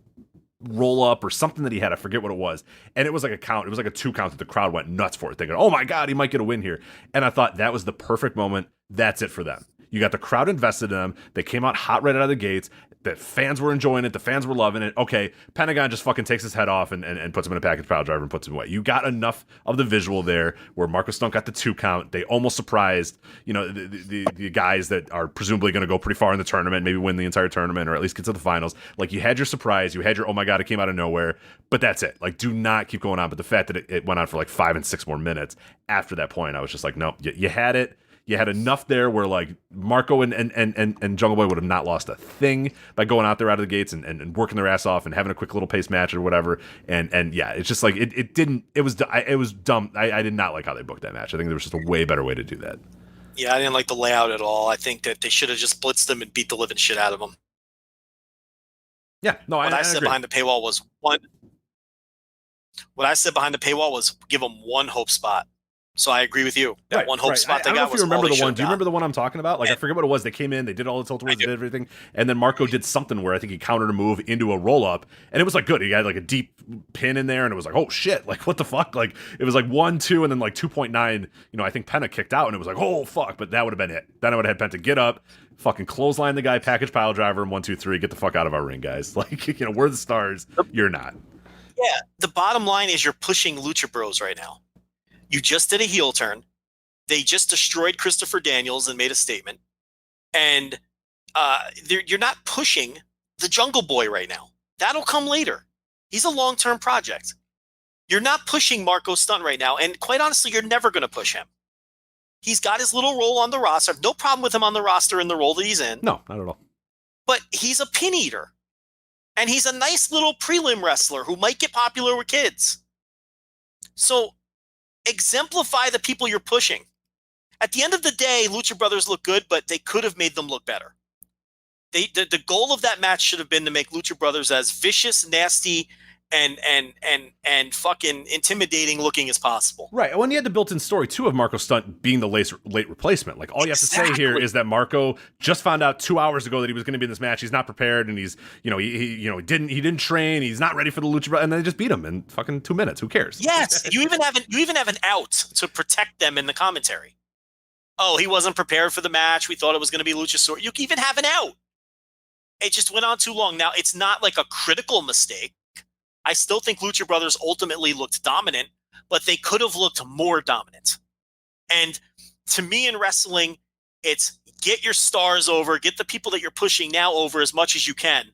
roll up or something that he had. I forget what it was. And it was like a count. It was like a 2 count that the crowd went nuts for it, thinking, oh my God, he might get a win here. And I thought that was the perfect moment. That's it for them. You got the crowd invested in them. They came out hot right out of the gates. The fans were enjoying it. The fans were loving it. Okay, Pentagon just fucking takes his head off and puts him in a package pile driver and puts him away. You got enough of the visual there where Marco Stunt got the 2 count. They almost surprised, the guys that are presumably going to go pretty far in the tournament, maybe win the entire tournament or at least get to the finals. Like, you had your surprise. You had your, oh my God, it came out of nowhere. But that's it. Like, do not keep going on. But the fact that it went on for like 5 and 6 more minutes after that point, I was just like, no, you had it. You had enough there where like Marco and Jungle Boy would have not lost a thing by going out there out of the gates and working their ass off and having a quick little pace match or whatever. And yeah, it's just like it was dumb. I did not like how they booked that match. I think there was just a way better way to do that. Yeah, I didn't like the layout at all. I think that they should have just blitzed them and beat the living shit out of them. Yeah, no, what I said agree. Behind the paywall was What I said behind the paywall was give him one hope spot. So I agree with you. That one hope spot they got was all they should have got. Do you remember the one I'm talking about? Like, I forget what it was. They came in, they did all the tilt-a-whirls, they did everything, and then Marco did something where I think he countered a move into a roll-up, and it was like good. He had like a deep pin in there, and it was like, oh shit, like what the fuck? Like it was like 1-2, and then like 2.9. I think Penta kicked out, and it was like, oh fuck, but that would have been it. Then I would have had Penta get up, fucking clothesline the guy, package pile driver, and 1, 2, 3, get the fuck out of our ring, guys. Like we're the stars, you're not. Yeah, the bottom line is you're pushing Lucha Bros right now. You just did a heel turn. They just destroyed Christopher Daniels and made a statement. And you're not pushing the Jungle Boy right now. That'll come later. He's a long-term project. You're not pushing Marco Stunt right now. And quite honestly, you're never going to push him. He's got his little role on the roster. I have no problem with him on the roster in the role that he's in. No, not at all. But he's a pin eater. And he's a nice little prelim wrestler who might get popular with kids. So exemplify the people you're pushing. At the end of the day, Lucha Brothers look good, but they could have made them look better. The goal of that match should have been to make Lucha Brothers as vicious, nasty, and fucking intimidating looking as possible. Right. When you had the built-in story too of Marco Stunt being the late replacement. Like all you have to say here is that Marco just found out 2 hours ago that he was going to be in this match. He's not prepared, and he's he didn't train. He's not ready for the Lucha Brothers, and they just beat him in fucking 2 minutes. Who cares? Yes. You even have an out to protect them in the commentary. Oh, he wasn't prepared for the match. We thought it was going to be Luchasaurus. You even have an out. It just went on too long. Now, it's not like a critical mistake. I still think Lucha Brothers ultimately looked dominant, but they could have looked more dominant. And to me in wrestling, it's get your stars over, get the people that you're pushing now over as much as you can.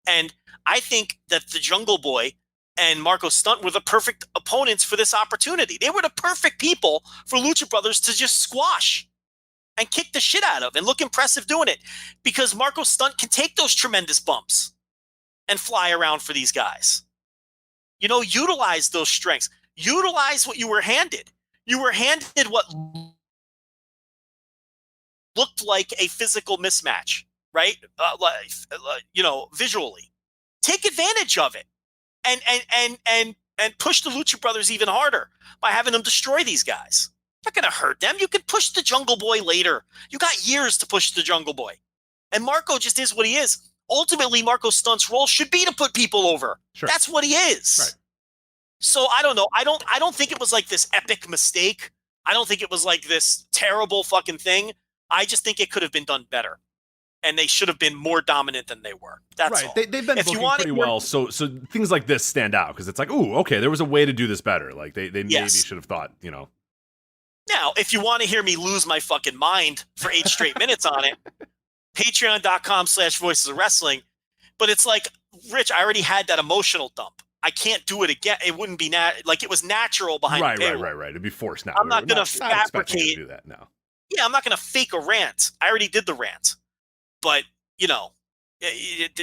And I think that the Jungle Boy and Marco Stunt were the perfect opponents for this opportunity. They were the perfect people for Lucha Brothers to just squash and kick the shit out of and look impressive doing it, because Marco Stunt can take those tremendous bumps and fly around for these guys. Utilize those strengths. Utilize what you were handed. You were handed what looked like a physical mismatch, right? Visually. Take advantage of it. And push the Lucha Brothers even harder by having them destroy these guys. Not going to hurt them. You can push the Jungle Boy later. You got years to push the Jungle Boy. And Marco just is what he is. Ultimately, Marco Stunt's role should be to put people over. Sure. That's what he is. Right. So I don't know. I don't think it was like this epic mistake. I don't think it was like this terrible fucking thing. I just think it could have been done better. And they should have been more dominant than they were. That's right. all. They've been booking pretty well, so things like this stand out because it's like, ooh, okay, there was a way to do this better. Like they maybe should have thought, Now, if you want to hear me lose my fucking mind for 8 straight minutes on it, patreon.com/voices of wrestling. But it's like, Rich, I already had that emotional dump. I can't do it again. It wouldn't be like it was natural behind the paywall. Right. It'd be forced now. I'm not going to fabricate. To do that now. Yeah, I'm not going to fake a rant. I already did the rant. But,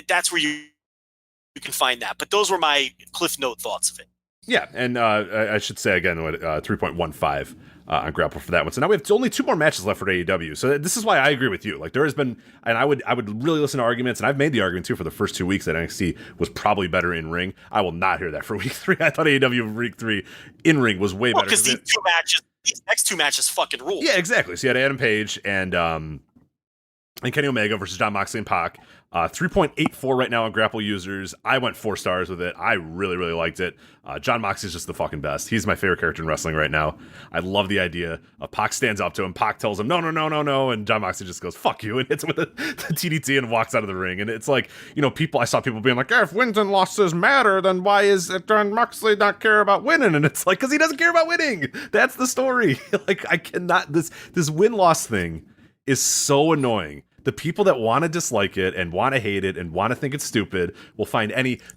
that's where you can find that. But those were my Cliff Note thoughts of it. Yeah, and I should say again, 3.15 on Grapple for that one. So now we have only 2 more matches left for AEW. So this is why I agree with you. Like there has been, and I would really listen to arguments, and I've made the argument too for the first 2 weeks that NXT was probably better in ring. I will not hear that for week 3. I thought AEW week 3 in ring was way better. Because these next 2 matches fucking rule. Yeah, exactly. So you had Adam Page and Kenny Omega versus Jon Moxley and Pac. 3.84 right now on Grapple users. I went 4 stars with it. I really, really liked it. Jon Moxley's just the fucking best. He's my favorite character in wrestling right now. I love the idea of Pac stands up to him. Pac tells him, no. And Jon Moxley just goes, fuck you, and hits him with the TDT and walks out of the ring. And it's like, I saw people being like, if wins and losses matter, then why is Jon Moxley not care about winning? And it's like, because he doesn't care about winning. That's the story. Like, I cannot, this win-loss thing is so annoying. The people that want to dislike it and want to hate it and want to think it's stupid will find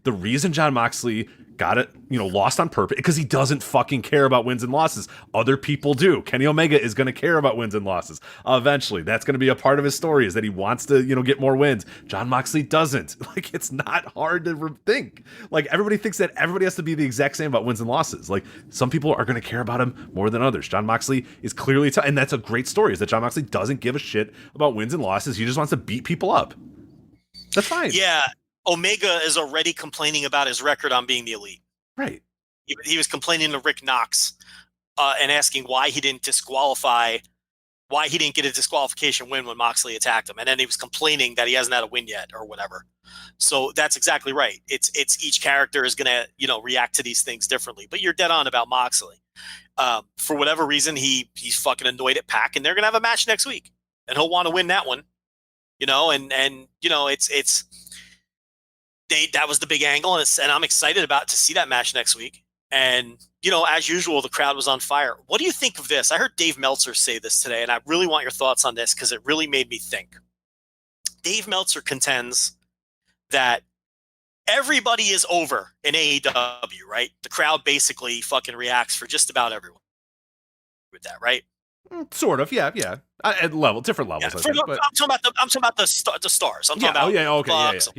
the reason Jon Moxley got it, lost on purpose, because he doesn't fucking care about wins and losses. Other people do. Kenny Omega is going to care about wins and losses. Eventually, that's going to be a part of his story, is that he wants to, get more wins. Jon Moxley doesn't. Like, it's not hard to think. Like, everybody thinks that everybody has to be the exact same about wins and losses. Like, some people are going to care about him more than others. Jon Moxley is clearly, and that's a great story, is that Jon Moxley doesn't give a shit about wins and losses. He just wants to beat people up. That's fine. Yeah. Omega is already complaining about his record on being the elite. Right. He was complaining to Rick Knox and asking why he didn't get a disqualification win when Moxley attacked him. And then he was complaining that he hasn't had a win yet or whatever. So that's exactly right. It's each character is going to, react to these things differently. But you're dead on about Moxley. For whatever reason, he's fucking annoyed at Pac, and they're going to have a match next week. And he'll want to win that one. That was the big angle, and I'm excited to see that match next week. And, as usual, the crowd was on fire. What do you think of this? I heard Dave Meltzer say this today, and I really want your thoughts on this because it really made me think. Dave Meltzer contends that everybody is over in AEW, right? The crowd basically fucking reacts for just about everyone with that, right? Sort of, yeah. At different levels. Yeah, I'm talking about the stars. I'm talking about Bucks,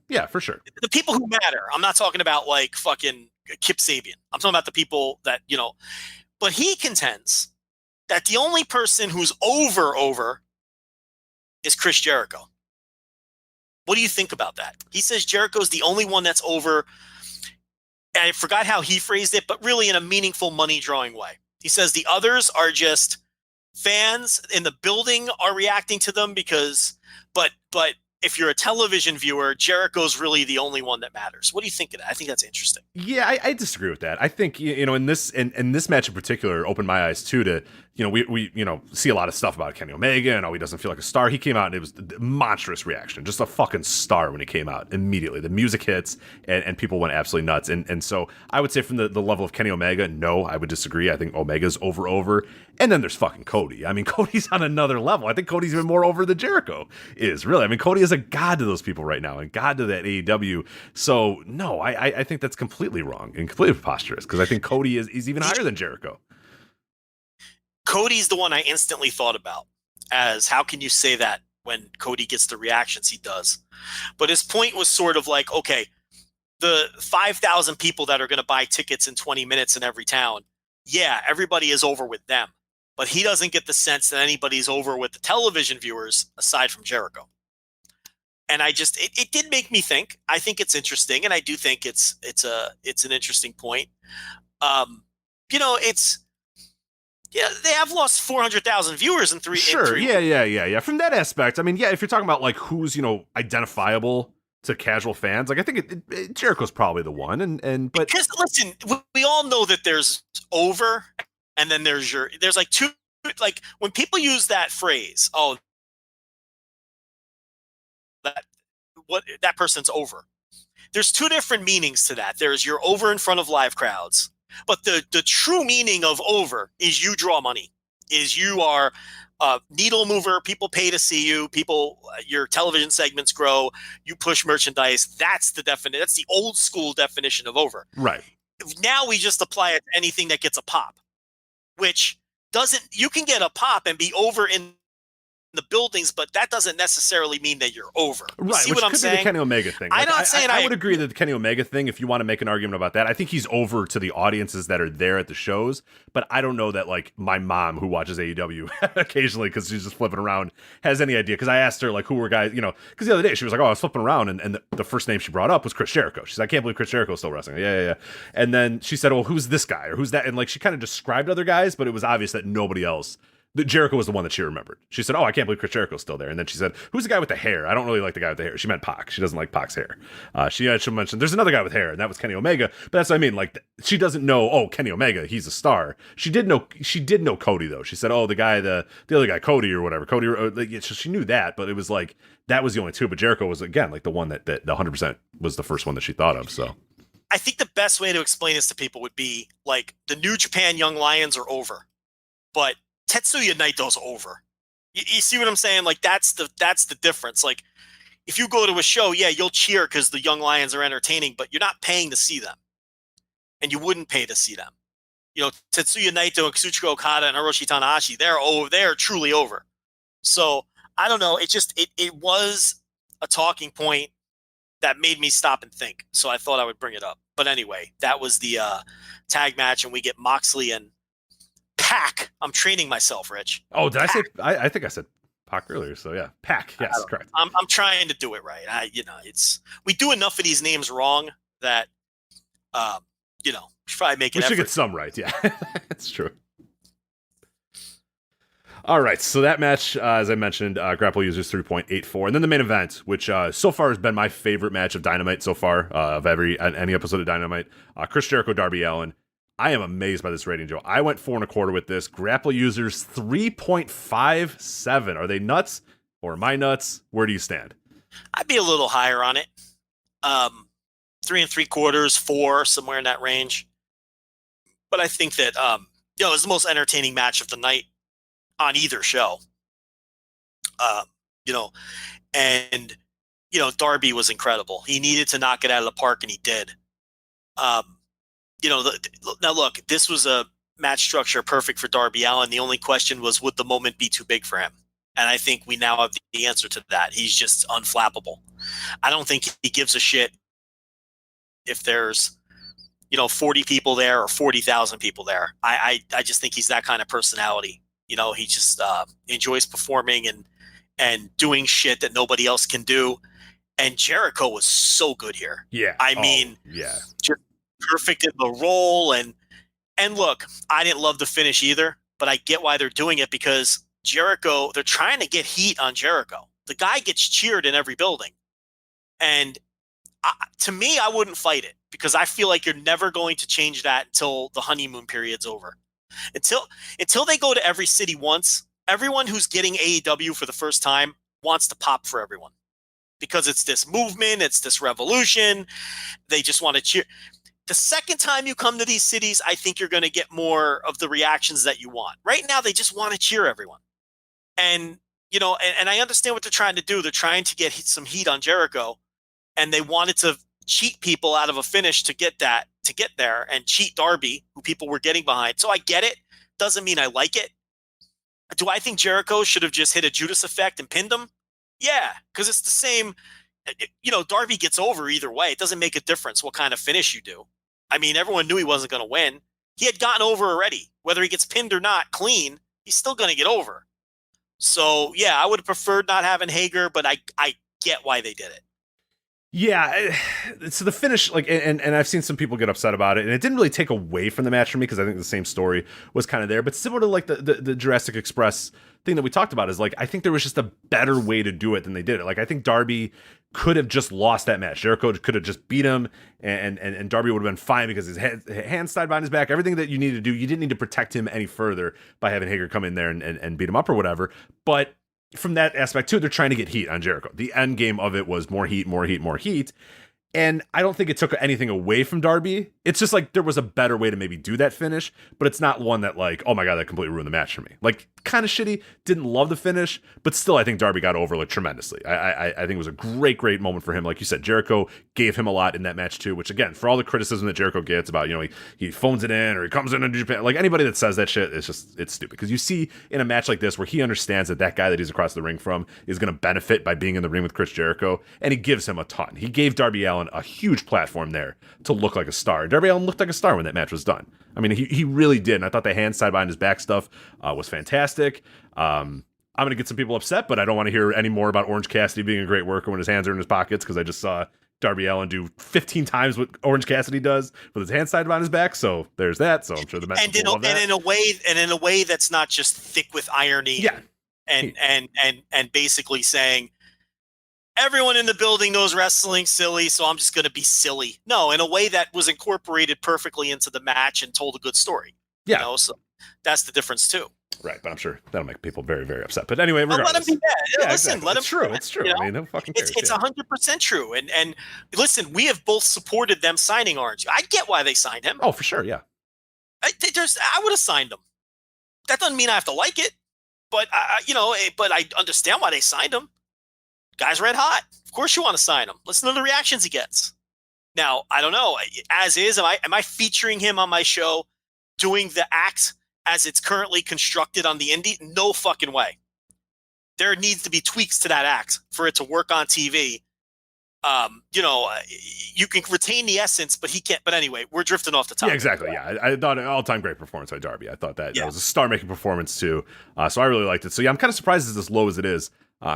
yeah, for sure. The people who matter. I'm not talking about like fucking Kip Sabian. I'm talking about the people that But he contends that the only person who's over is Chris Jericho. What do you think about that? He says Jericho's the only one that's over. And I forgot how he phrased it, but really in a meaningful money drawing way. He says the others are just fans in the building are reacting to them but if you're a television viewer, Jericho's really the only one that matters. What do you think of that? I think that's interesting. Yeah, I disagree with that. I think, in this match in particular opened my eyes too to, we see a lot of stuff about Kenny Omega and he doesn't feel like a star. He came out and it was a monstrous reaction, just a fucking star when he came out immediately. The music hits and people went absolutely nuts. And so I would say from the level of Kenny Omega, no, I would disagree. I think Omega's over. And then there's fucking Cody. I mean, Cody's on another level. I think Cody's even more over than Jericho is, really. I mean, Cody is a god to those people right now and god to that AEW. So, no, I think that's completely wrong and completely preposterous because I think Cody is even higher than Jericho. Cody's the one I instantly thought about as how can you say that when Cody gets the reactions he does? But his point was sort of like, okay, the 5,000 people that are going to buy tickets in 20 minutes in every town, yeah, everybody is over with them. But he doesn't get the sense that anybody's over with the television viewers aside from Jericho. And it did make me think. I think it's interesting, and I do think it's an interesting point. They have lost 400,000 viewers in three. Sure, yeah. From that aspect, I mean, yeah, if you're talking about like who's identifiable to casual fans, like I think Jericho's probably the one, but because listen, we all know that there's over, and then there's like two, like when people use that phrase, that person's over. There's two different meanings to that. There's you're over in front of live crowds, but the true meaning of over is you draw money, is you are a needle mover. People pay to see you. Your television segments grow. You push merchandise. That's the definition. That's the old school definition of over. Right. Now we just apply it to anything that gets a pop, which doesn't. You can get a pop and be over in the buildings, but that doesn't necessarily mean that you're over. Right, see which what I'm could saying? be the Kenny Omega thing. I'm not saying I would agree that the Kenny Omega thing, if you want to make an argument about that, I think he's over to the audiences that are there at the shows, but I don't know that like my mom who watches AEW occasionally because she's just flipping around has any idea, because I asked her like who were guys, because the other day she was like, oh, I was flipping around and the first name she brought up was Chris Jericho. She's like, I can't believe Chris Jericho's still wrestling. Yeah. And then she said, well, who's this guy or who's that? And like she kind of described other guys, but it was obvious that nobody else. Jericho was the one that she remembered. She said, oh, I can't believe Chris Jericho's still there. And then she said, who's the guy with the hair? I don't really like the guy with the hair. She meant Pac. She doesn't like Pac's hair. She mentioned there's another guy with hair, and that was Kenny Omega. But that's what I mean. Like, she doesn't know, oh, Kenny Omega, he's a star. She did know Cody, though. She said, oh, the other guy, Cody or whatever. Cody, so she knew that, but it was like, that was the only two. But Jericho was, again, like the one that the 100% was the first one that she thought of, so. I think the best way to explain this to people would be, like, the New Japan Young Lions are over. But Tetsuya Naito's over. You see what I'm saying? Like that's the difference. Like if you go to a show, yeah, you'll cheer because the Young Lions are entertaining, but you're not paying to see them, and you wouldn't pay to see them. Tetsuya Naito and Kazuchika Okada and Hiroshi Tanahashi, they're truly over. So I don't know. It was a talking point that made me stop and think. So I thought I would bring it up. But anyway, that was the tag match, and we get Moxley and Pac. I'm training myself, Rich. Oh, did Pac. I say? I think I said Pac earlier. So yeah, Pac. Yes, correct. I'm trying to do it right. We do enough of these names wrong that you know, we should probably make it. We should get some right. Yeah, that's true. All right, so that match, as I mentioned, Grapple Users 3.84, and then the main event, which so far has been my favorite match of Dynamite so far, of any episode of Dynamite. Chris Jericho, Darby Allin. I am amazed by this rating, Joe. I went 4.25 with this. Grapple Users 3.57. Are they nuts or am I nuts? Where do you stand? I'd be a little higher on it. 3 3/4, 4, somewhere in that range. But I think that it was the most entertaining match of the night on either show. And Darby was incredible. He needed to knock it out of the park, and he did. Now look, this was a match structure perfect for Darby Allin. The only question was, would the moment be too big for him? And I think we now have the answer to that. He's just unflappable. I don't think he gives a shit if there's 40 people there or 40,000 people there. I just think he's that kind of personality. He just enjoys performing and doing shit that nobody else can do. And Jericho was so good here. Yeah. Just perfect in the role. And look, I didn't love the finish either, but I get why they're doing it, because Jericho, they're trying to get heat on Jericho. The guy gets cheered in every building. And to me, I wouldn't fight it, because I feel like you're never going to change that until the honeymoon period's over. Until they go to every city once, everyone who's getting AEW for the first time wants to pop for everyone, because it's this movement, it's this revolution. They just want to cheer. The second time you come to these cities, I think you're going to get more of the reactions that you want. Right now, they just want to cheer everyone. And I understand what they're trying to do. They're trying to get some heat on Jericho, and they wanted to cheat people out of a finish to get there and cheat Darby, who people were getting behind. So I get it. Doesn't mean I like it. Do I think Jericho should have just hit a Judas effect and pinned him? Yeah, because it's the same. Darby gets over either way. It doesn't make a difference what kind of finish you do. I mean, everyone knew he wasn't going to win. He had gotten over already. Whether he gets pinned or not clean, he's still going to get over. So, yeah, I would have preferred not having Hager, but I get why they did it. Yeah, so the finish, and I've seen some people get upset about it, and it didn't really take away from the match for me, because I think the same story was kind of there. But similar to the Jurassic Express thing that we talked about, is I think there was just a better way to do it than they did it. I think Darby could have just lost that match. Jericho could have just beat him, and Darby would have been fine, because his hands tied behind his back, everything that you needed to do, you didn't need to protect him any further by having Hager come in there and beat him up or whatever. But from that aspect too, they're trying to get heat on Jericho. The end game of it was more heat. And I don't think it took anything away from Darby. It's just there was a better way to maybe do that finish, but it's not one that oh my God, that completely ruined the match for me. Kind of shitty. Didn't love the finish, but still I think Darby got over tremendously. I think it was a great moment for him. Like you said, Jericho gave him a lot in that match too, which again, for all the criticism that Jericho gets about, he phones it in or he comes in Japan, anybody that says that shit, it's stupid. Because you see in a match like this where he understands that guy that he's across the ring from is going to benefit by being in the ring with Chris Jericho, and he gives him a ton. He gave Darby Allin a huge platform there to look like a star. Darby Allin looked like a star when that match was done. I mean, he really did. And I thought the hand side behind his back stuff was fantastic. I'm going to get some people upset, but I don't want to hear any more about Orange Cassidy being a great worker when his hands are in his pockets, because I just saw Darby Allin do 15 times what Orange Cassidy does with his hand side behind his back. So there's that. So I'm sure the match will love that. And in a way that's not just thick with irony. Yeah. And basically saying, everyone in the building knows wrestling's silly, so I'm just going to be silly. No, in a way that was incorporated perfectly into the match and told a good story. Yeah. So that's the difference too. Right, but I'm sure that'll make people very, very upset. But anyway, let him be mad. Yeah, listen, exactly. let him. It's true. It's true. I mean, who fucking cares? It's 100% true. And listen, we have both supported them signing Orange. I get why they signed him. Oh, for sure. Yeah. I would have signed him. That doesn't mean I have to like it, but but I understand why they signed him. Guy's red hot. Of course you want to sign him. Listen to the reactions he gets. Now, I don't know. As is, am I featuring him on my show doing the act as it's currently constructed on the indie? No fucking way. There needs to be tweaks to that act for it to work on TV. You can retain the essence, but he can't. But anyway, we're drifting off the topic. Yeah, exactly. Yeah, I thought an all-time great performance by Darby. I thought that was a star-making performance too. So I really liked it. So yeah, I'm kind of surprised it's as low as it is.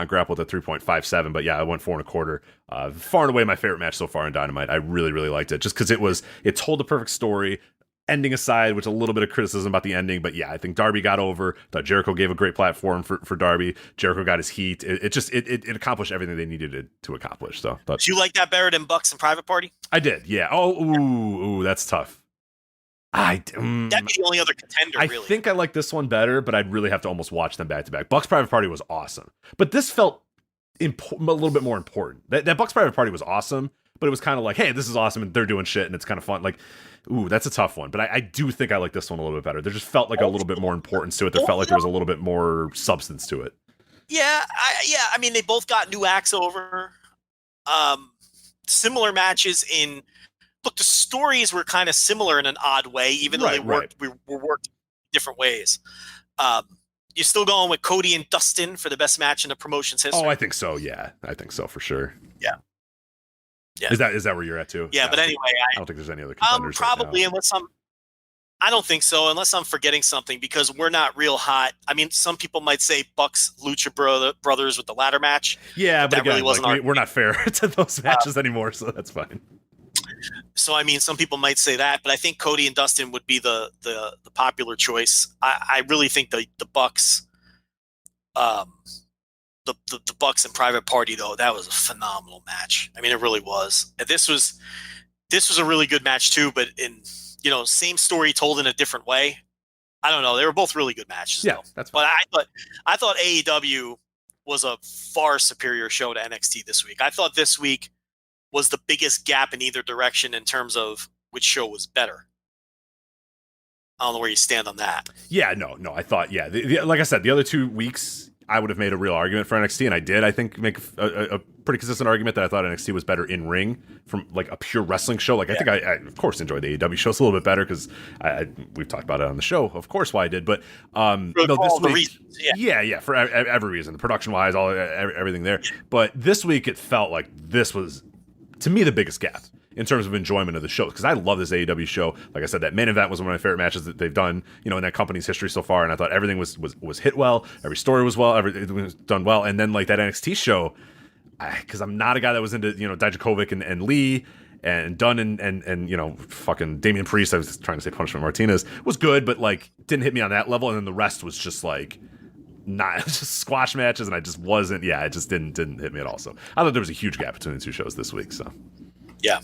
grappled at 3.57, but yeah, I went 4.25. Far and away my favorite match so far in Dynamite. I really, really liked it just because it told the perfect story. Ending aside, which a little bit of criticism about the ending, but yeah, I think Darby got over. Thought Jericho gave a great platform for Darby. Jericho got his heat. It accomplished everything they needed it to accomplish. So, but do you like that better than Bucks and Private Party? I did, yeah. Oh, ooh, that's tough. That'd be the only other contender. I really. think I like this one better, but I'd really have to almost watch them back to back. Bucks Private Party was awesome, but this felt a little bit more important. That Bucks Private Party was awesome, but it was kind of like, hey, this is awesome, and they're doing shit, and it's kind of fun. Like, ooh, that's a tough one, but I do think I like this one a little bit better. There just felt like a little bit more importance to it. There felt like there was a little bit more substance to it. Yeah, I mean, they both got new acts over. Similar matches in. Look, the stories were kind of similar in an odd way, even though we were worked different ways. You're still going with Cody and Dustin for the best match in the promotion's history. Oh, I think so. Yeah, I think so for sure. Yeah. Is that where you're at too? Yeah, but anyway, I don't think there's any other contenders. Probably right now. I don't think so, unless I'm forgetting something, because we're not real hot. I mean, some people might say Bucks Lucha Brothers with the ladder match. Yeah, but that again, really wasn't we're not fair to those matches anymore, so that's fine. So, I mean, some people might say that, but I think Cody and Dustin would be the popular choice. I really think the Bucks, the Bucks and Private Party, though, that was a phenomenal match. I mean, it really was. And this was a really good match too, but same story told in a different way. I don't know. They were both really good matches. Yeah, though. that's fine. But I thought AEW was a far superior show to NXT this week. I thought this week was the biggest gap in either direction in terms of which show was better. I don't know where you stand on that. Yeah, no. I thought, yeah, like I said, the other 2 weeks, I would have made a real argument for NXT, and I did. I think make a pretty consistent argument that I thought NXT was better in ring from like a pure wrestling show. Like I think I of course enjoyed the AEW shows a little bit better because we've talked about it on the show. Of course, why I did, but this week, yeah, for every reason, the production wise, everything there. But this week, it felt like this was, to me, the biggest gap in terms of enjoyment of the show, because I love this AEW show. Like I said, that main event was one of my favorite matches that they've done, in that company's history so far, and I thought everything was hit well, every story was well, everything was done well, and then like that NXT show, because I'm not a guy that was into Dijakovic and Lee and Dunn and fucking Damian Priest. I was trying to say Punishment Martinez was good, but like didn't hit me on that level, and then the rest was just like not just squash matches, and I just wasn't. Yeah, it just didn't hit me at all. So I thought there was a huge gap between the two shows this week. So yeah.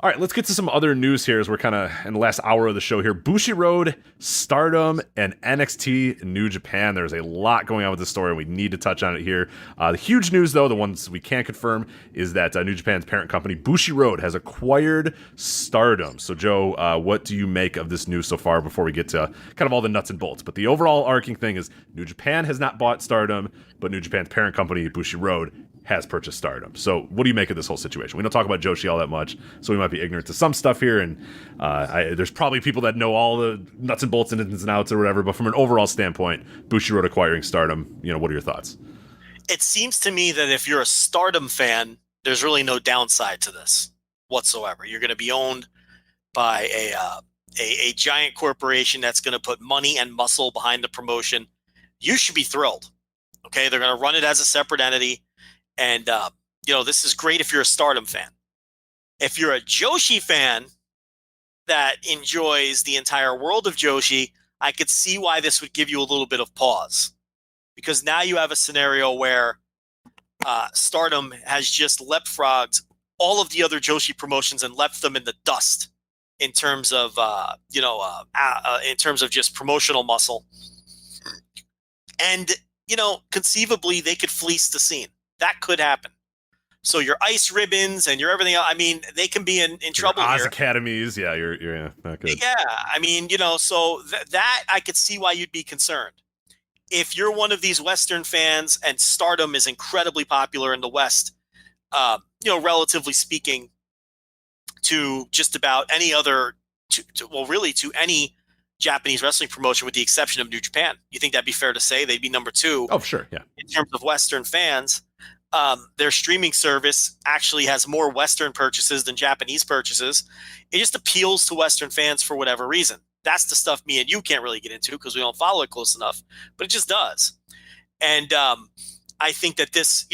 All right, let's get to some other news here as we're kind of in the last hour of the show here. Bushiroad, Stardom, and NXT New Japan. There's a lot going on with this story, and we need to touch on it here. The huge news, though, the ones we can't confirm, is that New Japan's parent company, Bushiroad, has acquired Stardom. So, Joe, what do you make of this news so far before we get to kind of all the nuts and bolts? But the overall arcing thing is New Japan has not bought Stardom, but New Japan's parent company, Bushiroad, has purchased Stardom. So what do you make of this whole situation? We don't talk about Joshi all that much, so we might be ignorant to some stuff here, and there's probably people that know all the nuts and bolts and ins and outs or whatever, but from an overall standpoint, Bushiroad acquiring Stardom, what are your thoughts? It seems to me that if you're a Stardom fan, there's really no downside to this whatsoever. You're going to be owned by a giant corporation that's going to put money and muscle behind the promotion. You should be thrilled. Okay, they're going to run it as a separate entity. And, this is great if you're a Stardom fan. If you're a Joshi fan that enjoys the entire world of Joshi, I could see why this would give you a little bit of pause. Because now you have a scenario where Stardom has just leapfrogged all of the other Joshi promotions and left them in the dust in terms of, in terms of just promotional muscle. And, conceivably they could fleece the scene. That could happen. So your ice ribbons and your everything else, I mean, they can be in trouble Oz here. Academies, yeah, you're not good. Yeah, I mean, so that I could see why you'd be concerned. If you're one of these Western fans and Stardom is incredibly popular in the West, relatively speaking, to just about any other, to any Japanese wrestling promotion with the exception of New Japan. You think that'd be fair to say? They'd be number 2. Oh, sure, yeah. In terms of Western fans. Their streaming service actually has more Western purchases than Japanese purchases. It just appeals to Western fans for whatever reason. That's the stuff me and you can't really get into because we don't follow it close enough, but it just does. And I think that this,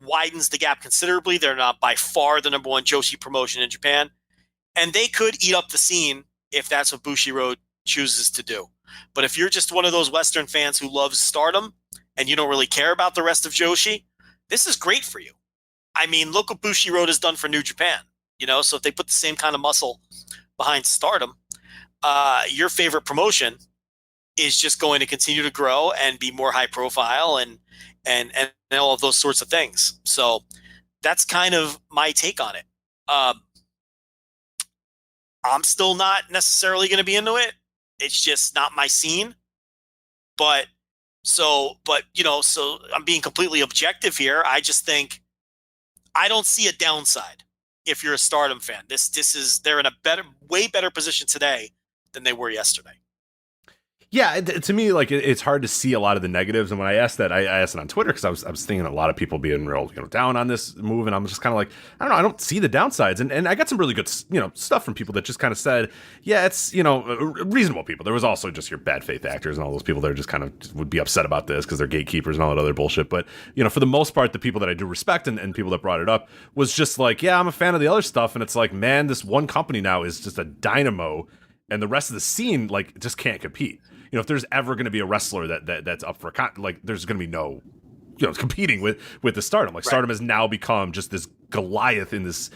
widens the gap considerably. They're not by far the number one Joshi promotion in Japan, and they could eat up the scene if that's what Bushiroad chooses to do. But if you're just one of those Western fans who loves Stardom and you don't really care about the rest of Joshi, this is great for you. I mean, look what Bushiroad has done for New Japan. So if they put the same kind of muscle behind Stardom, your favorite promotion is just going to continue to grow and be more high profile and all of those sorts of things. So that's kind of my take on it. I'm still not necessarily going to be into it. It's just not my scene. So I'm being completely objective here. I just think I don't see a downside if you're a Stardom fan. They're in a way better position today than they were yesterday. Yeah, to me, like it's hard to see a lot of the negatives. And when I asked that, I asked it on Twitter because I was thinking a lot of people being real, down on this move, and I'm just kind of like, I don't know, I don't see the downsides. And I got some really good, stuff from people that just kind of said, yeah, it's reasonable people. There was also just your bad faith actors and all those people that are just kind of would be upset about this because they're gatekeepers and all that other bullshit. But for the most part, the people that I do respect and people that brought it up was just like, yeah, I'm a fan of the other stuff, and it's like, man, this one company now is just a dynamo, and the rest of the scene like just can't compete. If there's ever going to be a wrestler that's up for there's going to be no, competing with the Stardom. Like right. Stardom has now become just this Goliath in this,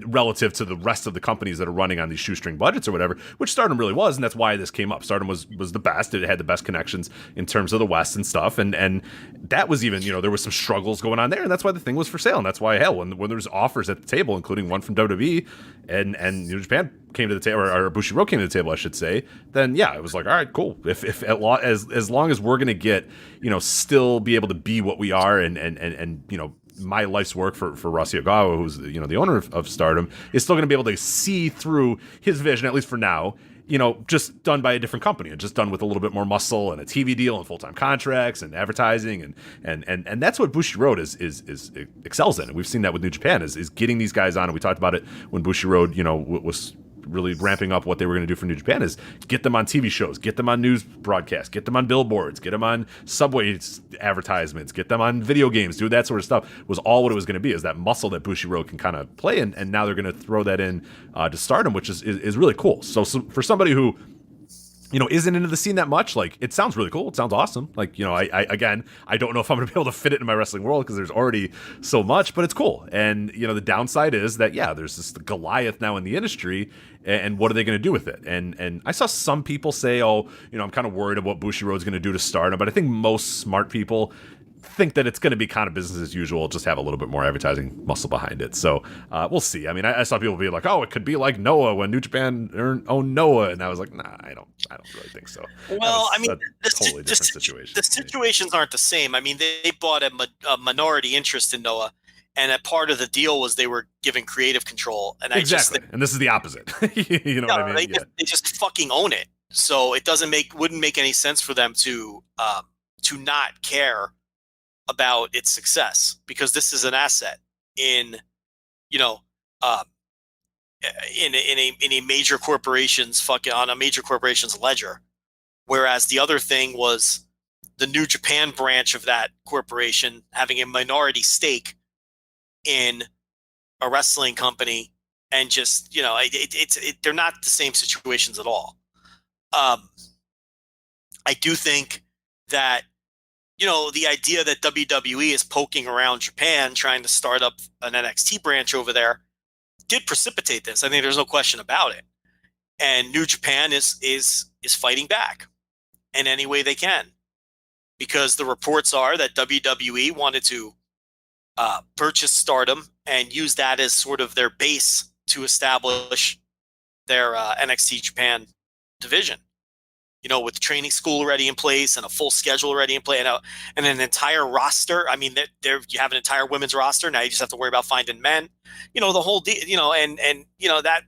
relative to the rest of the companies that are running on these shoestring budgets or whatever, which Stardom really was, and that's why this came up. Stardom was the best. It had the best connections in terms of the West and stuff, and that was even, there was some struggles going on there, and that's why the thing was for sale, and that's why, hell, when there was offers at the table, including one from WWE, and Japan came to the table, or Bushiroad came to the table, I should say, then yeah, it was like, all right, cool. If as long as we're gonna get, still be able to be what we are, and my life's work for Rossy Ogawa, who's the owner of Stardom, is still going to be able to see through his vision, at least for now, just done by a different company and just done with a little bit more muscle and a TV deal and full-time contracts and advertising and that's what Bushiroad is excels in. And we've seen that with New Japan is getting these guys on, and we talked about it when Bushiroad was really ramping up what they were going to do for New Japan, is get them on TV shows, get them on news broadcasts, get them on billboards, get them on subway advertisements, get them on video games, do that sort of stuff, was all what it was going to be, is that muscle that Bushiroad can kind of play, and now they're going to throw that in to Stardom, which is really cool. So for somebody who isn't into the scene that much, like, it sounds really cool. It sounds awesome. Like, I don't know if I'm going to be able to fit it in my wrestling world because there's already so much, but it's cool. And, the downside is that, yeah, there's this Goliath now in the industry, and what are they going to do with it? And I saw some people say, oh, I'm kind of worried about what Bushiroad's going to do to Stardom, but I think most smart people think that it's going to be kind of business as usual, just have a little bit more advertising muscle behind it. So we'll see. I mean, I saw people be like, oh, it could be like Noah when New Japan owned Noah, and I was like, nah, I don't really think so. Well, I mean, totally different situation. The situations aren't the same. I mean, they bought a minority interest in Noah, and a part of the deal was they were given creative control. And and this is the opposite. What I mean? They just fucking own it. So it wouldn't make any sense for them to not care about its success, because this is an asset in a major corporation's on a major corporation's ledger, whereas the other thing was the New Japan branch of that corporation having a minority stake in a wrestling company, and just they're not the same situations at all. I do think that the idea that WWE is poking around Japan trying to start up an NXT branch over there did precipitate this. I think there's no question about it. And New Japan is fighting back in any way they can, because the reports are that WWE wanted to purchase Stardom and use that as sort of their base to establish their NXT Japan division. With training school already in place and a full schedule already in place, and an entire roster. I mean, you have an entire women's roster. Now you just have to worry about finding men. The whole deal. And that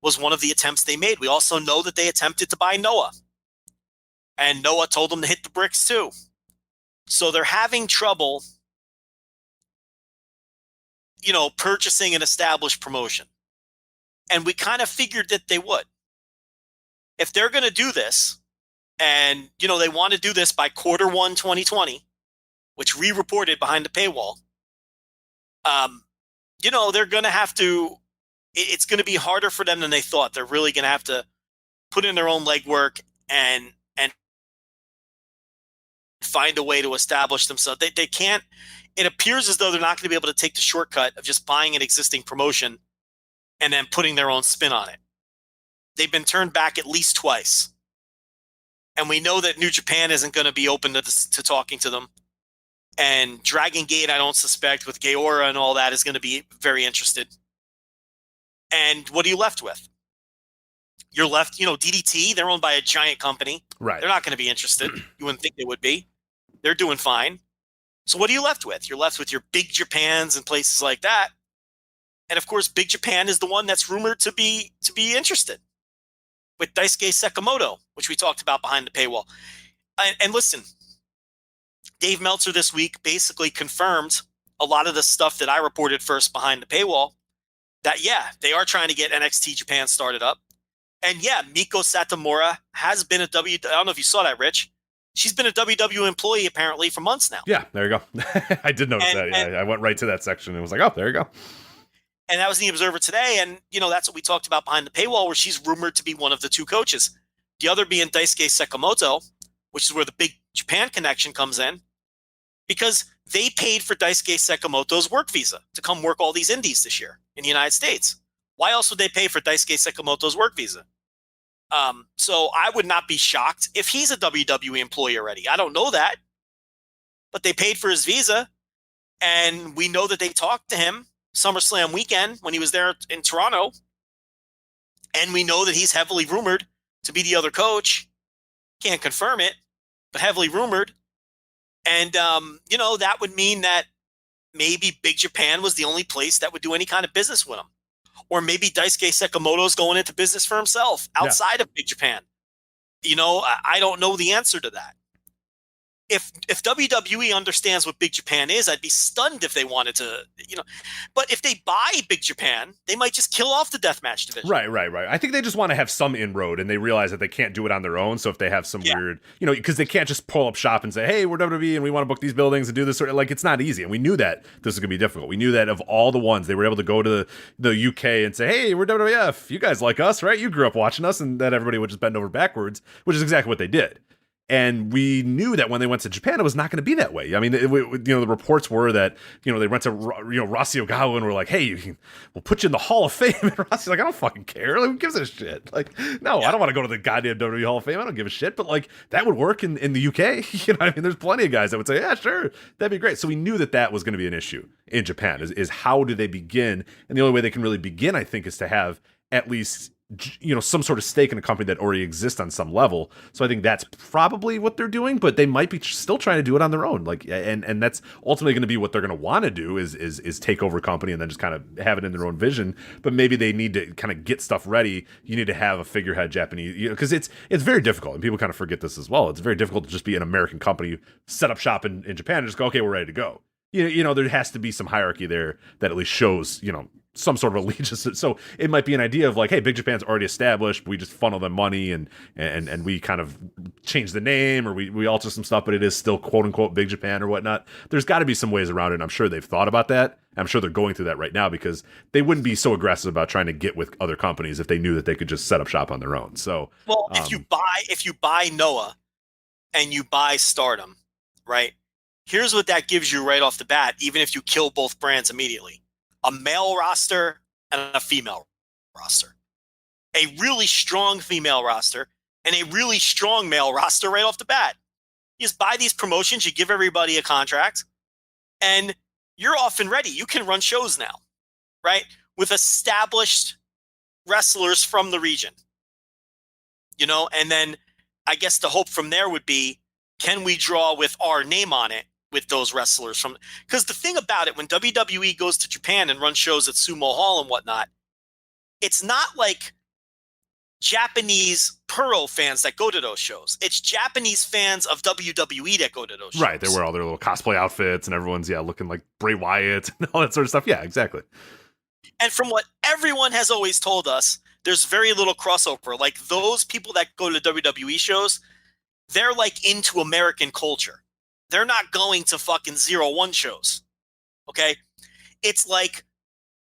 was one of the attempts they made. We also know that they attempted to buy Noah, and Noah told them to hit the bricks too. So they're having trouble, purchasing an established promotion, and we kind of figured that they would. If they're going to do this, and they want to do this by Q1 2020, which we reported behind the paywall, they're going to have to, it's going to be harder for them than they thought. They're really going to have to put in their own legwork and find a way to establish themselves. They can't, it appears as though they're not going to be able to take the shortcut of just buying an existing promotion and then putting their own spin on it. They've been turned back at least twice. And we know that New Japan isn't going to be open to talking to them. And Dragon Gate, I don't suspect, with Gaora and all that, is going to be very interested. And what are you left with? You're left, DDT, they're owned by a giant company. Right. They're not going to be interested. You wouldn't think they would be. They're doing fine. So what are you left with? You're left with your Big Japans and places like that. And of course, Big Japan is the one that's rumored to be interested, with Daisuke Sekimoto, which we talked about behind the paywall. And listen, Dave Meltzer this week basically confirmed a lot of the stuff that I reported first behind the paywall, that, yeah, they are trying to get NXT Japan started up. And yeah, Miko Satomura has been I don't know if you saw that, Rich. She's been a WW employee apparently for months now. Yeah, there you go. I did notice that. Yeah, I went right to that section and was like, oh, there you go. And that was in the Observer today. And, that's what we talked about behind the paywall, where she's rumored to be one of the two coaches. The other being Daisuke Sekimoto, which is where the Big Japan connection comes in, because they paid for Daisuke Sekimoto's work visa to come work all these indies this year in the United States. Why else would they pay for Daisuke Sekimoto's work visa? So I would not be shocked if he's a WWE employee already. I don't know that, but they paid for his visa, and we know that they talked to him SummerSlam weekend when he was there in Toronto, and we know that he's heavily rumored to be the other coach. Can't confirm it, but heavily rumored. And, that would mean that maybe Big Japan was the only place that would do any kind of business with him. Or maybe Daisuke Sekimoto is going into business for himself outside of Big Japan. I don't know the answer to that. If WWE understands what Big Japan is, I'd be stunned if they wanted to, But if they buy Big Japan, they might just kill off the deathmatch division. Right. I think they just want to have some inroad, and they realize that they can't do it on their own. So if they have some weird, because they can't just pull up shop and say, hey, we're WWE and we want to book these buildings and do this. It's not easy. And we knew that this was going to be difficult. We knew that of all the ones, they were able to go to the UK and say, hey, we're WWF. You guys like us, right? You grew up watching us, and that everybody would just bend over backwards, which is exactly what they did. And we knew that when they went to Japan, it was not going to be that way. I mean, the reports were that, they went to, Rossi Ogawa and were like, hey, we'll put you in the Hall of Fame. And Rossi's like, I don't fucking care. Like, who gives a shit? Like, no, I don't want to go to the goddamn WWE Hall of Fame. I don't give a shit. But, like, that would work in the UK. There's plenty of guys that would say, yeah, sure, that'd be great. So we knew that was going to be an issue in Japan, is how do they begin? And the only way they can really begin, I think, is to have at least some sort of stake in a company that already exists on some level. So I think that's probably what they're doing, but they might be still trying to do it on their own. Like, and that's ultimately going to be what they're going to want to do is take over a company and then just kind of have it in their own vision. But maybe they need to kind of get stuff ready. You need to have a figurehead Japanese, because it's very difficult, and people kind of forget this as well. It's very difficult to just be an American company, set up shop in Japan and just go, okay, we're ready to go. There has to be some hierarchy there that at least shows, some sort of allegiance. So it might be an idea of like, hey, Big Japan's already established. We just funnel them money and we kind of change the name, or we alter some stuff, but it is still quote unquote Big Japan or whatnot. There's got to be some ways around it. And I'm sure they've thought about that. I'm sure they're going through that right now, because they wouldn't be so aggressive about trying to get with other companies if they knew that they could just set up shop on their own. So, well, if you buy Noah and you buy Stardom, right? Here's what that gives you right off the bat, even if you kill both brands immediately. A male roster and a female roster. A really strong female roster and a really strong male roster right off the bat. You just buy these promotions, you give everybody a contract, and you're off and ready. You can run shows now, right? With established wrestlers from the region. And then I guess the hope from there would be, can we draw with our name on it with those wrestlers from, because the thing about it, when WWE goes to Japan and runs shows at Sumo Hall and whatnot, it's not like Japanese Puro fans that go to those shows. It's Japanese fans of WWE that go to those shows. Right. They wear all their little cosplay outfits and everyone's looking like Bray Wyatt and all that sort of stuff. Yeah, exactly. And from what everyone has always told us, there's very little crossover. Like, those people that go to WWE shows, they're like into American culture. They're not going to fucking 0-1 shows. Okay? It's like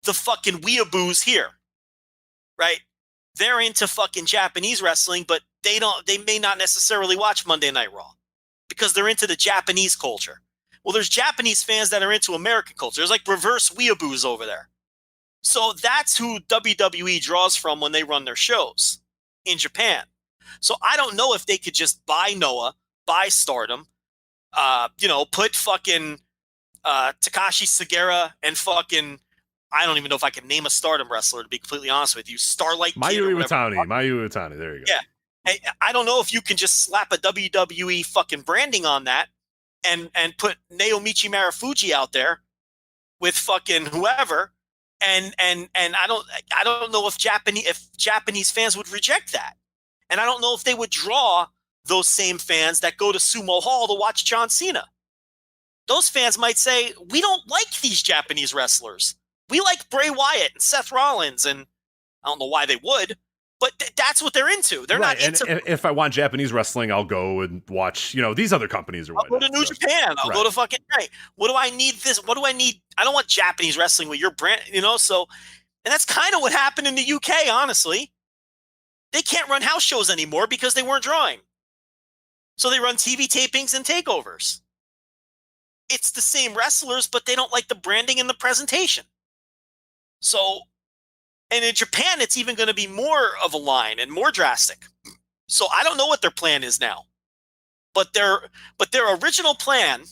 the fucking weeaboos here. Right? They're into fucking Japanese wrestling, but they may not necessarily watch Monday Night Raw because they're into the Japanese culture. Well, there's Japanese fans that are into American culture. There's like reverse weeaboos over there. So that's who WWE draws from when they run their shows in Japan. So I don't know if they could just buy Noah, buy Stardom, put fucking Takashi Sugiura and fucking, I don't even know if I can name a Stardom wrestler, to be completely honest with you. Starlight Mayu Iwatani. There you go. Yeah. I don't know if you can just slap a WWE fucking branding on that and put Naomichi Marufuji out there with fucking whoever. And I don't know if Japanese fans would reject that. And I don't know if they would draw those same fans that go to Sumo Hall to watch John Cena. Those fans might say, we don't like these Japanese wrestlers. We like Bray Wyatt and Seth Rollins, and I don't know why they would, but that's what they're into. They're right. not into. And if I want Japanese wrestling, I'll go and watch, these other companies or whatnot. I'll go to New Japan. I'll go to fucking. Right. What do I need? What do I need? I don't want Japanese wrestling with your brand, So, and that's kind of what happened in the UK. Honestly, they can't run house shows anymore because they weren't drawing. So they run TV tapings and takeovers. It's the same wrestlers, but they don't like the branding and the presentation. So, and in Japan, it's even going to be more of a line and more drastic. So I don't know what their plan is now, but their original plan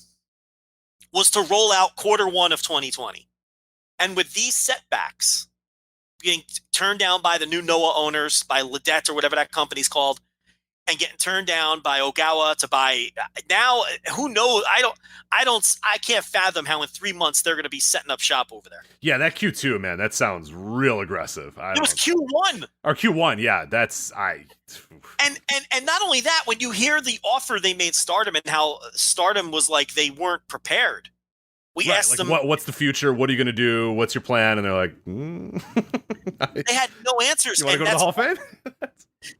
was to roll out Q1 of 2020. And with these setbacks, getting turned down by the new Noah owners, by Ledette or whatever that company's called, and getting turned down by Ogawa to buy now, who knows? I can't fathom how in 3 months they're going to be setting up shop over there. Yeah, that Q2, man, that sounds real aggressive. It was Q1. Or Q1, yeah, And not only that, when you hear the offer they made Stardom and how Stardom was like they weren't prepared. We asked them, what's the future? What are you going to do? What's your plan? And they're like, They had no answers. You want to go to the Hall of Fame?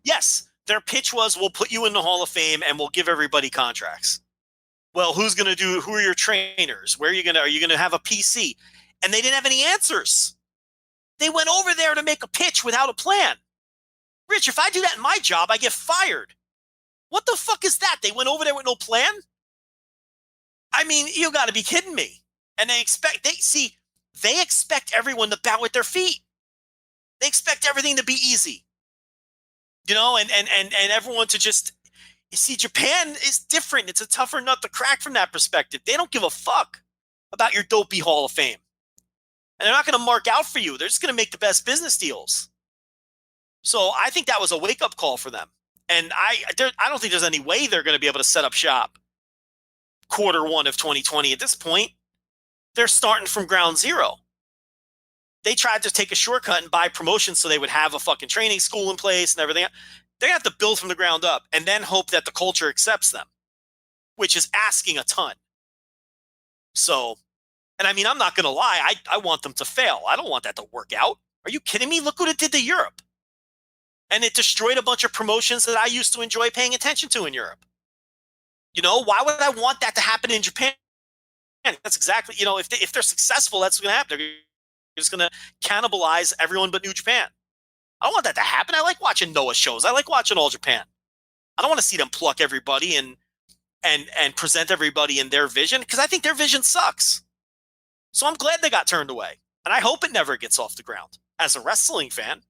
Yes. Their pitch was, we'll put you in the Hall of Fame and we'll give everybody contracts. Well, who are your trainers? Are you going to have a PC? And they didn't have any answers. They went over there to make a pitch without a plan. Rich, if I do that in my job, I get fired. What the fuck is that? They went over there with no plan? I mean, you got to be kidding me. And they expect everyone to bow at their feet. They expect everything to be easy. And everyone to just, Japan is different. It's a tougher nut to crack from that perspective. They don't give a fuck about your dopey Hall of Fame. And they're not going to mark out for you. They're just going to make the best business deals. So I think that was a wake-up call for them. And I don't think there's any way they're going to be able to set up shop Q1 of 2020 at this point. They're starting from ground zero. They tried to take a shortcut and buy promotions so they would have a fucking training school in place and everything. They have to build from the ground up and then hope that the culture accepts them, which is asking a ton. So, and I mean, I'm not going to lie. I want them to fail. I don't want that to work out. Are you kidding me? Look what it did to Europe. And it destroyed a bunch of promotions that I used to enjoy paying attention to in Europe. Why would I want that to happen in Japan? That's exactly, if they're successful, that's what's going to happen. They're just going to cannibalize everyone but New Japan. I don't want that to happen. I like watching Noah shows. I like watching All Japan. I don't want to see them pluck everybody and present everybody in their vision, because I think their vision sucks. So I'm glad they got turned away. And I hope it never gets off the ground. As a wrestling fan,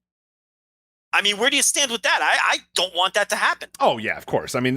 I mean, where do you stand with that? I don't want that to happen. Oh yeah, of course. I mean,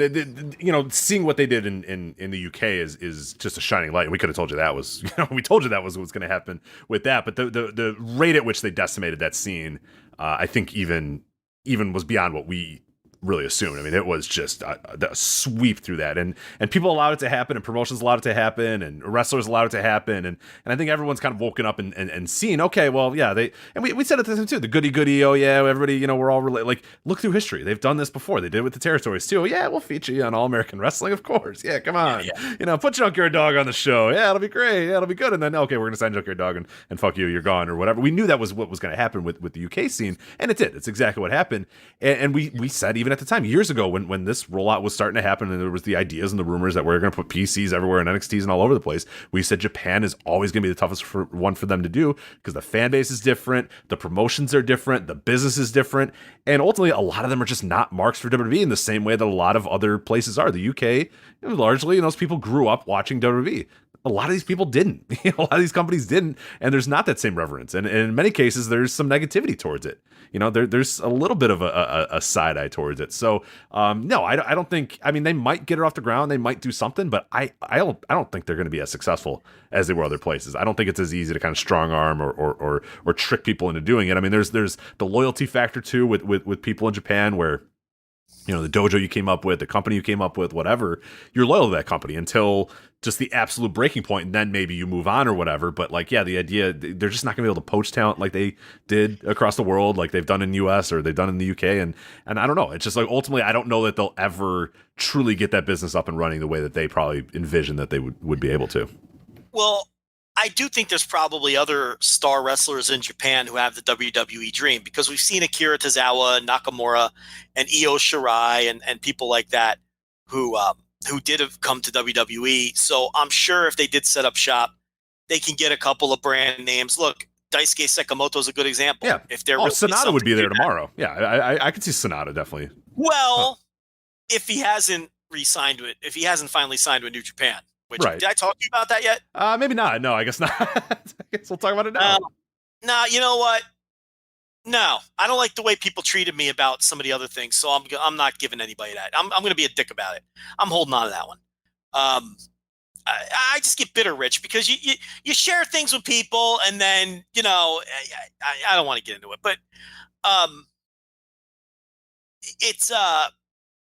seeing what they did in the UK is just a shining light. We could have told you that was, we told you that was what's going to happen with that. But the rate at which they decimated that scene, I think even was beyond what we really assumed. I mean, it was just a sweep through that, and people allowed it to happen, and promotions allowed it to happen, and wrestlers allowed it to happen, and I think everyone's kind of woken up and seen, okay, well, yeah, we said it to them too, the goody, oh yeah, everybody, we're all related. Like, look through history, they've done this before, they did it with the territories too. Yeah, we'll feature you on All American Wrestling, of course. Yeah, come on, yeah. Put Junkyard Dog on the show. Yeah, it'll be great. Yeah, it'll be good. And then, okay, we're gonna sign Junkyard Dog and fuck you, you're gone, or whatever. We knew that was what was going to happen with the UK scene, and it did. It's exactly what happened. And we said even even at the time, years ago, when this rollout was starting to happen, and there was the ideas and the rumors that we're going to put PCs everywhere and NXTs and all over the place, we said Japan is always going to be the toughest one for them to do because the fan base is different, the promotions are different, the business is different, and ultimately a lot of them are just not marks for WWE in the same way that a lot of other places are. The UK, largely, those people grew up watching WWE. A lot of these people didn't. A lot of these companies didn't, and there's not that same reverence. And in many cases, there's some negativity towards it. There's a little bit of a side eye towards it. So, no, I don't think. I mean, they might get it off the ground, they might do something, but I don't think they're going to be as successful as they were other places. I don't think it's as easy to kind of strong arm or trick people into doing it. I mean, there's the loyalty factor too with people in Japan where, the dojo you came up with, the company you came up with, whatever, you're loyal to that company until just the absolute breaking point, and then maybe you move on or whatever. But the idea, they're just not gonna be able to poach talent like they did across the world, like they've done in the US or they've done in the UK. And I don't know. It's just ultimately, I don't know that they'll ever truly get that business up and running the way that they probably envision that they would be able to. Well, I do think there's probably other star wrestlers in Japan who have the WWE dream, because we've seen Akira Tozawa, Nakamura, and Io Shirai, and people like that who did have come to WWE. So I'm sure if they did set up shop, they can get a couple of brand names. Look, Daisuke Sekimoto is a good example. Yeah. If they're Sonata would be there tomorrow. Yeah, I could see Sonata definitely. Well, if he hasn't re-signed with, if he hasn't finally signed with New Japan. Which, right. Did I talk to you about that yet? Maybe not. No, I guess not. I guess we'll talk about it now. No, you know what? No, I don't like the way people treated me about some of the other things, so I'm not giving anybody that. I'm going to be a dick about it. I'm holding on to that one. I just get bitter, Rich, because you share things with people, and then I don't want to get into it, but it's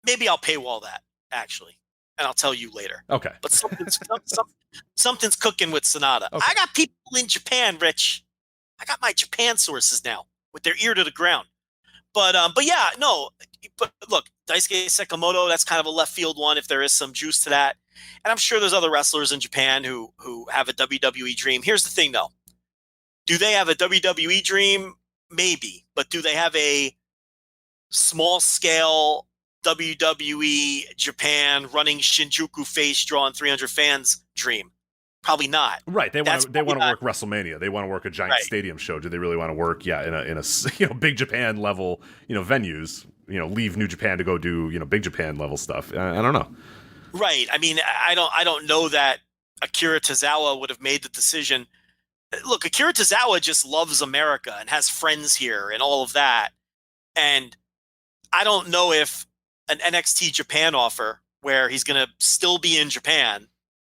maybe I'll paywall that actually. And I'll tell you later. Okay. But something's cooking with Sonata. Okay. I got people in Japan, Rich. I got my Japan sources now with their ear to the ground. But yeah, no. But look, Daisuke Sekimoto, that's kind of a left field one if there is some juice to that. And I'm sure there's other wrestlers in Japan who have a WWE dream. Here's the thing, though. Do they have a WWE dream? Maybe. But do they have a small scale WWE Japan running Shinjuku face drawing 300 fans dream? Probably not. Right. They want to work WrestleMania. They want to work a giant stadium show. Do they really want to work in a big Japan level venues? Leave New Japan to go do big Japan level stuff. I don't know. Right. I mean, I don't know that Akira Tozawa would have made the decision. Look, Akira Tozawa just loves America and has friends here and all of that. And I don't know if an NXT Japan offer where he's going to still be in Japan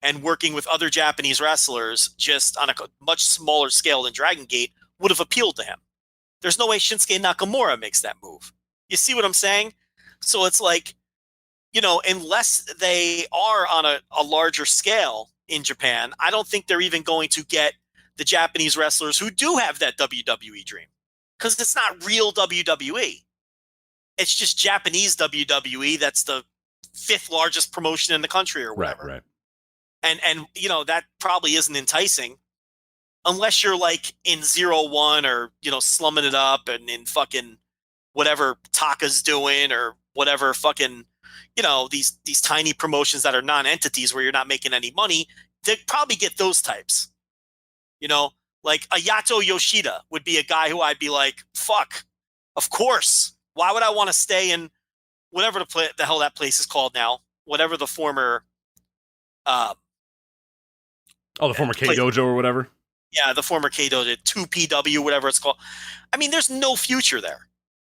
and working with other Japanese wrestlers just on a much smaller scale than Dragon Gate would have appealed to him. There's no way Shinsuke Nakamura makes that move. You see what I'm saying? So it's like, unless they are on a larger scale in Japan, I don't think they're even going to get the Japanese wrestlers who do have that WWE dream, because it's not real WWE. It's just Japanese WWE. That's the 5th largest promotion in the country or whatever. Right. And that probably isn't enticing unless you're like in 0-1 or, slumming it up and in fucking whatever Taka's doing or whatever fucking, these tiny promotions that are non-entities where you're not making any money. They'd probably get those types. Like a Yato Yoshida would be a guy who I'd be like, fuck, of course. Why would I want to stay in whatever the hell that place is called now? Whatever the former... the former K-Dojo or whatever? Yeah, the former K-Dojo, 2PW, whatever it's called. I mean, there's no future there.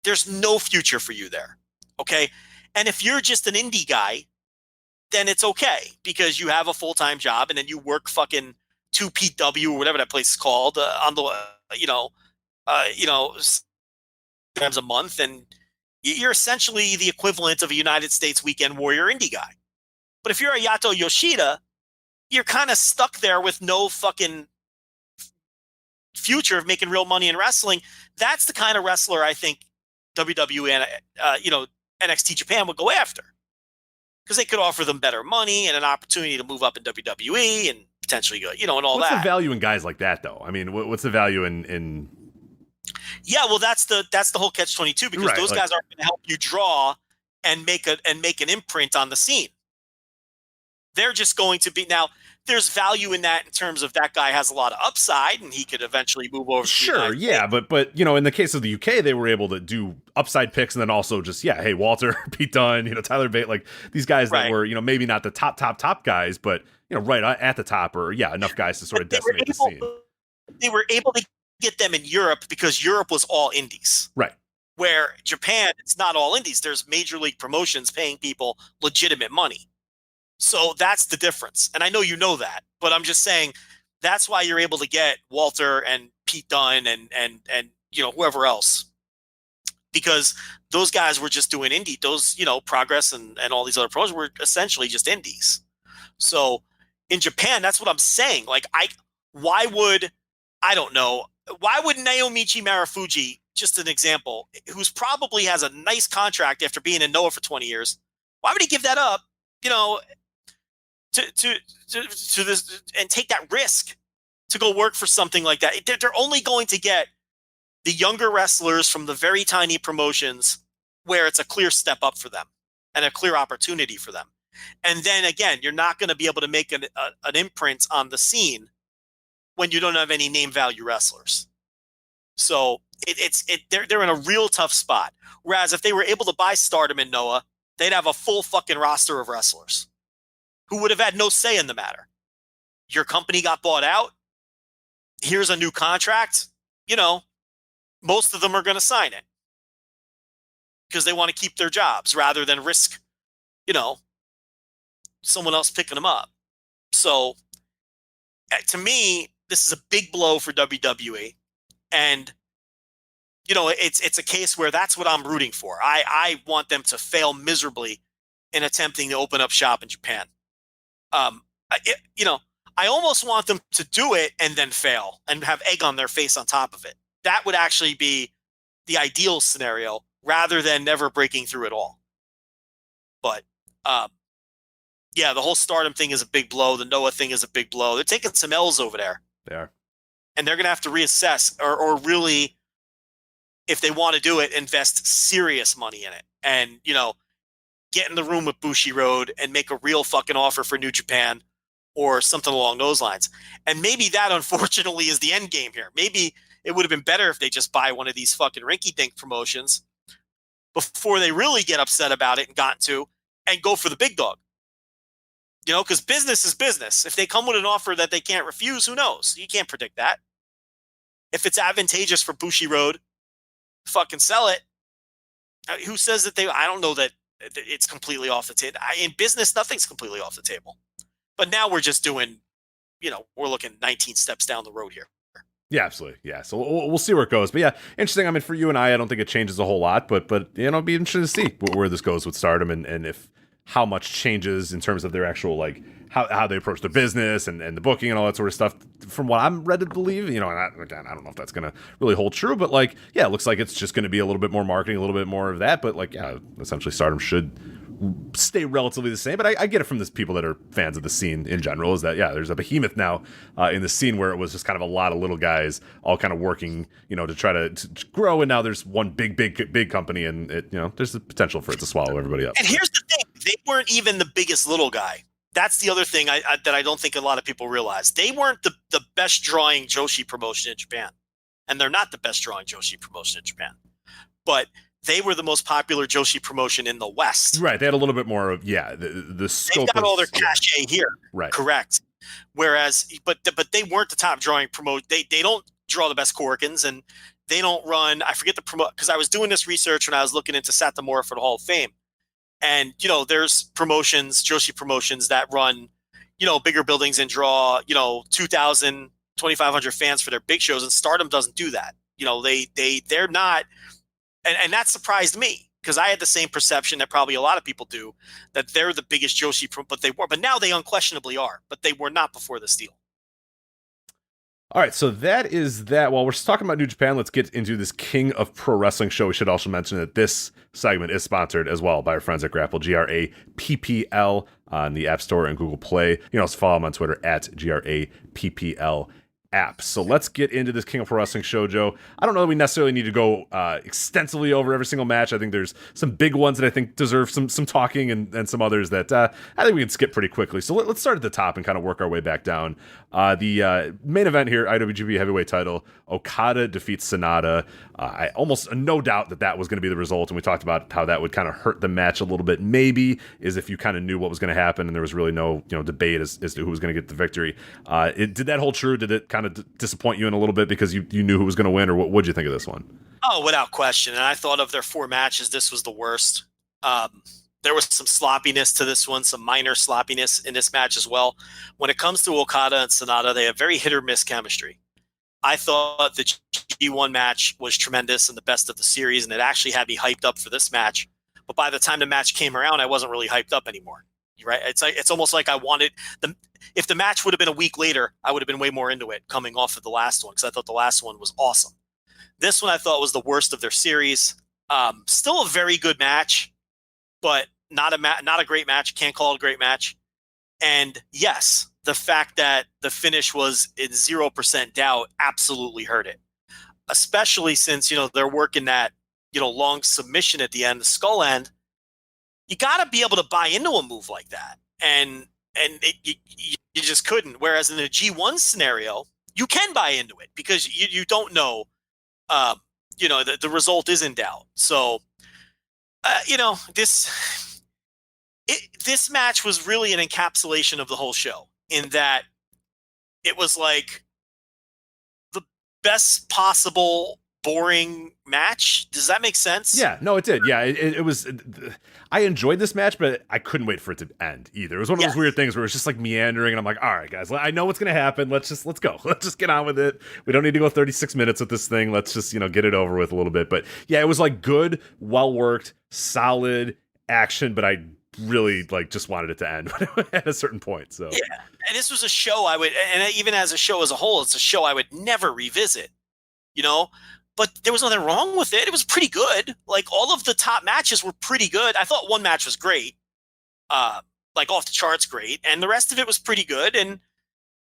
There's no future for you there, okay? And if you're just an indie guy, then it's okay because you have a full-time job and then you work fucking 2PW or whatever that place is called on the, times a month, and you're essentially the equivalent of a United States Weekend Warrior indie guy. But if you're a Yato Yoshida, you're kind of stuck there with no fucking future of making real money in wrestling. That's the kind of wrestler I think WWE and NXT Japan would go after, because they could offer them better money and an opportunity to move up in WWE and potentially go, and all what's that. What's the value in guys like that, though? I mean, what's the value in? Yeah, well, that's the whole catch-22, because those guys aren't going to help you draw and make an imprint on the scene. They're just going to be now. There's value in that in terms of that guy has a lot of upside and he could eventually move over. Sure, yeah, but you know, in the case of the UK, they were able to do upside picks and then also just hey, Walter, Pete Dunne, Tyler Bate, like these guys that were maybe not the top guys, but right at the top, or enough guys to sort of decimate the scene. They were able to get them in Europe because Europe was all indies, right? Where Japan, it's not all indies. There's major league promotions paying people legitimate money. So that's the difference. And I know you know that, but I'm just saying that's why you're able to get Walter and Pete Dunne and whoever else. Because those guys were just doing indie. Those, Progress and all these other pros were essentially just indies. So in Japan, that's what I'm saying. Like why would Naomichi Marufuji, just an example, who's probably has a nice contract after being in Noah for 20 years, why would he give that up, to this and take that risk to go work for something like that? They're only going to get the younger wrestlers from the very tiny promotions where it's a clear step up for them and a clear opportunity for them. And then again, you're not going to be able to make an imprint on the scene when you don't have any name value wrestlers. So they're in a real tough spot. Whereas if they were able to buy Stardom and Noah, they'd have a full fucking roster of wrestlers who would have had no say in the matter. Your company got bought out. Here's a new contract. Most of them are going to sign it because they want to keep their jobs rather than risk, someone else picking them up. So to me, this is a big blow for WWE. And, it's a case where that's what I'm rooting for. I want them to fail miserably in attempting to open up shop in Japan. I almost want them to do it and then fail and have egg on their face on top of it. That would actually be the ideal scenario rather than never breaking through at all. But, the whole Stardom thing is a big blow. The Noah thing is a big blow. They're taking some L's over there. They are. And they're going to have to reassess or really, if they want to do it, invest serious money in it. And, get in the room with Bushiroad and make a real fucking offer for New Japan or something along those lines. And maybe that, unfortunately, is the end game here. Maybe it would have been better if they just buy one of these fucking rinky-dink promotions before they really get upset about it and go for the big dog. Because business is business. If they come with an offer that they can't refuse, who knows? You can't predict that. If it's advantageous for Bushiroad, fucking sell it. Who says that I don't know that it's completely off the table. In business, nothing's completely off the table. But now we're just doing, we're looking 19 steps down the road here. Yeah, absolutely. Yeah. So we'll see where it goes. But yeah, interesting. I mean, for you and I don't think it changes a whole lot, but it'd be interesting to see where this goes with Stardom and if how much changes in terms of their actual, like, how they approach their business and the booking and all that sort of stuff. From what I'm led to believe, and again, I don't know if that's going to really hold true, but it looks like it's just going to be a little bit more marketing, a little bit more of that. But essentially Stardom should stay relatively the same. But I get it from people that are fans of the scene in general, is that, there's a behemoth now in the scene where it was just kind of a lot of little guys all kind of working, to try to grow. And now there's one big company, and there's the potential for it to swallow everybody up. And here's the thing. They weren't even the biggest little guy. That's the other thing that I don't think a lot of people realize. They weren't the best drawing Joshi promotion in Japan. And they're not the best drawing Joshi promotion in Japan. But they were the most popular Joshi promotion in the West. Right. They had a little bit more of, the scope. They've got all their cachet here. Right. Correct. Whereas, but they weren't the top drawing promote. They don't draw the best Korkins, and they don't run, I forget the promote, because I was doing this research when I was looking into Satomura for the Hall of Fame. And, there's promotions, Joshi promotions that run, bigger buildings and draw, 2,000, 2,500 fans for their big shows. And Stardom doesn't do that. They're not. And that surprised me because I had the same perception that probably a lot of people do, that they're the biggest Joshi, but now they unquestionably are, but they were not before this deal. All right, so that is that. While we're talking about New Japan, let's get into this King of Pro-Wrestling show. We should also mention that this segment is sponsored as well by our friends at Grapple, GRAPPL, on the App Store and Google Play. You can also follow them on Twitter at GRAPPL. app. So let's get into this King of Pro Wrestling show, Joe. I don't know that we necessarily need to go extensively over every single match. I think there's some big ones that I think deserve some talking, and some others that I think we can skip pretty quickly. So let's start at the top and kind of work our way back down. The main event here, IWGP Heavyweight title, Okada defeats Sonata. I almost no doubt that was going to be the result, and we talked about how that would kind of hurt the match a little bit, maybe, is if you kind of knew what was going to happen and there was really no debate as to who was going to get the victory. Did that hold true? Did it kind of disappoint you in a little bit because you knew who was going to win, or what did you think of this one? Oh, without question. And I thought of their 4 matches, this was the worst. There was some sloppiness to this one, some minor sloppiness in this match as well. When it comes to Okada and Sonata, they have very hit or miss chemistry. I thought the G1 match was tremendous and the best of the series, and it actually had me hyped up for this match. But by the time the match came around, I wasn't really hyped up anymore. Right? It's almost like I wanted them. If the match would have been a week later, I would have been way more into it coming off of the last one, because I thought the last one was awesome. This one I thought was the worst of their series. Still a very good match, but not a great match. Can't call it a great match. And yes, the fact that the finish was in 0% doubt absolutely hurt it. Especially since, they're working that, long submission at the end, the skull end. You got to be able to buy into a move like that. And you just couldn't. Whereas in a G1 scenario, you can buy into it because you don't know, the result is in doubt. So, this match was really an encapsulation of the whole show, in that it was like the best possible boring match. Does that make sense? Yeah, no, it did. Yeah, it was. I enjoyed this match, but I couldn't wait for it to end either. It was one of those weird things where it's just like meandering, and I'm like, all right, guys, I know what's going to happen. Let's go. Let's just get on with it. We don't need to go 36 minutes with this thing. Let's just, get it over with a little bit. But yeah, it was like good, well worked, solid action, but I really just wanted it to end at a certain point. So yeah, and this was a show and even as a show as a whole, it's a show I would never revisit. But there was nothing wrong with it. It was pretty good. Like, all of the top matches were pretty good. I thought one match was great, off the charts great, and the rest of it was pretty good.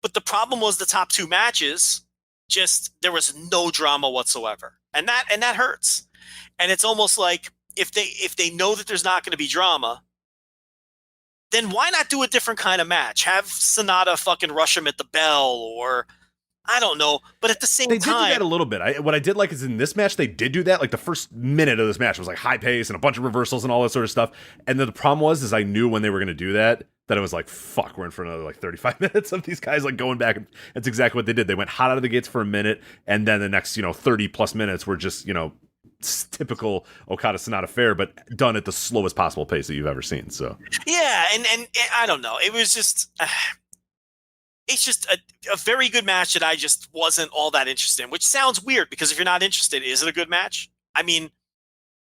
But the problem was the top 2 matches, just there was no drama whatsoever, and that hurts. And it's almost like if they know that there's not going to be drama, then why not do a different kind of match? Have Sonata fucking rush him at the bell, or I don't know, but at the same time, they did do that a little bit. What I did like is in this match, they did do that. Like, the first minute of this match was like high pace and a bunch of reversals and all that sort of stuff. And then the problem was I knew when they were going to do that it was like, fuck, we're in for another 35 minutes of these guys going back. And that's exactly what they did. They went hot out of the gates for a minute, and then the next 30 plus minutes were just typical Okada Sonata fare, but done at the slowest possible pace that you've ever seen. So yeah, and I don't know. It was just. It's just a very good match that I just wasn't all that interested in, which sounds weird, because if you're not interested, is it a good match? I mean,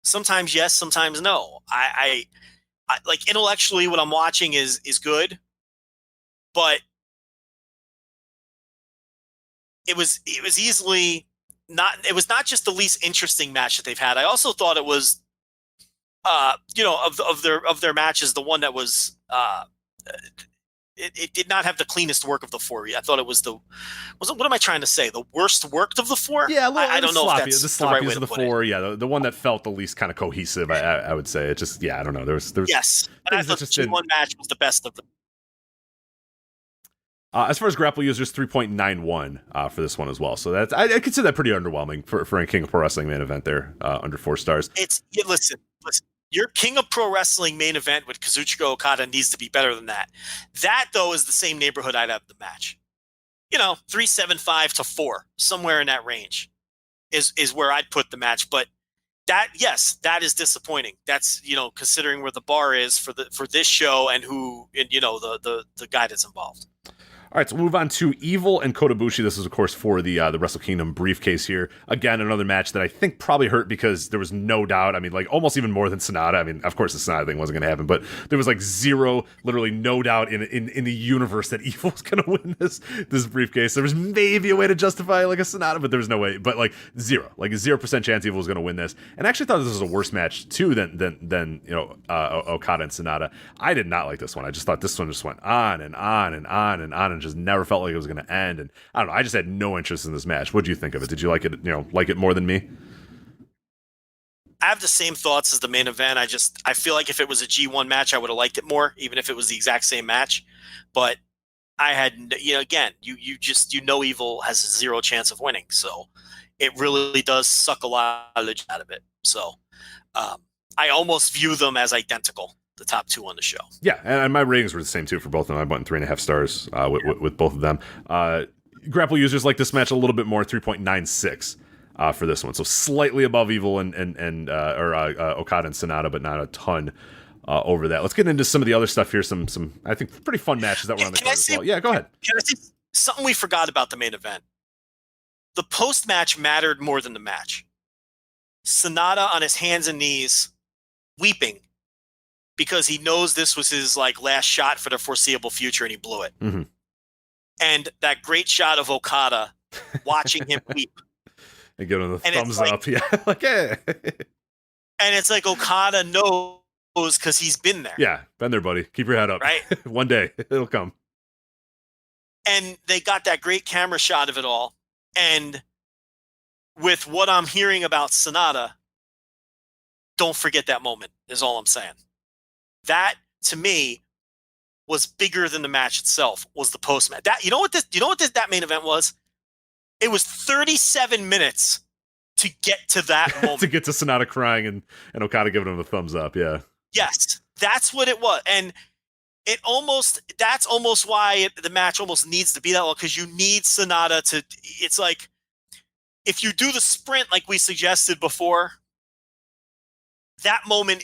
sometimes yes, sometimes no. I like, intellectually what I'm watching is good, but it was easily not. It was not just the least interesting match that they've had. I also thought it was, of their matches, the one that was. It did not have the cleanest work of the 4. I thought it was what am I trying to say? The worst worked of the 4? Yeah, I don't know if that's the the right way of the to 4. Yeah, the one that felt the least kind of cohesive. I would say it just. Yeah, I don't know. There was yes, and I thought the G1 match was the best of them. As far as grapple users, 3.91 for this one as well. So that's I consider that pretty underwhelming for a King of Pro Wrestling main event there, under 4 stars. Listen. Your King of Pro Wrestling main event with Kazuchika Okada needs to be better than that. That, though, is the same neighborhood I'd have the match. 3.75 to 4, somewhere in that range is where I'd put the match. But that is disappointing. That's, considering where the bar is for this show and the guy that's involved. All right, so we'll move on to Evil and Kota Ibushi. This is, of course, for the Wrestle Kingdom briefcase here. Again, another match that I think probably hurt because there was no doubt. I mean, almost even more than Sonata. I mean, of course, the Sonata thing wasn't going to happen, but there was literally no doubt in the universe that Evil was going to win this briefcase. There was maybe a way to justify a Sonata, but there was no way. But zero, a 0% chance Evil was going to win this. And I actually thought this was a worse match too than Okada and Sonata. I did not like this one. I just thought this one just went on and on and on and on and just never felt like it was going to end. And I don't know. I just had no interest in this match. What do you think of it? Did you like it? Like it more than me? I have the same thoughts as the main event. I feel like if it was a G1 match, I would have liked it more, even if it was the exact same match. But I had, again, you Evil has zero chance of winning. So it really does suck a lot of the out of it. So I almost view them as identical, the top two on the show. Yeah, and my ratings were the same too for both of them. I went 3.5 stars with both of them. Grapple users like this match a little bit more, 3.96 for this one. So slightly above Evil and Okada and Sonata, but not a ton over that. Let's get into some of the other stuff here. Some I think pretty fun matches that were on the card as well. Yeah, go ahead. Can I say something we forgot about the main event? The post-match mattered more than the match. Sonata on his hands and knees, weeping, because he knows this was his last shot for the foreseeable future, and he blew it. Mm-hmm. And that great shot of Okada watching him weep. And giving him the thumbs up. Yeah. Hey. And it's like Okada knows because he's been there. Yeah, been there, buddy. Keep your head up. Right? One day, it'll come. And they got that great camera shot of it all. And with what I'm hearing about Sonata, don't forget that moment, is all I'm saying. That, to me, was bigger than the match itself, was the post-match. That main event was? It was 37 minutes to get to that moment. To get to Sonata crying and Okada giving him a thumbs up, yeah. Yes, that's what it was. And that's almost why the match almost needs to be that long, because you need Sonata to, it's like, if you do the sprint like we suggested before, that moment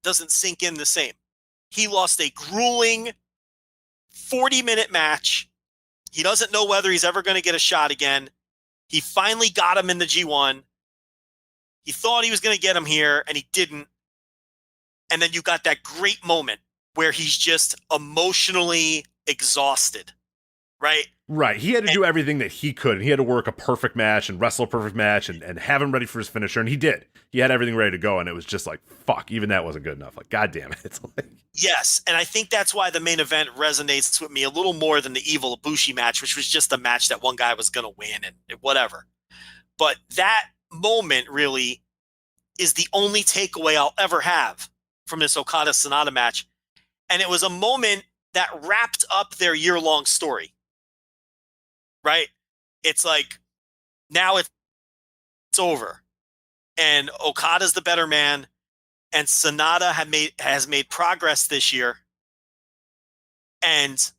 doesn't sink in the same. He lost a grueling 40-minute match. He doesn't know whether he's ever going to get a shot again. He finally got him in the G1. He thought he was going to get him here, and he didn't. And then you got that great moment where he's just emotionally exhausted, right? Right. He had to do everything that he could. And he had to work a perfect match and wrestle a perfect match and have him ready for his finisher. And he did. He had everything ready to go. And it was just like, fuck, even that wasn't good enough. Like, God damn it. It's like... Yes. And I think that's why the main event resonates with me a little more than the Evil Ibushi match, which was just a match that one guy was going to win and whatever. But that moment really is the only takeaway I'll ever have from this Okada Sonata match. And it was a moment that wrapped up their year-long story. Right? It's like, now it's over. And Okada's the better man. And Sonata has made progress this year. And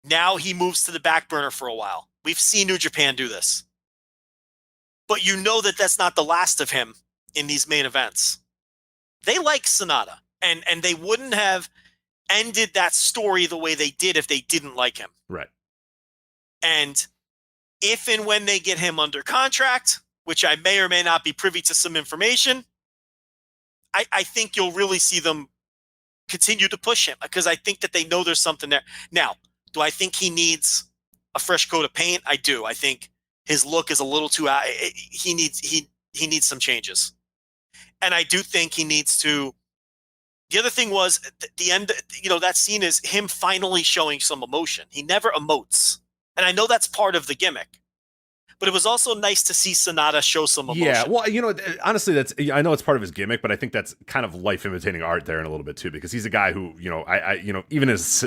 now he moves to the back burner for a while. We've seen New Japan do this. But you know that that's not the last of him in these main events. They like Sonata. And they wouldn't have ended that story the way they did if they didn't like him. Right. And if and when they get him under contract, which I may or may not be privy to some information, I think you'll really see them continue to push him, because I think that they know there's something there. Now, do I think he needs a fresh coat of paint? I do. I think his look is a little too he needs some changes. And I do think he needs to. The other thing was the end, that scene is him finally showing some emotion. He never emotes. And I know that's part of the gimmick. But it was also nice to see Sonata show some emotion. Yeah, well, honestly, I know it's part of his gimmick, but I think that's kind of life imitating art there in a little bit too, because he's a guy who, even his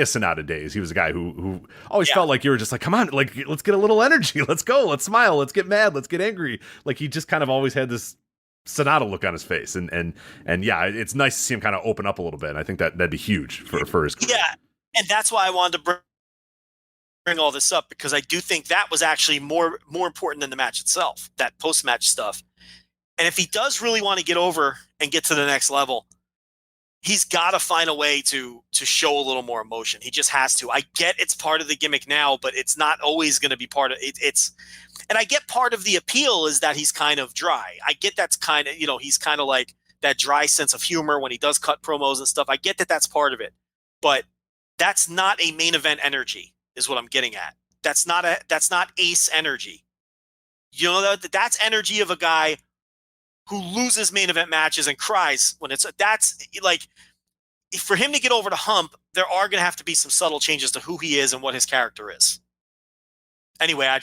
Sonata days, he was a guy who always felt like you were just like, come on, like, let's get a little energy, let's go, let's smile, let's get mad, let's get angry. Like, he just kind of always had this Sonata look on his face, and yeah, it's nice to see him kind of open up a little bit. And I think that'd be huge for his career. Yeah, and that's why I wanted to bring all this up, because I do think that was actually more important than the match itself, that post-match stuff. And if he does really want to get over and get to the next level, he's got to find a way to show a little more emotion. He just has to. I get it's part of the gimmick now, but it's not always going to be part of it. And I get part of the appeal is that he's kind of dry. I get that's kind of, he's kind of like that dry sense of humor when he does cut promos and stuff. I get that that's part of it, but that's not a main event energy, is what I'm getting at. That's not ace energy. That's energy of a guy who loses main event matches and cries when that's like, for him to get over the hump, there are going to have to be some subtle changes to who he is and what his character is. Anyway, I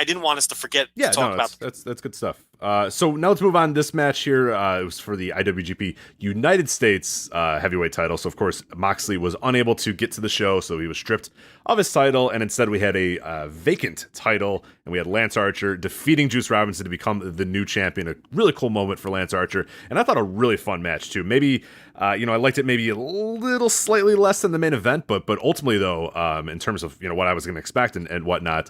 didn't want us to forget to talk about that's good stuff. So now let's move on. This match here, it was for the IWGP United States heavyweight title. So of course Moxley was unable to get to the show, so he was stripped of his title, and instead we had a vacant title, and we had Lance Archer defeating Juice Robinson to become the new champion. A really cool moment for Lance Archer, and I thought a really fun match too. Maybe I liked it maybe a little slightly less than the main event, but ultimately though, in terms of what I was going to expect and whatnot,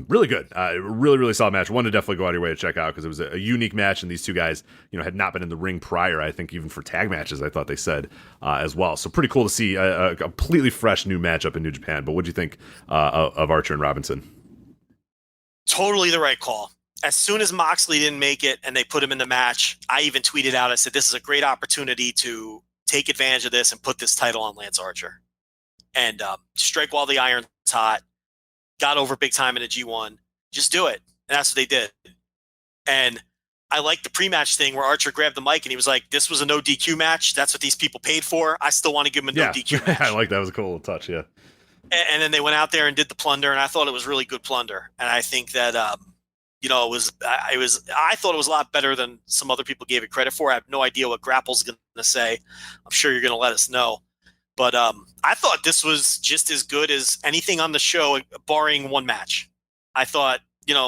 really good, really solid match. One to definitely go out of your way to check out because it was a unique match, and these two guys had not been in the ring prior. I think even for tag matches, I thought they said as well. So pretty cool to see a completely fresh new matchup in New Japan. But what do you think of Archer and Robinson? Totally the right call. As soon as Moxley didn't make it and they put him in the match, I even tweeted out, I said, this is a great opportunity to take advantage of this and put this title on Lance Archer. And strike while the iron's hot, got over big time in a G1. Just do it. And that's what they did. And I like the pre-match thing where Archer grabbed the mic and he was like, this was a no DQ match. That's what these people paid for. I still want to give them a no DQ match. I like that. It was a cool little touch, yeah. And then they went out there and did the plunder, and I thought it was really good plunder. And I think that I thought it was a lot better than some other people gave it credit for. I have no idea what Grapple's going to say. I'm sure you're going to let us know. But I thought this was just as good as anything on the show, barring one match. I thought,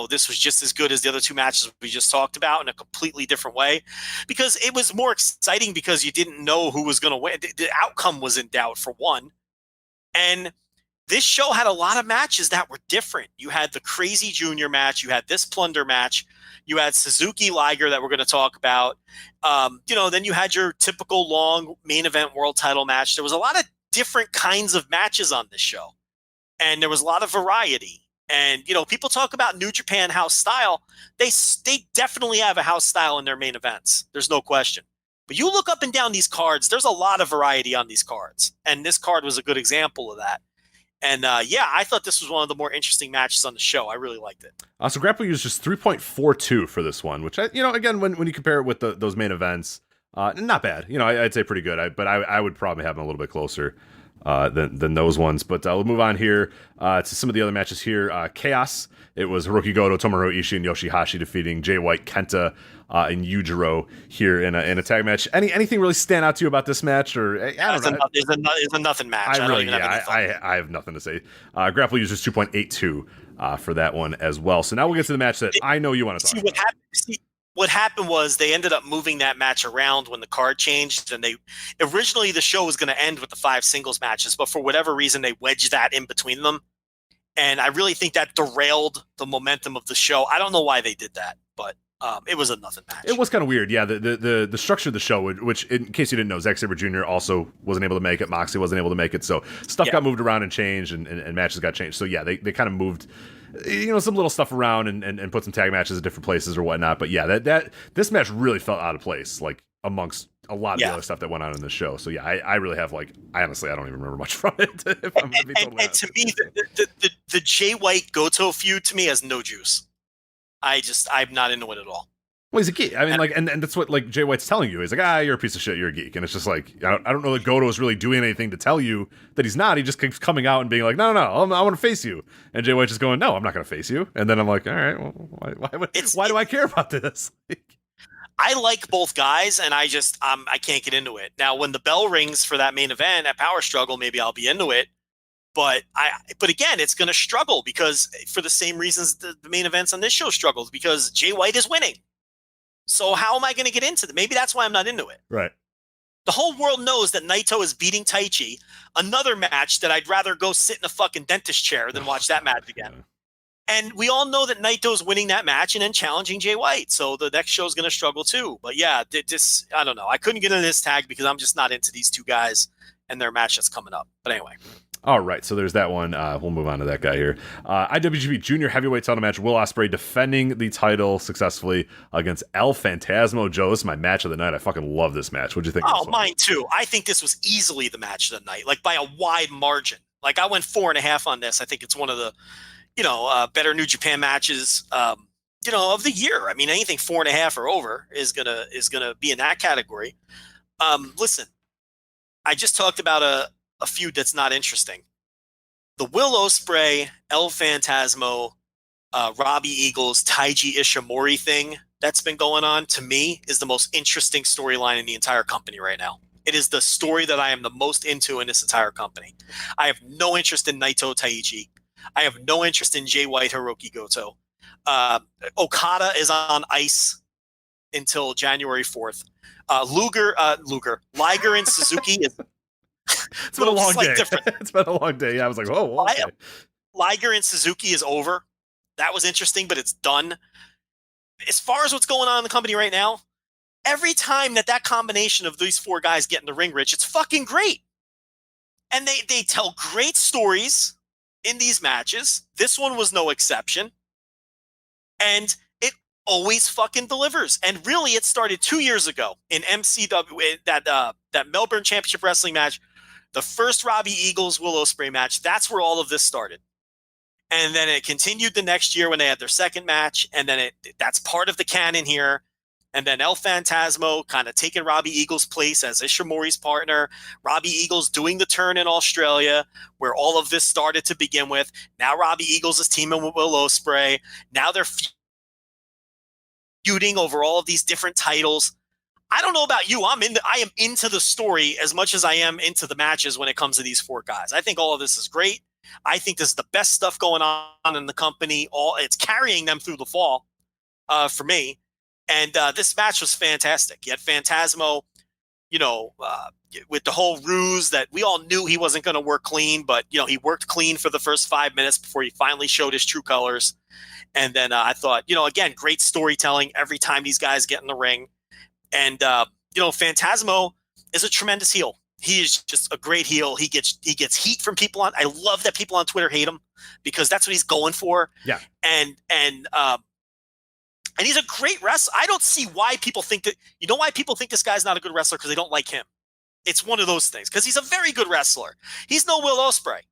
this was just as good as the other two matches we just talked about in a completely different way, because it was more exciting because you didn't know who was going to win. The outcome was in doubt, for one. And this show had a lot of matches that were different. You had the Crazy Junior match. You had this Plunder match. You had Suzuki Liger that we're going to talk about. Then you had your typical long main event world title match. There was a lot of different kinds of matches on this show. And there was a lot of variety. And, people talk about New Japan house style. They definitely have a house style in their main events. There's no question. But you look up and down these cards, there's a lot of variety on these cards. And this card was a good example of that. And I thought this was one of the more interesting matches on the show. I really liked it. So Grapple used just 3.42 for this one, which, again, when you compare it with those main events, not bad. I'd say pretty good. But I would probably have them a little bit closer than those ones. But we'll move on here to some of the other matches here. Chaos. It was Hiroki Goto, Tomohiro Ishii, and Yoshihashi defeating Jay White, Kenta, and Yujiro here in a tag match. Anything really stand out to you about this match? Or I don't know. It's a nothing match. I have nothing to say. Grapple uses 2.82 for that one as well. So now we'll get to the match that I know you want to talk about. What happened was they ended up moving that match around when the card changed, and originally the show was going to end with the 5 singles matches, but for whatever reason they wedged that in between them, and I really think that derailed the momentum of the show. I don't know why they did that, but it was a nothing match. It was kind of weird, yeah. The structure of the show, which in case you didn't know, Zack Sabre Jr. also wasn't able to make it. Moxley wasn't able to make it, so stuff got moved around and changed, and matches got changed. So yeah, they kind of moved some little stuff around and put some tag matches at different places or whatnot. But yeah, this match really felt out of place, like amongst a lot of the other stuff that went on in the show. So yeah, I really have honestly, I don't even remember much from it. If I'm gonna be totally honest. To me, the Jay White Goto feud to me has no juice. I'm not into it at all. Well, he's a geek. I mean, and that's what Jay White's telling you. He's like, you're a piece of shit. You're a geek. And it's just like, I don't know that Goto is really doing anything to tell you that he's not. He just keeps coming out and being like, no, I want to face you. And Jay White's just going, no, I'm not going to face you. And then I'm like, all right, well, why do I care about this? I like both guys, and I can't get into it. Now, when the bell rings for that main event at Power Struggle, maybe I'll be into it. But again, it's going to struggle because for the same reasons the main events on this show struggled, because Jay White is winning. So how am I going to get into it? Maybe that's why I'm not into it. Right. The whole world knows that Naito is beating Taichi, another match that I'd rather go sit in a fucking dentist chair than watch that match again. Yeah. And we all know that Naito's winning that match and then challenging Jay White. So the next show is going to struggle too. But yeah, I don't know. I couldn't get into this tag because I'm just not into these two guys and their match that's coming up. But anyway. All right, so there's that one. We'll move on to that guy here. IWGP Junior Heavyweight Title match. Will Ospreay defending the title successfully against El Phantasmo. Joe, this is my match of the night. I fucking love this match. What'd you think? Oh, mine too. I think this was easily the match of the night, like by a wide margin. Like I went 4.5 on this. I think it's one of the, better New Japan matches, of the year. I mean, anything 4.5 or over is gonna be in that category. Listen. I just talked about a feud that's not interesting. The Will Ospreay, El Phantasmo, Robbie Eagles, Taiji Ishimori thing that's been going on, to me, is the most interesting storyline in the entire company right now. It is the story that I am the most into in this entire company. I have no interest in Naito Taiji. I have no interest in Jay White, Hiroki Goto. Okada is on ice until January 4th. Liger and Suzuki is It's been a long day. Different. It's been a long day. Yeah, I was like, oh, okay. Liger and Suzuki is over. That was interesting, but it's done. As far as what's going on in the company right now, every time that combination of these four guys get in the ring, Rich, it's fucking great. And they tell great stories in these matches. This one was no exception. And it always fucking delivers. And really, it started 2 years ago in MCW, that Melbourne Championship Wrestling match, the first Robbie Eagles Will Ospreay match. That's where all of this started. And then it continued the next year when they had their second match. And then that's part of the canon here. And then El Phantasmo kind of taking Robbie Eagles' place as Ishimori's partner. Robbie Eagles doing the turn in Australia, where all of this started to begin with. Now Robbie Eagles is teaming with Will Ospreay. Now they're feuding over all of these different titles. I don't know about you. I am into the story as much as I am into the matches when it comes to these four guys. I think all of this is great. I think this is the best stuff going on in the company. It's carrying them through the fall for me. And this match was fantastic. You had Phantasmo, with the whole ruse that we all knew he wasn't going to work clean, but, he worked clean for the first 5 minutes before he finally showed his true colors. And then I thought, again, great storytelling every time these guys get in the ring. And, Phantasmo is a tremendous heel. He is just a great heel. He gets heat from people I love that people on Twitter hate him because that's what he's going for. Yeah. And he's a great wrestler. I don't see why people think that, why people think this guy's not a good wrestler because they don't like him. It's one of those things because he's a very good wrestler. He's no Will Ospreay.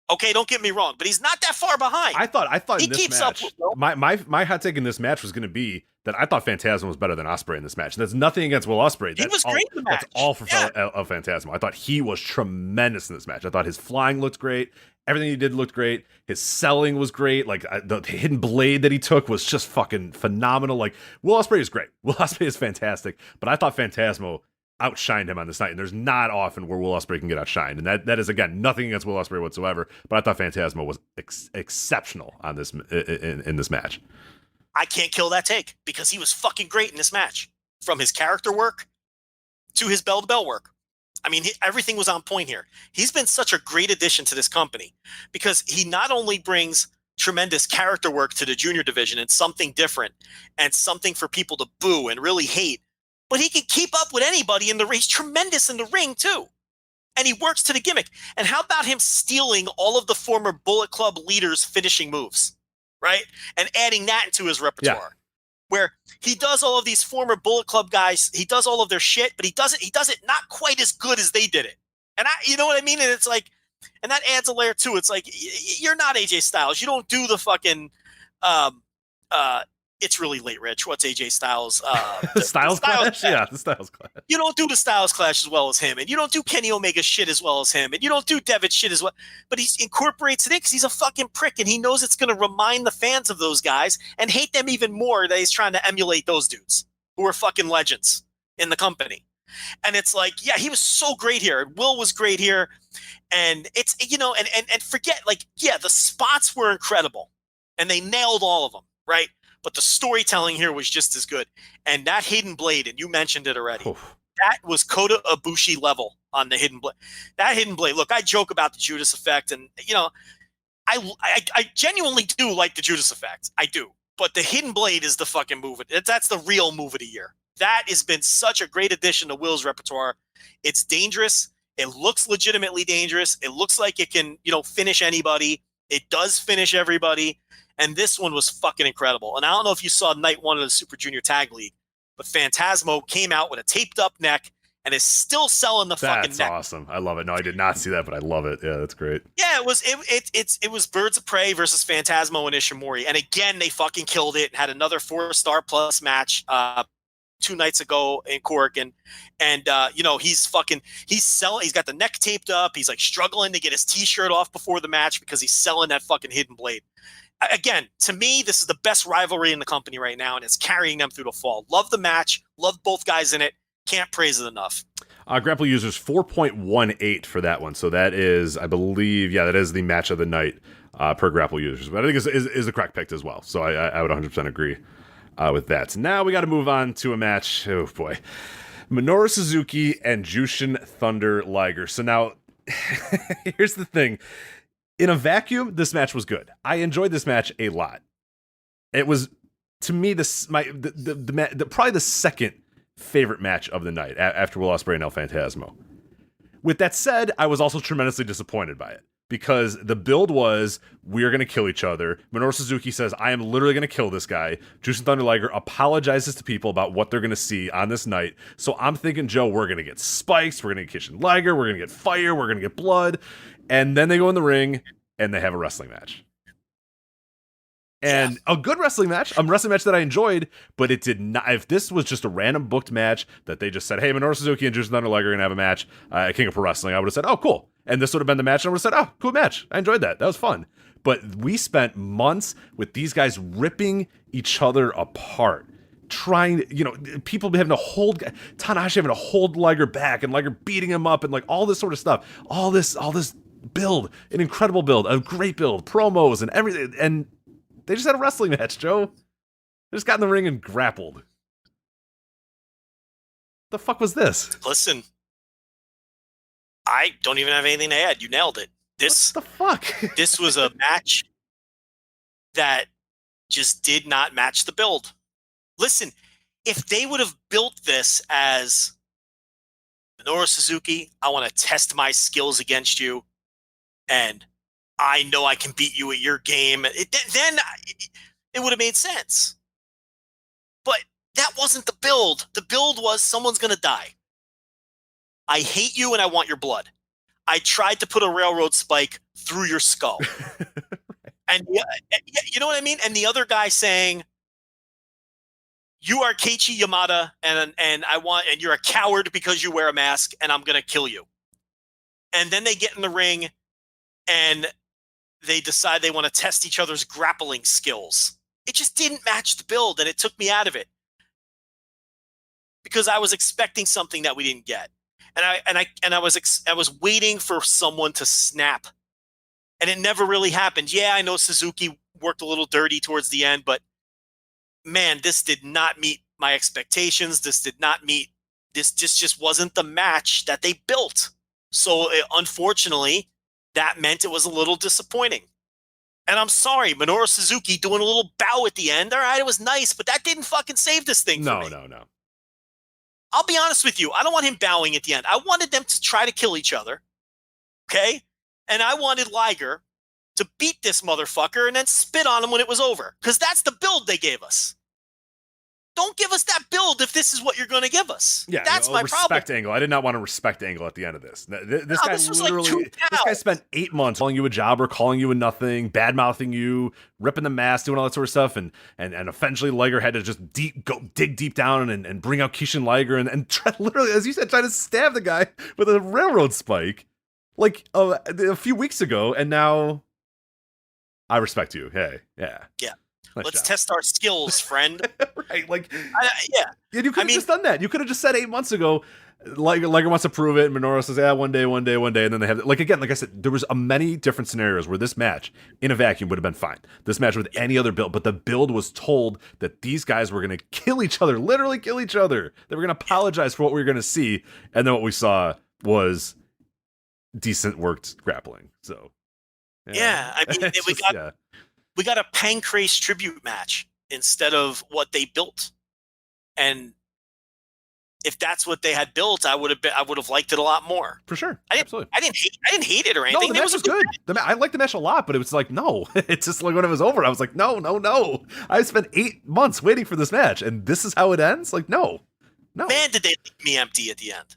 Okay, don't get me wrong, but he's not that far behind. I thought he in this keeps match, up with my hot take in this match was going to be that I thought Phantasmo was better than Ospreay in this match. That's nothing against Will Ospreay. He was great in the match. That's all for Phantasmo. I thought he was tremendous in this match. I thought his flying looked great. Everything he did looked great. His selling was great. Like the hidden blade that he took was just fucking phenomenal. Like Will Ospreay is great. Will Ospreay is fantastic. But I thought Phantasmo outshined him on this night, and there's not often where Will Ospreay can get outshined, and that is again nothing against Will Ospreay whatsoever. But I thought Phantasmo was exceptional on this in this match. I can't kill that take because he was fucking great in this match, from his character work to his bell-to-bell work. I mean, everything was on point here. He's been such a great addition to this company because he not only brings tremendous character work to the junior division and something different and something for people to boo and really hate, but he can keep up with anybody in the ring. He's tremendous in the ring, too. And he works to the gimmick. And how about him stealing all of the former Bullet Club leaders' finishing moves, right? And adding that into his repertoire. Yeah. Where he does all of these former Bullet Club guys, he does all of their shit, but he does it not quite as good as they did it. And you know what I mean? And it's like, and that adds a layer too. It's like, you're not AJ Styles. You don't do the fucking, it's really late, Rich. What's AJ Styles? Styles Clash? Yeah, the Styles Clash. You don't do the Styles Clash as well as him, and you don't do Kenny Omega shit as well as him, and you don't do Devitt shit as well. But he incorporates it in because he's a fucking prick, and he knows it's going to remind the fans of those guys and hate them even more that he's trying to emulate those dudes who are fucking legends in the company. And it's like, yeah, he was so great here. Will was great here. And it's, and forget, like, yeah, the spots were incredible, and they nailed all of them, right? But the storytelling here was just as good. And that hidden blade, and you mentioned it already, that was Kota Ibushi level on the hidden blade. That hidden blade, look, I joke about the Judas effect, and, I genuinely do like the Judas effect. I do. But the hidden blade is the fucking move. That's the real move of the year. That has been such a great addition to Will's repertoire. It's dangerous. It looks legitimately dangerous. It looks like it can, finish anybody. It does finish everybody. And this one was fucking incredible. And I don't know if you saw night one of the Super Junior Tag League, but Phantasmo came out with a taped up neck and is still selling the fucking neck. That's awesome. I love it. No, I did not see that, but I love it. Yeah, that's great. Yeah, it was Birds of Prey versus Phantasmo and Ishimori. And again, they fucking killed it. Had another 4-star plus match. 2 nights ago in Cork, and you know, he's selling. He's got the neck taped up. He's like struggling to get his t-shirt off before the match because he's selling that fucking hidden blade. Again, to me, this is the best rivalry in the company right now, and it's carrying them through the fall. Love the match. Love both guys in it. Can't praise it enough. Grapple users 4.18 for that one. So that is, I believe, that is the match of the night per Grapple users. But I think is the correct pick as well. So I would 100% agree with that. So now we got to move on to a match. Oh boy, Minoru Suzuki and Jushin Thunder Liger. So now, here's the thing. In a vacuum, this match was good. I enjoyed this match a lot. It was, to me, probably the second favorite match of the night after Will Ospreay and El Phantasmo. With that said, I was also tremendously disappointed by it because the build was, we're going to kill each other. Minoru Suzuki says, I am literally going to kill this guy. Jushin Thunder Liger apologizes to people about what they're going to see on this night. So I'm thinking, Joe, we're going to get spikes, we're going to get Jushin Liger, we're going to get fire, we're going to get blood. And then they go in the ring and they have a wrestling match. And a good wrestling match, a wrestling match that I enjoyed, but it did not. If this was just a random booked match that they just said, hey, Minoru Suzuki and Jushin Thunder Liger are going to have a match at King of Pro Wrestling, I would have said, oh, cool. And this would have been the match, and I would have said, oh, cool match. I enjoyed that. That was fun. But we spent months with these guys ripping each other apart. Trying, people having to hold Tanahashi having to hold Liger back and Liger beating him up and like all this sort of stuff. All this build, an incredible build, a great build, promos and everything. And they just had a wrestling match, Joe. They just got in the ring and grappled. The fuck was this? Listen, I don't even have anything to add. You nailed it. What the fuck? This was a match that just did not match the build. Listen, if they would have built this as Minoru Suzuki, I want to test my skills against you, and I know I can beat you at your game, then it would have made sense. But that wasn't the build. The build was someone's going to die. I hate you and I want your blood. I tried to put a railroad spike through your skull. And you know what I mean? And the other guy saying, you are Keiichi Yamada, and you're a coward because you wear a mask, and I'm gonna kill you. And then they get in the ring, and they decide they want to test each other's grappling skills. It just didn't match the build, and it took me out of it because I was expecting something that we didn't get, and I was waiting for someone to snap, and it never really happened. Yeah, I know Suzuki worked a little dirty towards the end, but man, this did not meet my expectations. This just wasn't the match that they built. So unfortunately, that meant it was a little disappointing. And I'm sorry, Minoru Suzuki doing a little bow at the end. All right, it was nice, but that didn't fucking save this thing for me. No. I'll be honest with you. I don't want him bowing at the end. I wanted them to try to kill each other. Okay? And I wanted Liger to beat this motherfucker and then spit on him when it was over. Because that's the build they gave us. Don't give us that build if this is what you're going to give us. Yeah, that's my problem. Respect angle. I did not want a respect angle at the end of this. This This guy spent 8 months calling you a jobber, calling you a nothing, bad-mouthing you, ripping the mask, doing all that sort of stuff, and eventually Liger had to just dig deep down and bring out Kishin Liger and try, literally, as you said, try to stab the guy with a railroad spike like a few weeks ago, and now I respect you. Hey, yeah. Nice Let's job. Test our skills, friend. Right, like, yeah. And you could have just done that. You could have just said 8 months ago, Liger wants to prove it, and Minoru says, yeah, one day, and then they have, like I said, there was many different scenarios where this match, in a vacuum, would have been fine. This match with any other build, but the build was told that these guys were going to kill each other, literally kill each other. They were going to apologize for what we were going to see, and then what we saw was decent worked grappling. So, yeah, I mean, we got a Pancrase tribute match instead of what they built. And if that's what they had built, I would have liked it a lot more. For sure. Absolutely. I didn't hate it or anything. No, the match was good. I liked the match a lot, but it was like, no. It's just like when it was over, I was like, no. I spent 8 months waiting for this match, and this is how it ends? Like, no. Man, did they leave me empty at the end.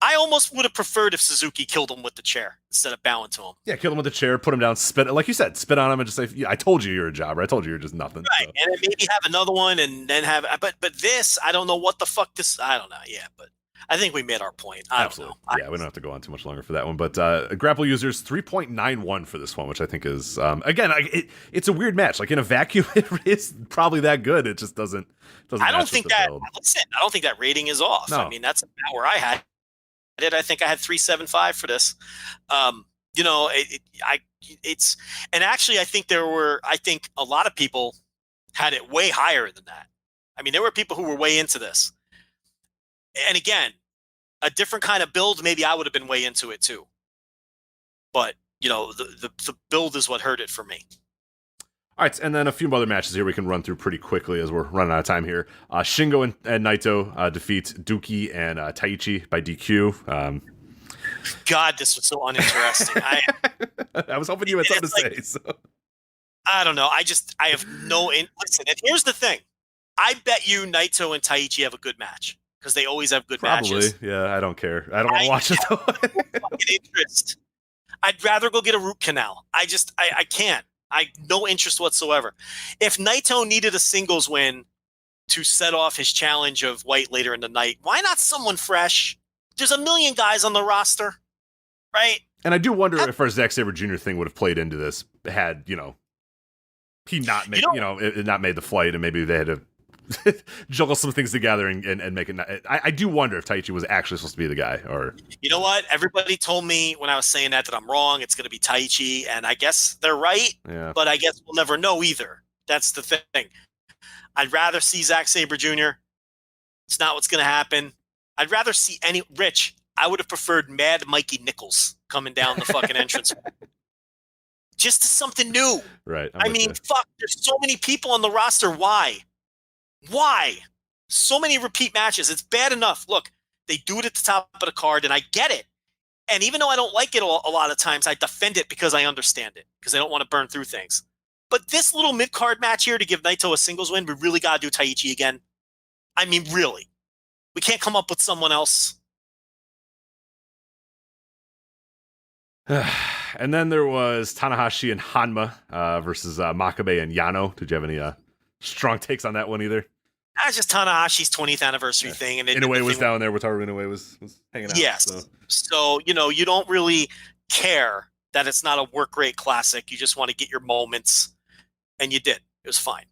I almost would have preferred if Suzuki killed him with the chair instead of bowing to him. Yeah, kill him with the chair, put him down, spit, like you said, spit on him and just say, yeah, I told you you're a jobber. I told you you're just nothing. Right, So. and then maybe have another one and then have – but this, I don't know what the fuck this – I don't know. Yeah, but I think we made our point. I don't know. Yeah, we don't have to go on too much longer for that one. But Grapple users, 3.91 for this one, which I think is, again, it's a weird match. Like in a vacuum, it is probably that good. It just doesn't I don't match think with the that build. – listen, I don't think that rating is off. No. I mean, that's about where I had it. I think I had 3.75 for this. You know, it's and actually I think a lot of people had it way higher than that. I mean, there were people who were way into this. And again, a different kind of build, maybe I would have been way into it too. But, you know, the build is what hurt it for me. All right, and then a few other matches here we can run through pretty quickly as we're running out of time here. Shingo and Naito defeat Dookie and Taichi by DQ. God, this was so uninteresting. I was hoping you had something to say. So. I don't know. I have no listen, and here's the thing. I bet you Naito and Taichi have a good match because they always have good matches. Probably. Yeah, I don't care. I don't want to watch it though. Fucking interest. I'd rather go get a root canal. I can't. No interest whatsoever. If Naito needed a singles win to set off his challenge of White later in the night, why not someone fresh? There's a million guys on the roster, right? And I do wonder if our Zack Sabre Jr. thing would have played into this had, you know, he not made, it not made the flight, and maybe they had to juggle some things together and make it. I do wonder if Taichi was actually supposed to be the guy, or you know what? Everybody told me when I was saying that I'm wrong. It's going to be Taichi, and I guess they're right. Yeah. But I guess we'll never know either. That's the thing. I'd rather see Zack Sabre Jr. It's not what's going to happen. I'd rather see Rich. I would have preferred Mad Mikey Nichols coming down the fucking entrance. Just something new. Right. I mean, fuck, there's so many people on the roster. Why? So many repeat matches. It's bad enough. Look, they do it at the top of the card, and I get it. And even though I don't like it a lot of times, I defend it because I understand it, because I don't want to burn through things. But this little mid-card match here to give Naito a singles win, we really got to do Taichi again. I mean, really. We can't come up with someone else. And then there was Tanahashi and Hanma versus Makabe and Yano. Did you have any strong takes on that one either? That's just Tanahashi's 20th anniversary thing. And Inoue was down there. Wataru Inoue was hanging out. Yes. So, you know, you don't really care that it's not a work rate classic. You just want to get your moments. And you did. It was fine.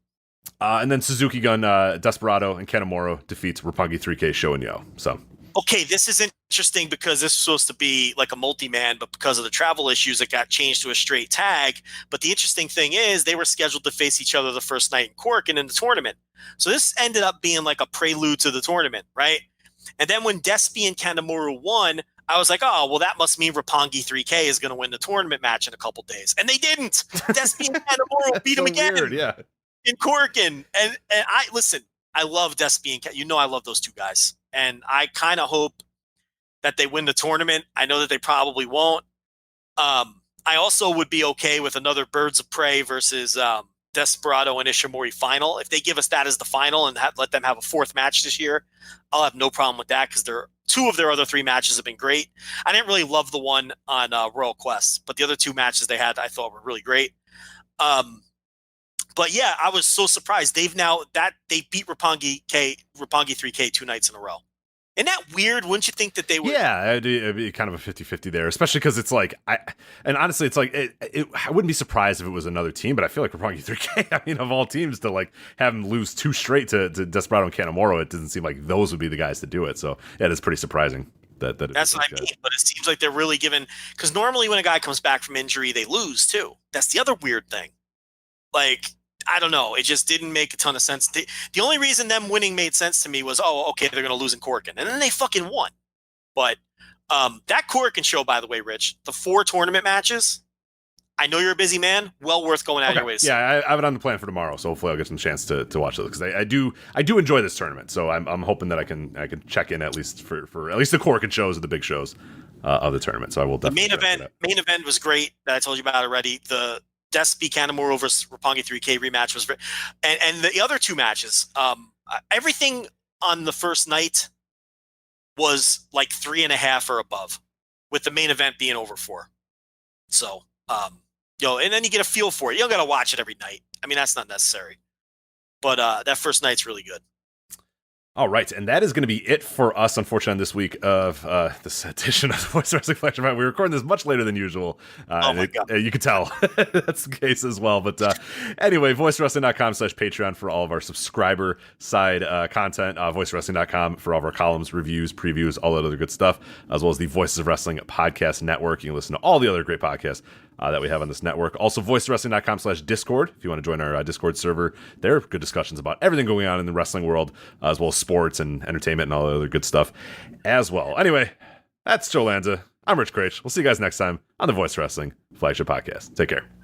And then Suzuki Gun, Desperado, and Kanemaru defeats Roppongi 3K, Sho and Yo. So. Okay, this is interesting because this was supposed to be like a multi-man, but because of the travel issues, it got changed to a straight tag. But the interesting thing is they were scheduled to face each other the first night in Cork and in the tournament. So this ended up being like a prelude to the tournament, right? And then when Despi and Kanemaru won, I was like, oh, well, that must mean Roppongi 3K is going to win the tournament match in a couple days. And they didn't. Despi and Kanemaru beat them again in Cork. And I listen, I love Despi and Kanemaru. You know I love those two guys. And I kind of hope that they win the tournament. I know that they probably won't. I also would be okay with another Birds of Prey versus Desperado and Ishimori final. If they give us that as the final and let them have a fourth match this year, I'll have no problem with that because two of their other three matches have been great. I didn't really love the one on Royal Quest, but the other two matches they had I thought were really great. But yeah, I was so surprised. They beat Roppongi 3K 2 nights in a row. Isn't that weird? Wouldn't you think that they would? Yeah, it'd be kind of a 50-50 there, especially because it's like, honestly, it's like, I wouldn't be surprised if it was another team, but I feel like Roppongi 3K, I mean, of all teams, to like have them lose two straight to Desperado and Kanemaru, it doesn't seem like those would be the guys to do it. So yeah, it's pretty surprising. That's what I mean, but it seems like they're really giving, because normally when a guy comes back from injury, they lose too. That's the other weird thing. Like, I don't know. It just didn't make a ton of sense. The only reason them winning made sense to me was, oh, okay, they're going to lose in Corkin. And then they fucking won. But that Corkin show, by the way, Rich, the 4 tournament matches, I know you're a busy man. Well worth going out of your way to see. Yeah, I have it on the plan for tomorrow, so hopefully I'll get some chance to watch it because I do enjoy this tournament. So I'm hoping that I can check in at least for at least the Corkin shows, the big shows of the tournament. So I will definitely. The main event was great that I told you about already. The Despi Kanemaru versus Roppongi 3K rematch was great. And the other two matches, everything on the first night was like 3.5 or above, with the main event being over 4. So, and then you get a feel for it. You don't got to watch it every night. I mean, that's not necessary. But that first night's really good. All right, and that is going to be it for us, unfortunately, on this week of this edition of the Voice Wrestling Flagship. We're recording this much later than usual. Oh, my God. You can tell that's the case as well. But anyway, voicewrestling.com/Patreon for all of our subscriber side content, voicewrestling.com for all of our columns, reviews, previews, all that other good stuff, as well as the Voices of Wrestling podcast network. You can listen to all the other great podcasts that we have on this network. Also, voicewrestling.com/Discord if you want to join our Discord server. There are good discussions about everything going on in the wrestling world, as well as sports and entertainment and all the other good stuff as well. Anyway, that's Joe Lanza. I'm Rich Craich. We'll see you guys next time on the Voice Wrestling Flagship Podcast. Take care.